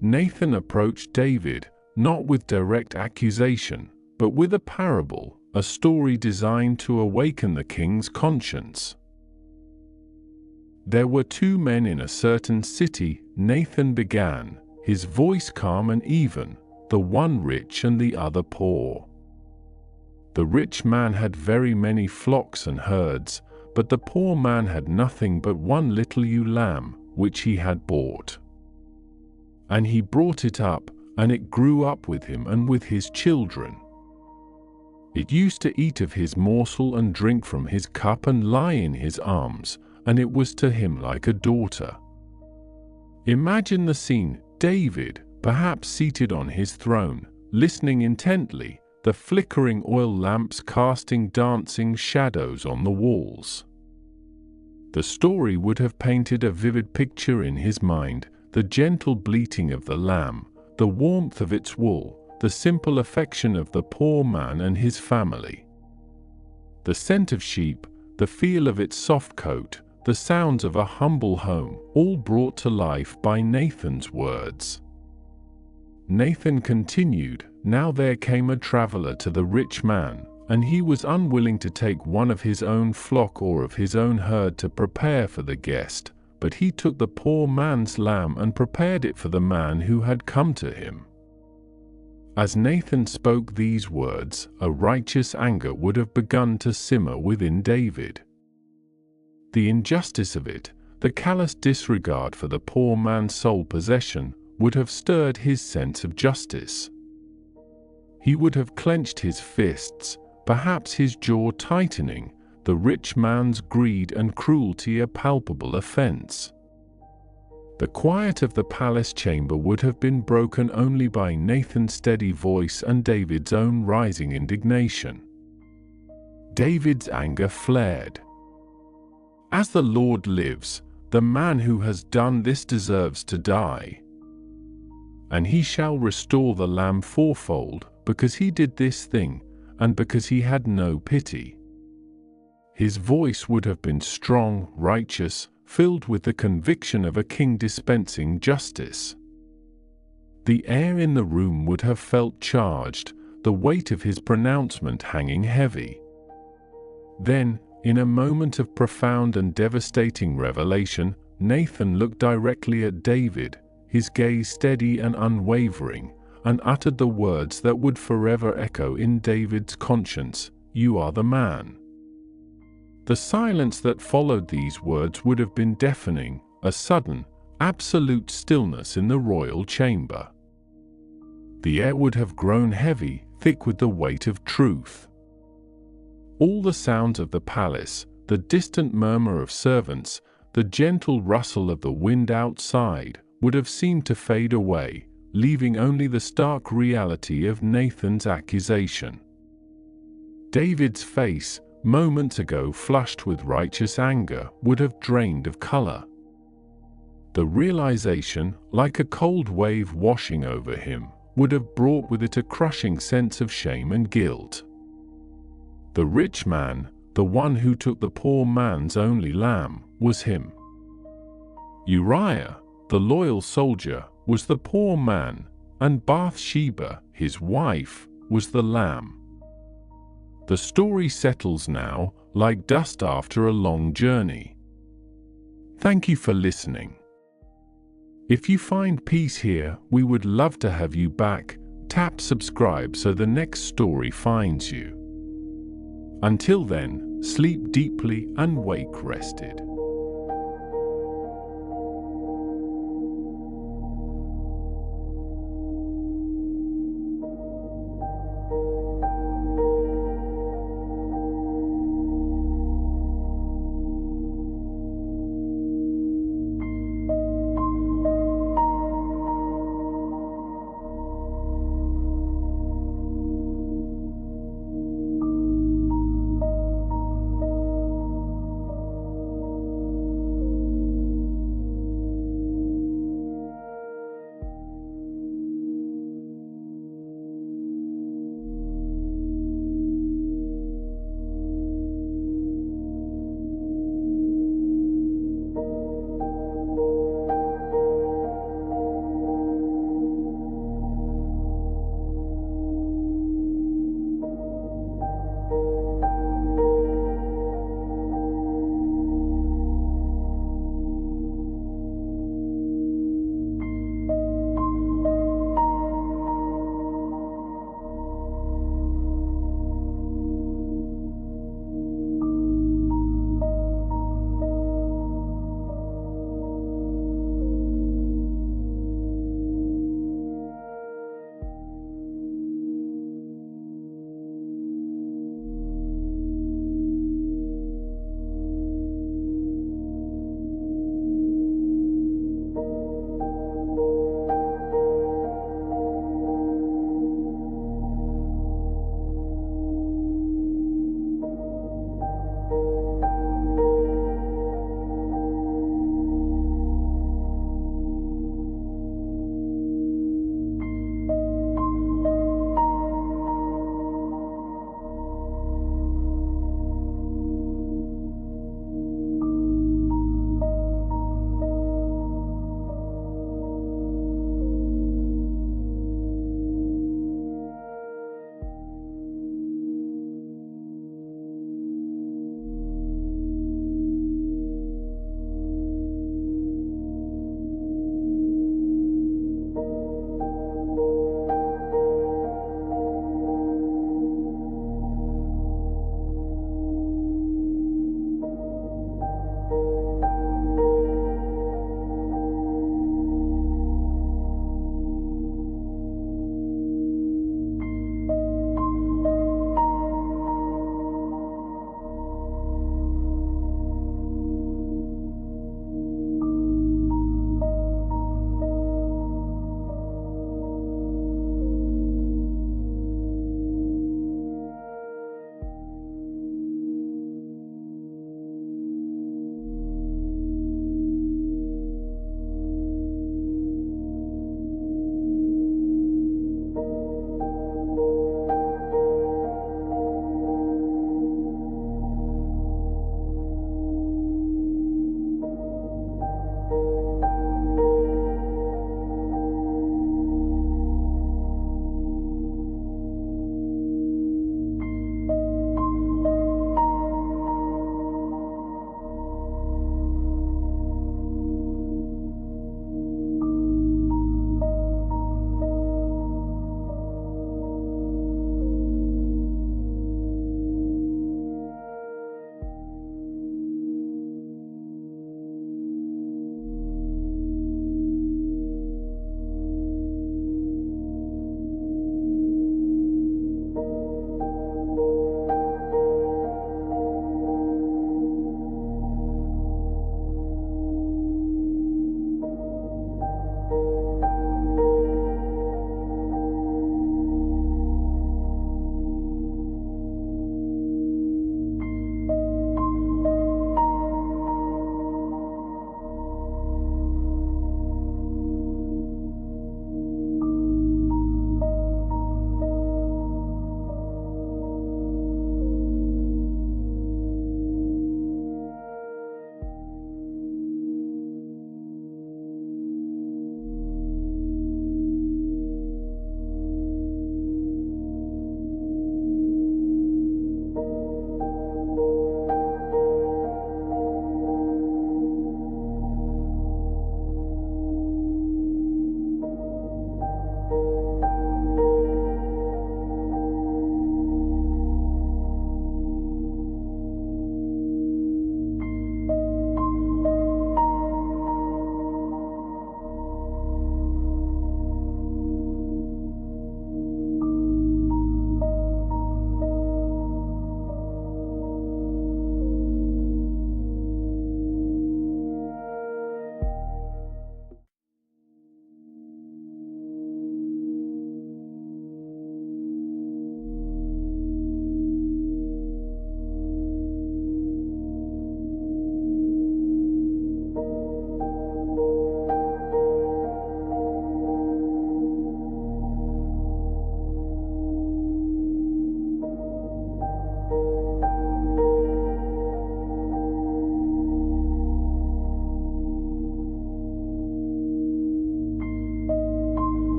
Nathan approached David, not with direct accusation, but with a parable, a story designed to awaken the king's conscience. "There were two men in a certain city," Nathan began, his voice calm and even, "the one rich and the other poor. The rich man had very many flocks and herds, but the poor man had nothing but one little ewe lamb, which he had bought. And he brought it up, and it grew up with him and with his children. It used to eat of his morsel and drink from his cup and lie in his arms, and it was to him like a daughter." Imagine the scene: David, perhaps seated on his throne, listening intently, the flickering oil lamps casting dancing shadows on the walls. The story would have painted a vivid picture in his mind: the gentle bleating of the lamb, the warmth of its wool, the simple affection of the poor man and his family. The scent of sheep, the feel of its soft coat, the sounds of a humble home, all brought to life by Nathan's words. Nathan continued, "Now there came a traveler to the rich man, and he was unwilling to take one of his own flock or of his own herd to prepare for the guest, but he took the poor man's lamb and prepared it for the man who had come to him." As Nathan spoke these words, a righteous anger would have begun to simmer within David. The injustice of it, the callous disregard for the poor man's sole possession, would have stirred his sense of justice. He would have clenched his fists, perhaps his jaw tightening, the rich man's greed and cruelty a palpable offense. The quiet of the palace chamber would have been broken only by Nathan's steady voice and David's own rising indignation. David's anger flared. "As the Lord lives, the man who has done this deserves to die. And he shall restore the lamb fourfold, because he did this thing, and because he had no pity." His voice would have been strong, righteous, filled with the conviction of a king dispensing justice. The air in the room would have felt charged, the weight of his pronouncement hanging heavy. Then, in a moment of profound and devastating revelation, Nathan looked directly at David, his gaze steady and unwavering, and uttered the words that would forever echo in David's conscience, "You are the man." The silence that followed these words would have been deafening, a sudden, absolute stillness in the royal chamber. The air would have grown heavy, thick with the weight of truth. All the sounds of the palace, the distant murmur of servants, the gentle rustle of the wind outside, would have seemed to fade away, leaving only the stark reality of Nathan's accusation. David's face, moments ago flushed with righteous anger, would have drained of color. The realization, like a cold wave washing over him, would have brought with it a crushing sense of shame and guilt. The rich man, the one who took the poor man's only lamb, was him. Uriah, the loyal soldier, was the poor man, and Bathsheba, his wife, was the lamb. The story settles now, like dust after a long journey. Thank you for listening. If you find peace here, we would love to have you back. Tap subscribe so the next story finds you. Until then, sleep deeply and wake rested.